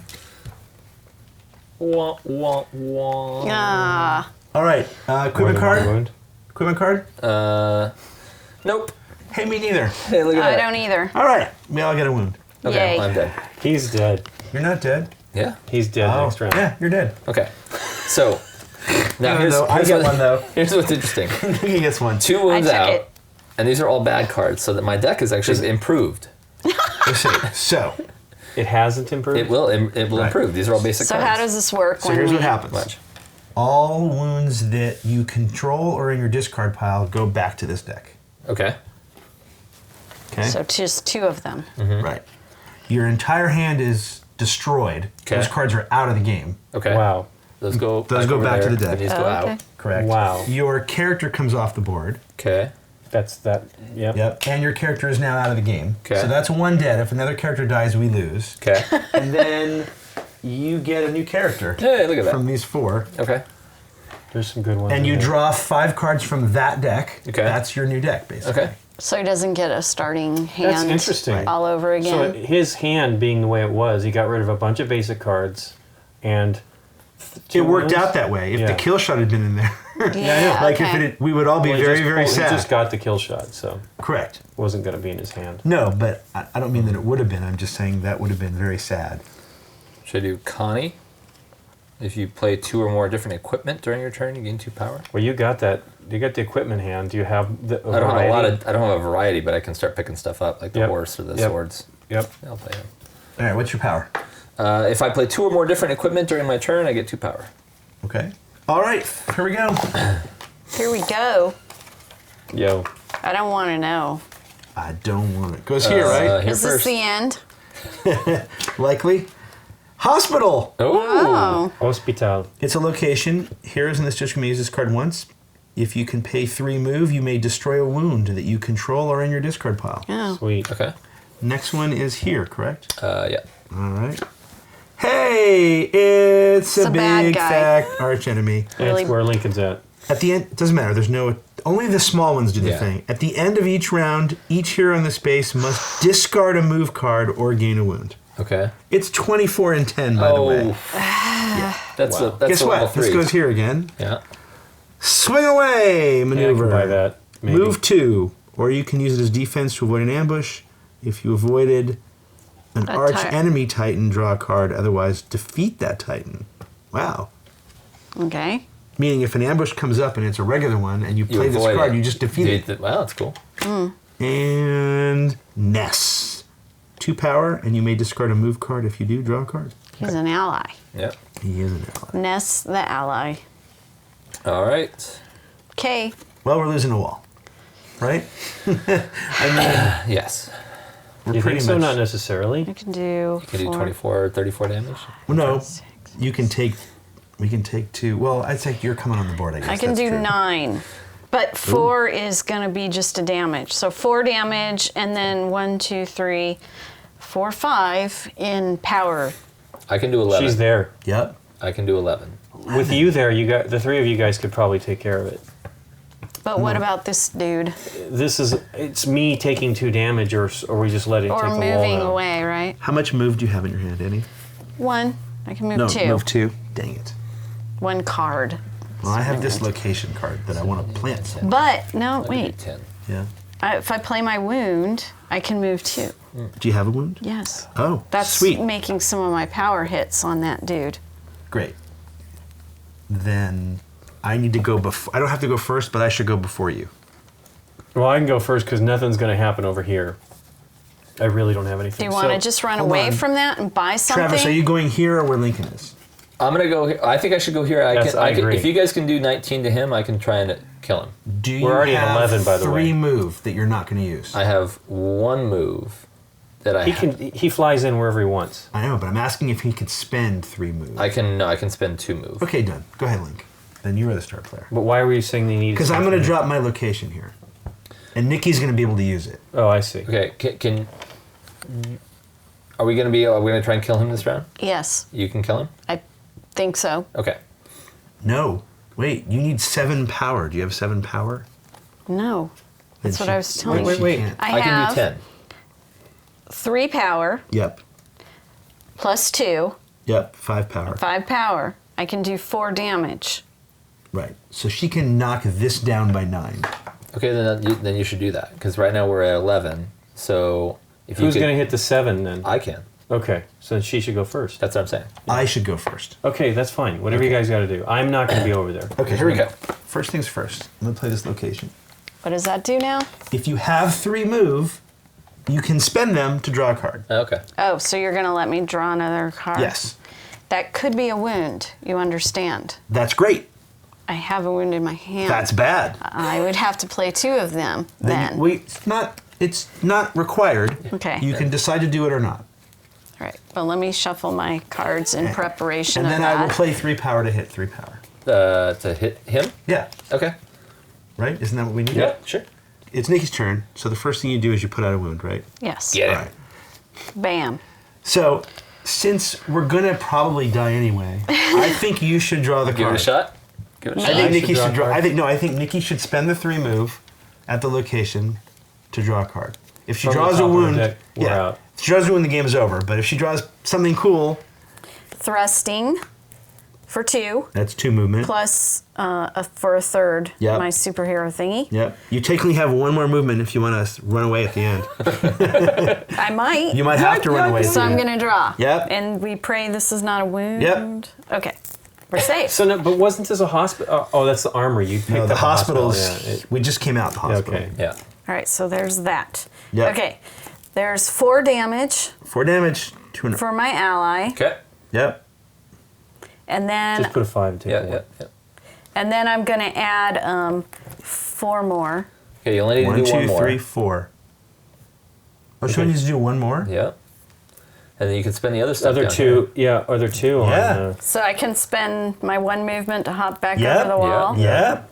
Wah, wah, wah. Ah. All right, equipment More than one card. wound. Equipment card. Nope. Hey, me neither. Hey, look at I that. don't either. All right, we all get a wound. Okay, Yay. well, I'm dead. He's dead. You're not dead. Yeah. He's dead next round. Yeah, you're dead. Okay. So now No, here's, no, I here's get what- one, though. Here's what's interesting. He gets one. 2 wounds I took out, it. and these are all bad cards, so that my deck is actually improved. Let's see. So It hasn't improved? It will Right. improve. These are all basic So cards. how does this work? when here's we, what happens. Watch. All wounds that you control or in your discard pile go back to this deck. Okay. Okay. So just 2 of them. Right. Your entire hand is destroyed. Okay. Those cards are out of the game. Okay. Wow. Those go go back to the deck. And these go okay. out. Correct. Wow. Your character comes off the board. Okay. That's that. Yep. Yep. And your character is now out of the game. Okay. So that's 1 dead. If another character dies, we lose. Okay. And then you get a new character Hey, look at that. from these 4. Okay. There's some good ones. And in you there. draw 5 cards from that deck. Okay. That's your new deck, basically. Okay. So he doesn't get a starting hand That's interesting. all over So again. his hand being the way it was, he got rid of a bunch of basic cards, and It worked out that way. If the Yeah. kill shot had been in there, yeah, like if okay. it, we would all be Well, he very, just very pulled- sad. He just got the kill shot, so Correct. it wasn't going to be in his hand. No, but I don't mean that it would have been. I'm just saying that would have been very sad. Should I do Connie? If you play 2 or more different equipment during your turn, you gain 2 power. Well, you got that. You got the equipment hand. Do you have the? I don't have a variety, but I can start picking stuff up like the Yep. horse or the Yep. swords. Yep. I'll play him. All right, what's your power? If I play 2 or more different equipment during my turn, I get 2 power. Okay. All right, here we go. Here we go. Yo. I don't want to know. I don't want it. Goes here, right? Here Is this first. the end? Likely. Hospital. Oh. Oh. Hospital. It's a location. Heroes in this just going to use this card once. If you can pay 3 move, you may destroy a wound that you control or in your discard pile. Oh. Sweet. Okay. Next one is here, correct? Yeah. All right. Hey, it's a a bad big guy. fat arch enemy. Really- That's where Lincoln's at. At the end, it doesn't matter. There's no. Only the small ones do the Yeah. thing. At the end of each round, each hero in the space must discard a move card or gain a wound. Okay. It's 24 and 10, by the way. That's Wow. that's Guess a level what? 3. This goes here again. Yeah. Swing away Yeah, I maneuver. can buy that. Maybe. Move 2, or you can use it as defense to avoid an ambush. If you avoided an A arch ti- enemy Titan, draw a card. Otherwise, defeat that Titan. Wow. Okay. Meaning, if an ambush comes up and it's a regular one, and you play this avoid card, it. you just defeat it. Wow, that's cool. And Ness. 2 power, and you may discard a move card. If you do, draw a card. He's an ally. Yeah. He is an ally. Ness the ally. All right. Okay. Well, we're losing a wall, right? Yes. We're You pretty think so? much. Not necessarily. I can do. You can do 4. 24 or 34 damage. Well, no, 6. you can take. We can take 2. Well, I'd say you're coming on the board. I guess I can that's do true. 9. But 4 is going to be just a damage. So 4 damage, and then 1, 2, 3, 4, 5 in power. I can do 11. She's there. Yep. I can do 11. With you there, you got the 3 of you guys could probably take care of it. But what about this dude? It's me taking 2 damage, or we just let it Or take the wall moving down. away, right? How much move do you have in your hand, Annie? 1. I can move No, 2. move 2. Dang it. 1 card. Well, I have this location card that I want to plant somewhere. But, no, I can do wait. 10. Yeah. If I play my wound, I can move 2. Do you have a wound? Yes. Oh, That's sweet. making some of my power hits on that dude. Great. Then I need to go before. I don't have to go first, but I should go before you. Well, I can go first because nothing's going to happen over here. I really don't have Do anything. you want to So, just run hold away on. from that and buy something? Travis, are you going here or where Lincoln is? I'm going to go here. I think I should go here. Yes, I agree. If you guys can do 19 to him, I can try and kill him. Do you We're already at have 11, by the 3 way. move that you're not going to use? I have 1 move that I have. He flies in wherever he wants. I know, but I'm asking if he could spend 3 moves. I can spend 2 moves. Okay, done. Go ahead, Link. Then you are the star player. But why were you saying they need? Because I'm going to drop my location here. And Nikki's going to be able to use it. Oh, I see. Okay, are we going to try and kill him this round? Yes, You can kill him? I think so. Okay. No. Wait, you need 7 power. Do you have 7 power? No. That's Then what I was telling then you. she Wait. can't. I can have do 10. 3 power Yep. plus 2, Yep. 5 power. 5 power. I can do 4 damage. Right. So she can knock this down by 9. Okay, then you should do that. Because right now we're at 11. So if Who's you going to hit the 7 then? I can. Okay, so then she should go first. That's what I'm saying. I should go first. Okay, that's fine. Whatever you guys got to do. I'm not going to be over there. Okay, here we go. Okay. First things first. I'm going to play this location. What does that do now? If you have 3 move, you can spend them to draw a card. Okay. Oh, so you're going to let me draw another card? Yes. That could be a wound, you understand. That's great. I have a wound in my hand. That's bad. I would have to play 2 of them then. It's not required. Okay. You can decide to do it or not. All right, well, let me shuffle my cards in preparation And of then that. I will play 3 power to hit 3 power. To hit him? Yeah. Okay. Right? Isn't that what we need? Yeah, sure. It's Nikki's turn. So the first thing you do is you put out a wound, right? Yes. Get it. All right. Bam. So since we're going to probably die anyway, I think you should draw the Give card. it a shot. Give it a I shot. think I should Nikki draw should a draw. card. I think Nikki should spend the 3 move at the location to draw a card. If she From the draws a top of the wound, deck, we're out. If she draws a wound, the game is over. But if she draws something cool, Thrusting for 2, that's 2 movement. plus for a third, Yep. my superhero thingy. Yep. You technically have 1 more movement if you want to run away at the end. I might. You might have to run away. At So the I'm end. going to draw. Yep. And we pray this is not a wound. Yep. Okay. We're safe. So, no, but wasn't this a hospital? Oh, that's the armory. You picked No, up the a hospital. hospitals. Yeah, We just came out the hospital. okay. Yeah. All right, so there's that. Yep. Okay. There's 4 damage 4 damage. 2 for my ally. Okay. Yep. And then Just put a 5 and take Yeah, one. yeah. and then I'm going to add 4 more. Okay, you only need to 1, do 2, one more. 3, 4. Oh, so we need to do 1 more? Yeah. And then you can spend the other stuff Other down 2, yeah, other 2 Yeah. on. So I can spend my 1 movement to hop back Yep. over the wall. Yep.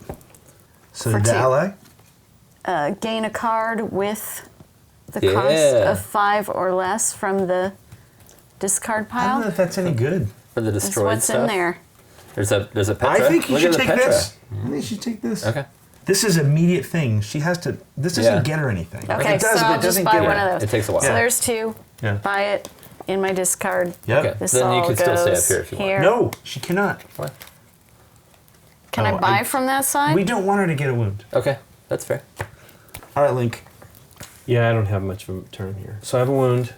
So For the 2. ally? Gain a card with the Yeah. cost of 5 or less from the discard I don't know pile. if that's any good. For the That's destroyed what's stuff. in there. There's a Petra. I think you Look should at the take Petra. this. I think you should take this. Okay. This is immediate thing. She has to. This doesn't Yeah. get her anything. Like, Okay, it does, so but I'll it just doesn't buy get one her. of those. It takes a while. So Yeah. there's 2. Yeah. Buy it in my discard. Yep. Okay. This Then you all can still stay up goes here if you want. here. No, she cannot. What? Can Oh, I buy I- from that side? We don't want her to get a wound. Okay, that's fair. All right, Link. Yeah, I don't have much of a turn here. So I have a wound.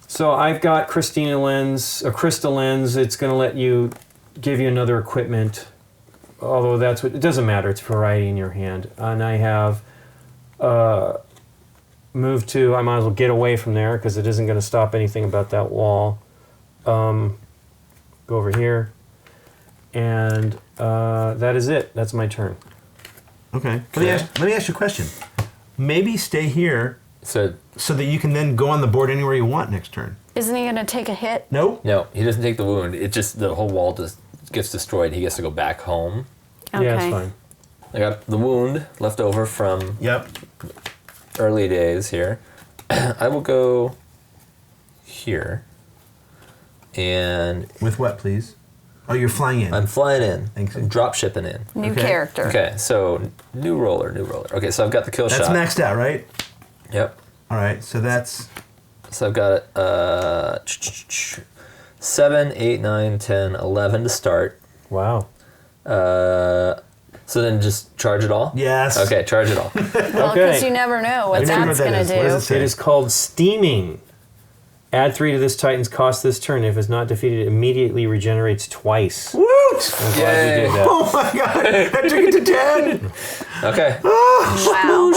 So I've got Christina Lens, a Crystal Lens. It's going to let you, give you another equipment. Although that's what, it doesn't matter. It's variety in your hand. And I have move to, I might as well get away from there because it isn't going to stop anything about that wall. Go over here. And that is it. That's my turn. Okay. Let me ask you a question. Maybe stay here So so that you can then go on the board anywhere you want next turn. Isn't he going to take a hit? No? no, he doesn't take the wound. It just the whole wall just gets destroyed. He gets to go back home. Okay. Yeah, it's fine. I got the wound left over from Yep. early days here. I will go here, and With what, please? Oh, you're flying in. I'm flying in. Thanks. I'm drop shipping in. New Okay. character. Okay, so new roller. Okay, so I've got the kill That's shot. maxed out, right? Yep. All right. So that's So I've got 7, 8, 9, 10, 11 to start. Wow. So then just charge it all? yes. Okay, charge it all. Well, Okay. because you never know what I don't know that's what that going is. to What does do. it say? It is called Steaming. Add 3 to this Titan's cost this turn. If it's not defeated, it immediately regenerates twice. Woot! I'm glad we did that. Oh my god! I took it to 10. Okay. Wow.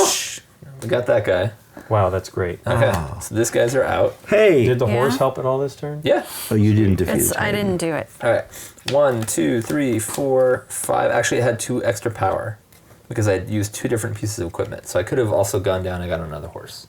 We got that guy. Wow, that's great. Okay. Oh. So these guys are out. Hey. Did the Yeah. horse help at all this turn? Yeah. Oh, you didn't defeat It's, it. I didn't do it. All right. 1, 2, 3, 4, 5. Actually, it had 2 extra power because I used 2 different pieces of equipment. So I could have also gone down and got another horse.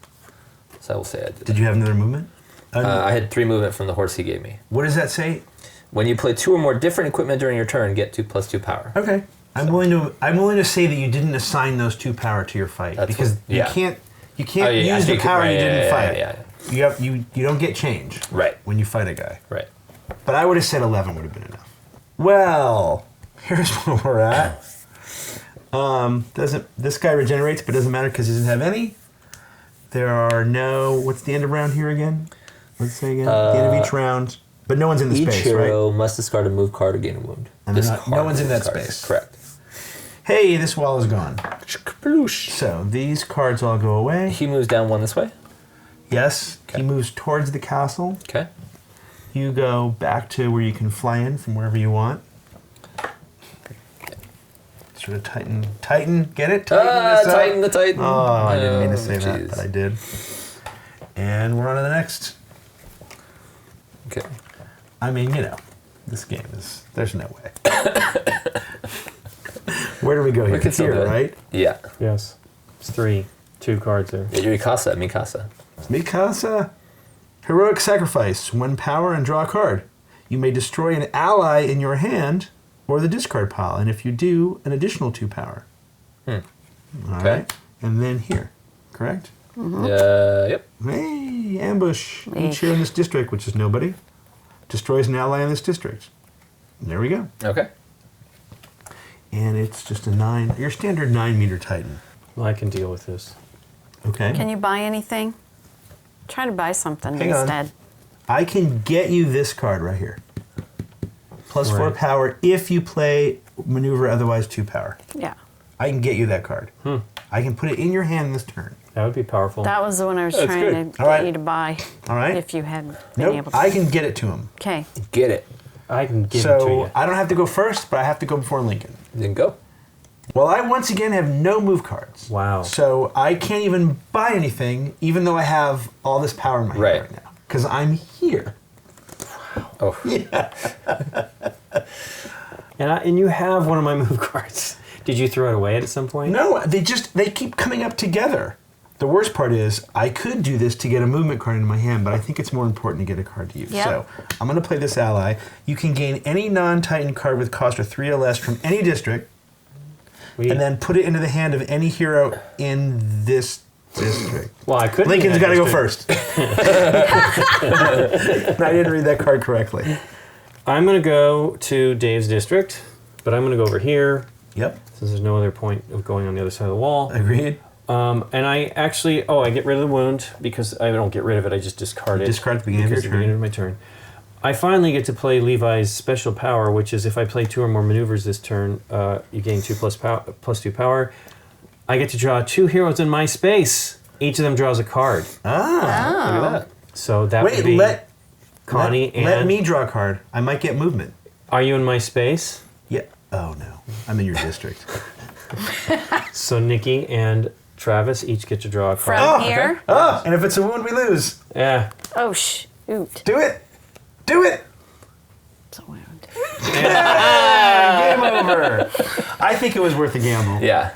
So I will say I did. Did you have another movement? I had 3 movement from the horse he gave me. What does that say? When you play 2 or more different equipment during your turn, get 2 + 2 power. Okay. I'm willing to say that you didn't assign those 2 power to your fight That's because what- yeah. you can't Oh, yeah, use yeah, the power right, you didn't yeah, fight. yeah. You don't get change Right. when you fight a guy. Right. But I would have said 11 would have been enough. Well, here's where we're at. This guy regenerates, but doesn't matter because he doesn't have any. There are no. What's the end of round here again? Let's say again. At the end of each round, but no one's in the Each space, hero right? must discard a move card or gain a wound. And they're not- Discard no one's in that discard. space. Correct. Hey, this wall is gone. So these cards all go away. He moves down 1 this way. Yes, Okay. he moves towards the castle. Okay. You go back to where you can fly in from wherever you want. Sort of Titan, get it? Tighten this up. Titan the Titan. Oh, I didn't mean to say that, jeez. but I did. And we're on to the next. Okay. I mean, this game is, there's no way. Where do we go here? We can still do Here, it. right? Yeah. Yes. It's 2 cards there. Your Mikasa. Mikasa. Heroic sacrifice. 1 power and draw a card. You may destroy an ally in your hand or the discard pile, and if you do, an additional 2 power. All Okay. right. And then here, correct? Yep. Hey, ambush. Eesh. Each hero in this district, which is nobody, destroys an ally in this district. And there we go. Okay. And it's just your standard 9-meter Titan. Well, I can deal with this. Okay. Can you buy anything? Try to buy something Hang on. instead. I can get you this card right here. Plus 4 Right. power if you play maneuver, otherwise 2 power. Yeah. I can get you that card. I can put it in your hand this turn. That would be powerful. That was the one I was That's trying good. to All right. get you to buy. All right? If you had been Nope. able to. I can get it to him. Okay. Get it. I can give it to So you. I don't have to go first, but I have to go before Lincoln. Then go. Well, I once again have no move cards. Wow. So I can't even buy anything, even though I have all this power in my hand Right. right now. Because I'm here. Oh. Yeah. And you have one of my move cards. Did you throw it away at some point? No, they keep coming up together. The worst part is I could do this to get a movement card in my hand, but I think it's more important to get a card to use. Yep. So I'm going to play this ally. You can gain any non-Titan card with cost of 3 or less from any district. and then put it into the hand of any hero in this district. Well, I couldn't. Lincoln's got to go first. No, I didn't read that card correctly. I'm going to go to Dave's district, but I'm going to go over here. Yep. Since there's no other point of going on the other side of the wall. Agreed. And I actually, I get rid of the wound because I don't get rid of it. I just discard it. Discard at the beginning of your turn. Beginning of my turn. I finally get to play Levi's special power, which is if I play 2 or more maneuvers this turn, you gain 2 plus 2 power. I get to draw 2 heroes in my space. Each of them draws a card. Ah. Look at that. So that would be Connie and... Let me draw a card. I might get movement. Are you in my space? Yeah. Oh, no. I'm in your district. So Nikki and Travis each get to draw a card. From here? Okay. Oh, and if it's a wound, we lose. Yeah. Oh, shoot. Do it. Do it. It's a wound. Game over. I think it was worth a gamble. Yeah.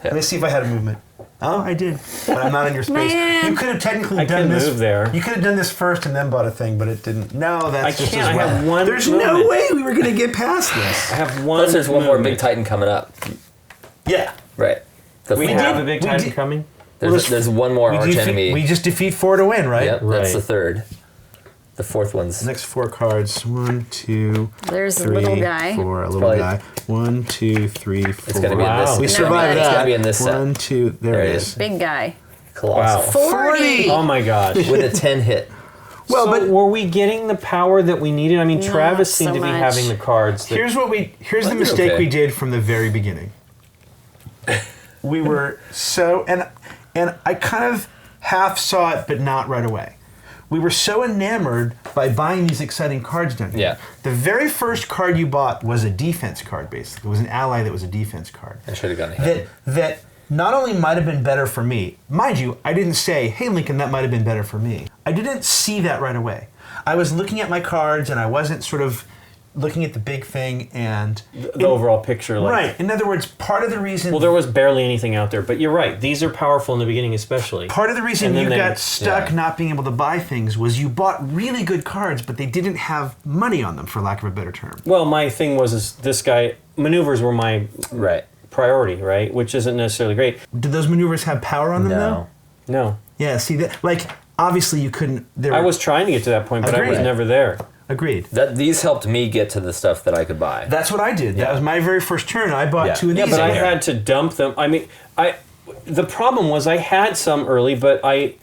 Let me see if I had a movement. Oh, I did. But I'm not in your space. Man. You could have technically I done can this. move there. You could have done this first and then bought a thing, but it didn't. No, that's I just can't. as well. I have one There's movement. no way we were going to get past this. I have one. Plus, there's one more big movement. Titan coming up. Yeah. Right. We have a big we Titan did- coming. There's one more arch enemy. We just defeat 4 to win, right? Yep, that's Right. the third. The fourth one's... Next 4 cards. 1, 2, There's a 3, little guy. 4. A little probably- guy. 1, 2, 3, 4. It's going to be in this. Wow. We No, survived it's that. gonna be in this set. 1, 2. There it is. Big guy. Colossal. Wow. 40. Oh my gosh. With a 10 hit. Well, So but were we getting the power that we needed? I mean, Travis so seemed to be much. having the cards. That, here's the did mistake okay. we did from the very beginning. We were so and I kind of half saw it, but not right away. We were so enamored by buying these exciting cards down here. Yeah. The very first card you bought was a defense card, basically. It was an ally that was a defense card. I should have gone ahead. That not only might have been better for me, mind you, I didn't say, hey, Lincoln, that might have been better for me. I didn't see that right away. I was looking at my cards and I wasn't sort of looking at the big thing and... the overall picture. Like, Right. In other words, part of the reason... Well, there was barely anything out there, but you're right. These are powerful in the beginning, especially. Part of the reason And then you they- got stuck yeah. not being able to buy things was you bought really good cards, but they didn't have money on them, for lack of a better term. Well, my thing was is this guy maneuvers were my Right. priority, right? Which isn't necessarily great. Did those maneuvers have power on them, No. though? No, Yeah, see, that, like, obviously you couldn't... I was trying to get to that point, but I was Agreed. never there. Agreed. These helped me get to the stuff that I could buy. That's what I did. That was my very first turn. I bought Yeah. 2 of Yeah, these. but I in there. had to dump them. I mean, the problem was I had some early, but I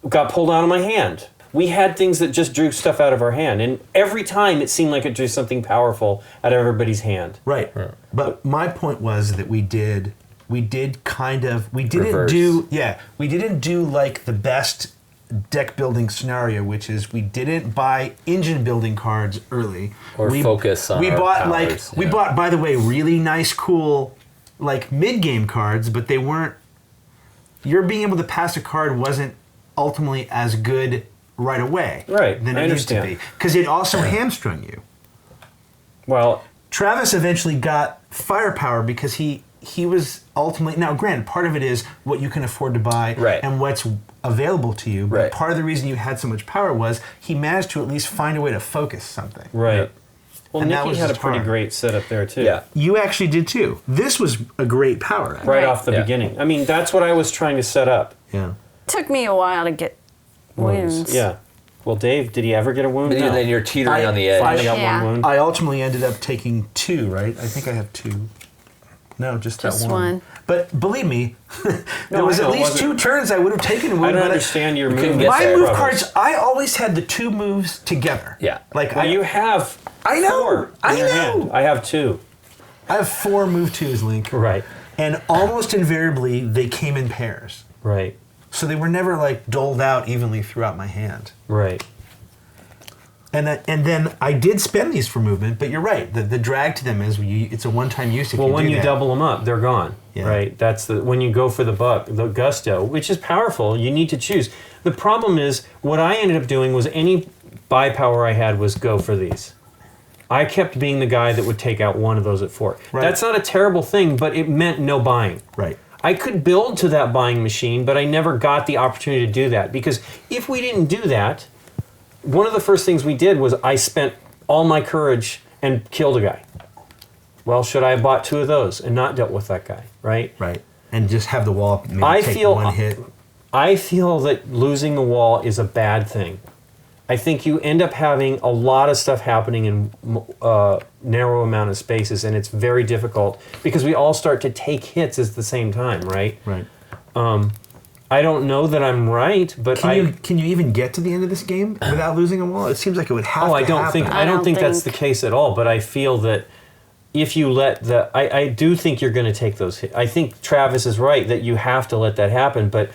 got pulled out of my hand. We had things that just drew stuff out of our hand, and every time it seemed like it drew something powerful out of everybody's hand. Right. But my point was that we didn't Reverse. do like the best deck building scenario, which is we didn't buy engine building cards early. Or focus on we our bought powers, we yeah. bought, by the way, really nice, cool, like mid-game cards, but they weren't. Your being able to pass a card wasn't ultimately as good right away. Right, Than I it used to understand. be, because it also hamstrung you. Well, Travis eventually got firepower because he was ultimately, now granted, part of it is what you can afford to buy Right. and what's available to you, but Right. part of the reason you had so much power was he managed to at least find a way to focus something. right. Well, And that Nikki was had a his pretty power. great setup there, too. Yeah. You actually did too. This was a great power. Right Right. off the Yeah. beginning. I mean, that's what I was trying to set up. Yeah. Took me a while to get wounds. Yeah. Well, Dave, did he ever get a wound? But No. then you're teetering on the edge. Finally got Yeah. one wound. I ultimately ended up taking 2, right? I think I have 2. No, just Just that one. But believe me, there No, was I at know, it least wasn't- 2 turns I would have taken a wound. I don't but understand your couldn't move. get My there. move Brothers. cards, I always had the 2 moves together. Yeah. Like Well, you have I know, 4 I in your know. hand. I have 2. I have 4 move 2s, Link. Right. And almost invariably, they came in pairs. Right. So they were never like doled out evenly throughout my hand. Right. And then I did spend these for movement, but you're right. The drag to them is it's a one-time use. If Well, you when do you that. double them up, they're gone. Yeah. Right. That's when you go for the gusto, which is powerful. You need to choose. The problem is what I ended up doing was any buy power I had was go for these. I kept being the guy that would take out one of those at 4. Right. That's not a terrible thing, but it meant no buying. Right. I could build to that buying machine, but I never got the opportunity to do that because if we didn't do that, one of the first things we did was I spent all my courage and killed a guy. well, should I have bought 2 of those and not dealt with that guy, right? Right. And just have the wall maybe I take feel- one hit. I feel that losing the wall is a bad thing. I think you end up having a lot of stuff happening in narrow amount of spaces, and it's very difficult because we all start to take hits at the same time, right? Right. I don't know that I'm right, but Can you even get to the end of this game without losing a wall? It seems like it would have to I don't happen. think I don't think that's the think- case at all. But I feel that if you let I do think you're going to take those hits. I think Travis is right that you have to let that happen, but.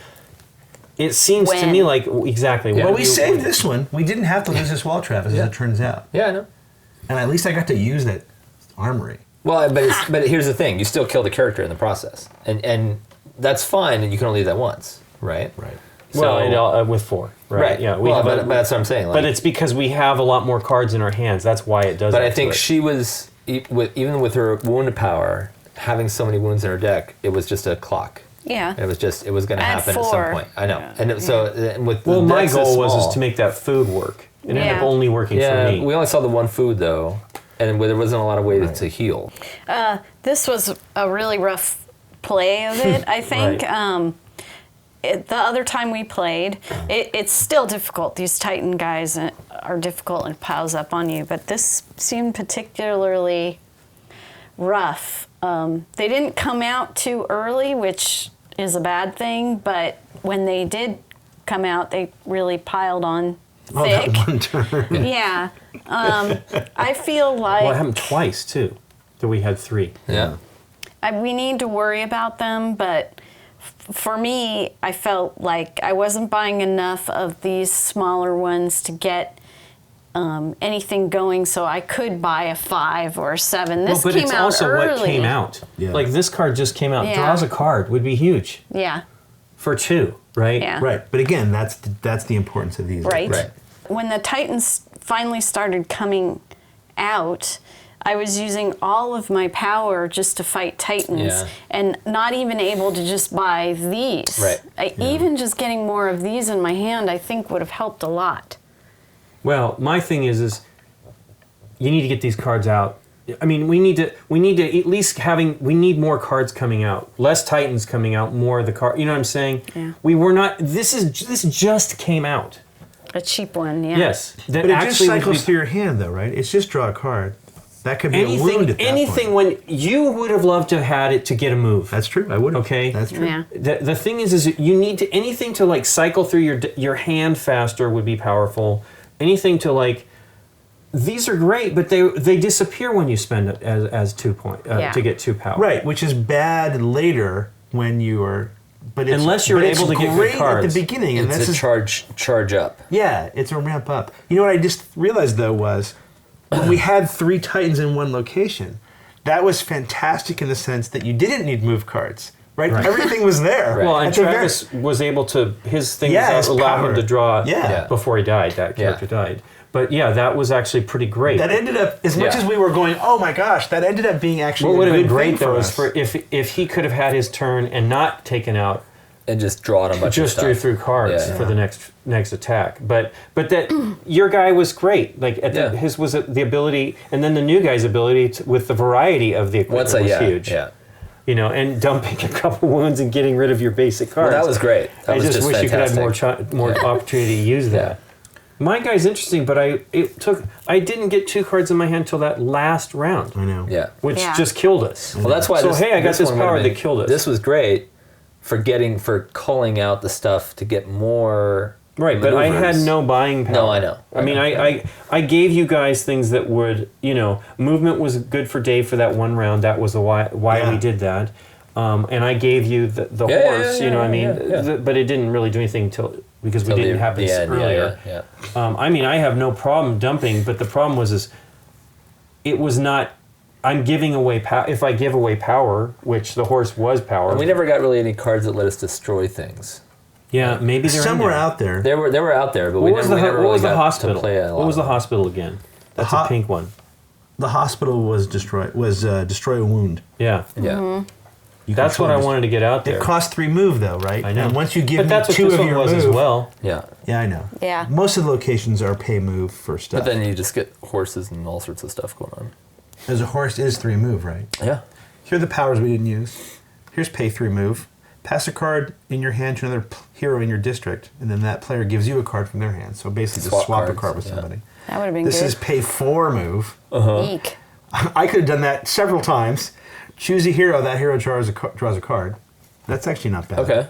It seems to When? me like exactly. Yeah. Well, we saved this one. We didn't have to lose this wall, Travis, as it turns out. Yeah, I know. And at least I got to use that armory. Well, but here's the thing: you still kill the character in the process, and that's fine, and you can only do that once, right? Right. Well, with 4, right? Right. Yeah, Well, but that's what I'm saying. but it's because we have a lot more cards in our hands. That's why it does. But that I to think it. she was even with her wound power, having so many wounds in her deck, it was just a clock. Yeah. It was going to Add happen at 4. some point. I know, and so with the Well, my decks this goal was small- to make that food work. It ended up Yeah. only working Yeah, for me. we only saw the one food though, and there wasn't a lot of ways to heal. This was a really rough play of it, I think. Right. The other time we played, it's still difficult. These Titan guys are difficult and piles up on you, but this seemed particularly rough. They didn't come out too early, which is a bad thing, but when they did come out, they really piled on Oh, thick. that one turn. Yeah. I feel like Well, it happened twice too. That we had 3. Yeah. we need to worry about them, but for me, I felt like I wasn't buying enough of these smaller ones to get anything going, so I could buy a 5 or a 7. This but came it's out also early. what came out. Yeah. Like this card just came out. Yeah. Draws a card would be huge Yeah, for 2, right? yeah. Right. But again, that's the importance of these. Right. Right. When the Titans finally started coming out, I was using all of my power just to fight Titans Yeah. and not even able to just buy these. Right. Even just getting more of these in my hand, I think would have helped a lot. Well, my thing is you need to get these cards out. I mean, we need to at least we need more cards coming out. Less Titans coming out, more of the card. You know what I'm saying? Yeah. We were not. This just came out. A cheap one, yeah. Yes. That But it just actually would cycles be- through your hand, though, right? It's just draw a card. That could be a wound at that anything point. when you would have loved to have had it to get a move. That's true. I would have. Okay. That's true. Yeah. The thing is you need to anything to like cycle through your hand faster would be powerful. Anything to like these are great, but they disappear when you spend it as 2 point Yeah. to get 2 power. Right, which is bad later when you are. But it's, Unless you're but it's able to get good great at cards. the beginning, and It's that's a just, charge up. yeah, it's a ramp up. You know what I just realized though was when we had 3 Titans in one location, that was fantastic in the sense that you didn't need move cards, right? Right. Everything was there. Well, and At the very- Travis was able to his things Yeah, his allowed power. him to draw Yeah. before he died. That character died. But yeah, that was actually pretty great. that ended up as much Yeah. as we were going, oh my gosh, that ended up being actually what would a have good been great thing for though is us. for if he could have had his turn and not taken out, And just draw on a bunch of just stuff. drew through cards Yeah. for the next attack. But that your guy was great. Like Yeah. his was the ability, and then the new guy's ability with the variety of the equipment Once was yeah, huge. Yeah. You know, and dumping a couple wounds and getting rid of your basic Well, cards. that was great. That I was just wish you could have fantastic. more opportunity to use that. My guy's interesting, but I didn't get 2 cards in my hand till that last round, I know. Yeah. which Yeah. just killed us. Well, that's why. So hey, I got this one would've power been- that killed us. This was great for culling out the stuff to get more. Right, but I had maneuvers. no buying power. No, I know. I mean, I gave you guys things that would, movement was good for Dave for that one round. That was the why Yeah. we did that. And I gave you the Yeah, horse, yeah, I mean, yeah. but it didn't really do anything because we Till didn't have the this end, earlier. Yeah. I mean, I have no problem dumping, but the problem is it was not. I'm giving away power. If I give away power, which the horse was power, And we never got really any cards that let us destroy things. yeah, maybe they're in Somewhere there. out there. They were out there, but What we was never, the we never what really was the got hospital? to play a lot. What was the of them. hospital again? That's ho- a pink one. The hospital was destroy a wound. Yeah. Yeah. You That's what I control wanted to get out there. It cost 3 move though, right? I know. And once you give but me that's what 2 this of one your was move, as well. Yeah. Yeah, I know. Yeah. Most of the locations are pay move for stuff. But then you just get horses and all sorts of stuff going on. as a horse is 3 move, right? Yeah. Here are the powers we didn't use. Here's pay 3 move. Pass a card in your hand to another hero in your district, and then that player gives you a card from their hand. So basically, just swap a cards, card with yeah. somebody. That would have been This good. is pay 4 move. Eek. I could have done that several times. Choose a hero. That hero draws a card. That's actually not bad. Okay.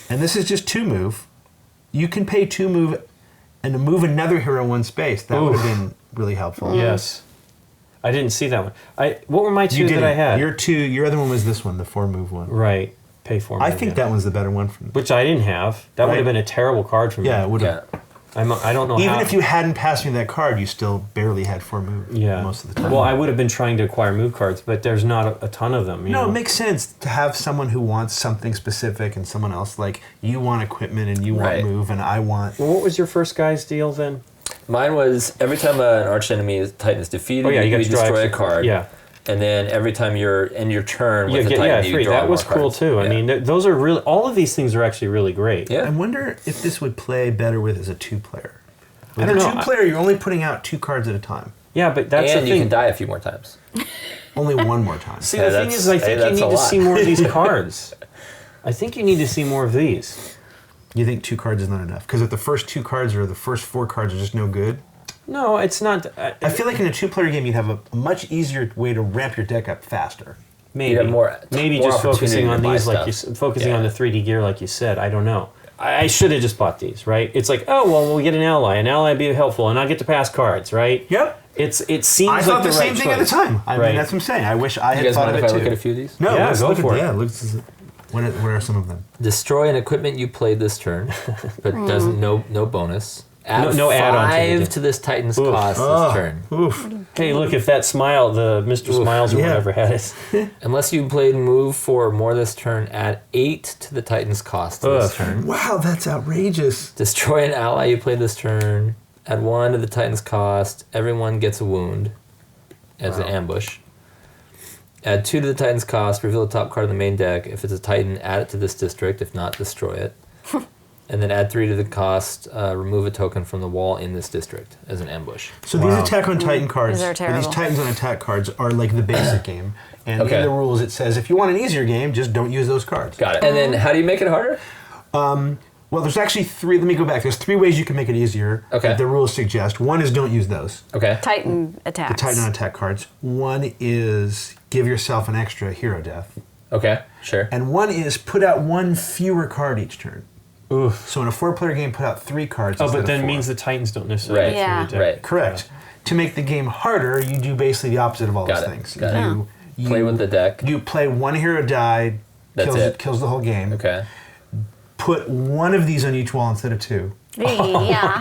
And this is just 2 move. You can pay 2 move and to move another hero 1 space. That would have been really helpful. Yes. I didn't see that one. What were my 2 You that didn't. I had? Your other one was this one, the 4 move one. Right. Pay for. I think that one's the better one. Which I didn't have. That would Right. have been a terrible card for me. Yeah, it would have. Yeah. I don't know Even how. if you hadn't passed me that card, you still barely had 4 move Yeah. most of the time. Well, I would have been trying to acquire move cards, but there's not a ton of them. You No, know? it makes sense to have someone who wants something specific and someone else, like, you want equipment and you want Right. move and I want... Well, what was your first guy's deal then? Mine was every time an arch enemy Titan is defeated, Oh yeah, you got you to draw destroy a extra- card. Yeah. And then every time you're in your turn with the Titan, you 3. draw That was more cool cards. too. I Yeah. mean, those are really, all of these things are actually really great. Yeah. I wonder if this would play better with as a 2-player. I With don't a know. 2-player, you're only putting out 2 cards at a time. Yeah, but that's and the you thing. can die a few more times. Only one more time. See, Yeah, the thing that's- is, I think you that's need a to lot. see more of these cards. I think you need to see more of these. You think 2 cards is not enough? Because if the first 2 cards or the first 4 cards are just no good, No, it's not. I feel like in a 2-player game you'd have a much easier way to ramp your deck up faster. Maybe. You have more Maybe more just focusing opportunity on to buy these, like you stuff. focusing on Yeah. the 3D gear, like you said. I don't know. I should have just bought these, right? It's like, oh well, we'll get an ally. An ally would be helpful, and I get to pass cards, right? Yep. It seems I like thought the the right same thing at the choice. time. I Right. mean, that's what I'm saying. I wish I You had guys thought mind of if it I look too. at a few of these? No, Yeah, let's go look for at it. Yeah, what are some of them? Destroy an equipment you played this turn, but doesn't no bonus. Add No add-on to the 5 game. to this Titan's Oof. cost this turn. Oof. Hey, look, if that smile, the Mr. Smiles or yeah. whatever had it. Unless you played move 4 or more this turn, add 8 to the Titan's cost this Ugh. turn. Wow, that's outrageous. Destroy an ally you played this turn. Add 1 to the Titan's cost. Everyone gets a wound as an ambush. Add 2 to the Titan's cost. Reveal the top card of the main deck. If it's a Titan, add it to this district. If not, destroy it. And then add 3 to the cost. Remove a token from the wall in this district as an ambush. So Wow. these Attack on Titan cards, These are or terrible. these Titans on Attack cards are like the basic game. And Okay. in the rules it says if you want an easier game, just don't use those cards. Got it. And then how do you make it harder? Well, there's actually 3. Let me go back. There's 3 ways you can make it easier. Okay. That the rules suggest. One is don't use those. Okay. Titan The attacks. Titan on Attack cards. One is give yourself an extra hero death. Okay. Sure. And one is put out 1 fewer card each turn. Oof. So in a 4-player game, put out 3 cards. Oh, instead but of then 4. means the Titans don't necessarily. Right. get through Yeah. the deck. Right. Correct. To make the game harder, you do basically the opposite of all Got those it. things. Got it. You Play with the deck. You play 1 hero die, That's it. kills the whole game. Okay. Put 1 of these on each wall instead of 2, Yeah.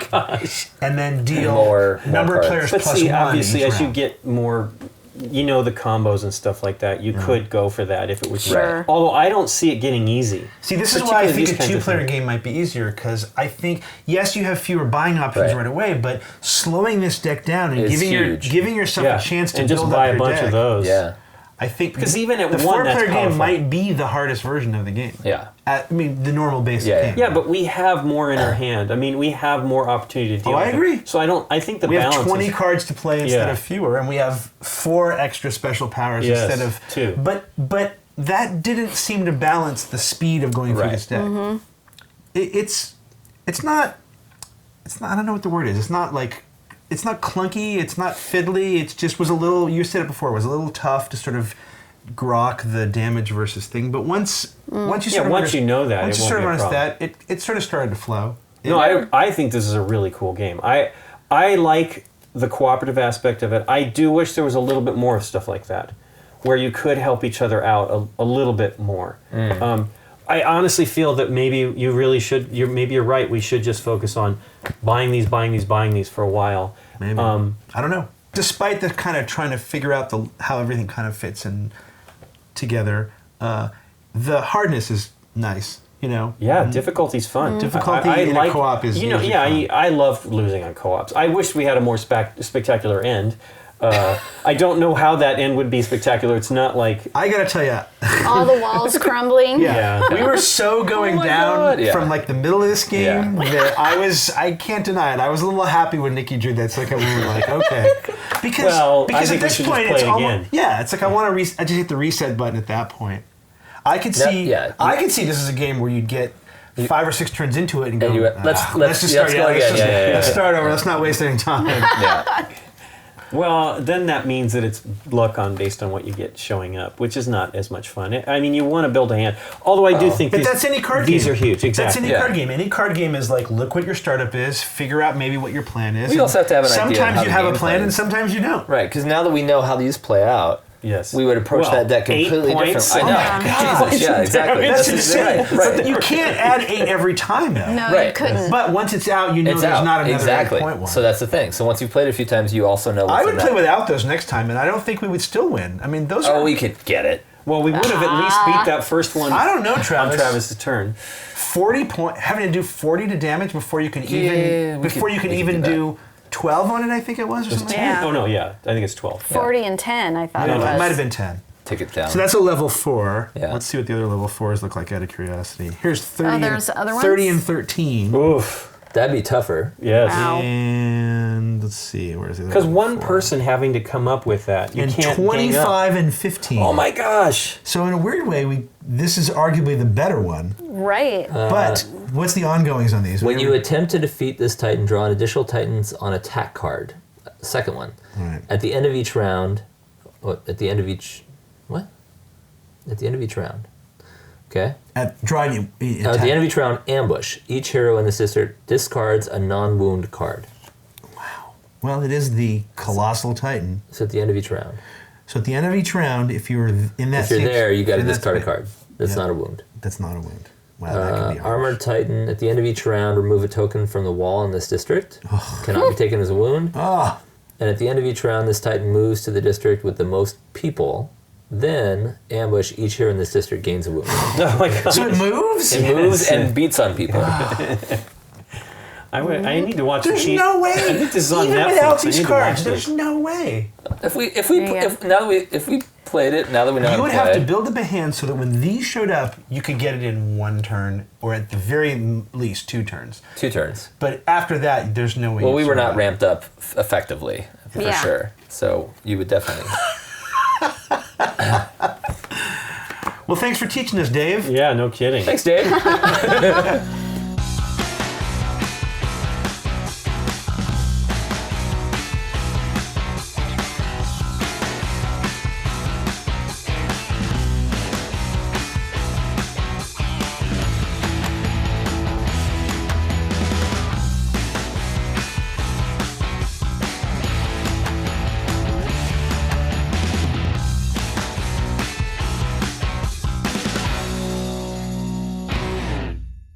and then deal More number of cards. players But plus see, 1 obviously, each as you round. get more, the combos and stuff like that, you could go for that if it was. Sure. Although I don't see it getting easy. See, this is why I particularly think these a kinds of 2-player things. game might be easier, because I think, yes, you have fewer buying options Right. right away, but slowing this deck down and Is giving huge. yourself Yeah, a chance to and just build buy up a your bunch deck, of those. Yeah. I think Because even at the one, that's 4-player game powerful. might be the hardest version of the game. Yeah. I mean, the normal basic Yeah, game. Yeah, but we have more in our hand. I mean, we have more opportunity to deal I with it. agree. So I think the we have balance 20 is, cards to play instead Yeah. of fewer, and we have 4 extra special powers Yes, instead of 2. But that didn't seem to balance the speed of going through Right. this deck. It's not. I don't know what the word is. It's not clunky. It's not fiddly. It just was a little. You said it before. It was a little tough to sort of grok the damage versus thing. But once you sort of once you know that, once it you won't sort of be a understand problem. that, it sort of started to flow. No, I think this is a really cool game. I like the cooperative aspect of it. I do wish there was a little bit more of stuff like that, where you could help each other out a little bit more. I honestly feel that maybe you really should. Maybe you're right. We should just focus on buying these for a while. Maybe. I don't know. Despite the kind of trying to figure out how everything kind of fits in together, the hardness is nice. You know. Yeah, difficulty's fun. Difficulty in a co-op is usually fun. I love losing on co-ops. I wish we had a more spectacular end. I don't know how that end would be spectacular. It's not like I gotta tell you, All the walls crumbling. yeah, we were so going my down God, yeah. from like the middle of this game that I can't deny it. I was a little happy when Nikki drew that second. We were like, okay, because Well, I because think at we this should just point play it's it almost again. yeah. It's like I just hit the reset button at that point. I could see I could see this is a game where you'd get 5 or 6 turns into it and go, let's just start. go again. Let's start over. Let's not waste any time. Yeah. Well, then that means that it's luck on based on what you get showing up, which is not as much fun. I mean, you want to build a hand. Although I do think But that's any card game. these are huge. Exactly. That's any card game. Any card game is like, look what your startup is, figure out maybe what your plan is. We also have to have an idea of Sometimes how you the have a game plan and plays. sometimes you don't. Right, because now that we know how these play out, Yes. we would approach Well, that deck 8 completely different. points? I know. Oh my Jesus, yeah, exactly. That's That's insane. right. You can't add 8 every time, though. No, Right. you couldn't. But once it's out, you know It's there's out. not another Exactly. 8-point one. So that's the thing. So once you've played it a few times, you also know what's I in would that. play without those next time, and I don't think we would still win. I mean, those are... Oh, we could get it. Well, we would have at least beat that first one I don't know, on Travis. Travis's turn. 40 point... Having to do 40 to damage before you can even... we Before could- you can we could even do that. do 12 on it, I think it was, or something. Yeah. Oh, no, yeah. I think it's 12. 40 and 10, I thought Yeah, it was. it might have been 10. Take it down. So that's a level 4. Yeah. Let's see what the other level 4s look like out of curiosity. Here's 30, there's and, other 30 ones? and 13. Oof. That'd be tougher. Yes. Wow. And let's see, where's the other Because level one 4? person having to come up with that, you And can't gang up. 25 and 15. Oh my gosh. So in a weird way, this is arguably the better one. Right. But what's the ongoings on these? When you attempt to defeat this Titan, draw an additional Titans on attack card. Second one. Right. At the end of each round. At the end of each round. Okay? At drawing you. At the end of each round, ambush. Each hero in this district discards a non-wound card. Well, it is the Colossal Titan. So at the end of each round. So at the end of each round, if you're in that If you're same- there, you got to in that discard a space- card. That's Yeah. not a wound. That's not a wound. Wow, that could be harsh. Armored Titan. At the end of each round, remove a token from the wall in this district. Cannot be taken as a wound. Ah, And at the end of each round, this Titan moves to the district with the most people. Then, ambush. Each hero in this district gains a wound. Oh my gosh. so it moves? It moves and beats on people. I need to watch There's the cheat. no way. I think this is on Even Netflix. without I these need to cards, watch there's this. no way. If we played it, now that we know You how would to have play, to build up a hand so that when these showed up, you could get it in 1 turn, or at the very least 2 turns. 2 turns. But after that, there's no way. Well, you'd we were not survive. ramped up effectively, for Yeah. sure. So you would definitely. Well, thanks for teaching us, Dave. Yeah, no kidding. Thanks, Dave.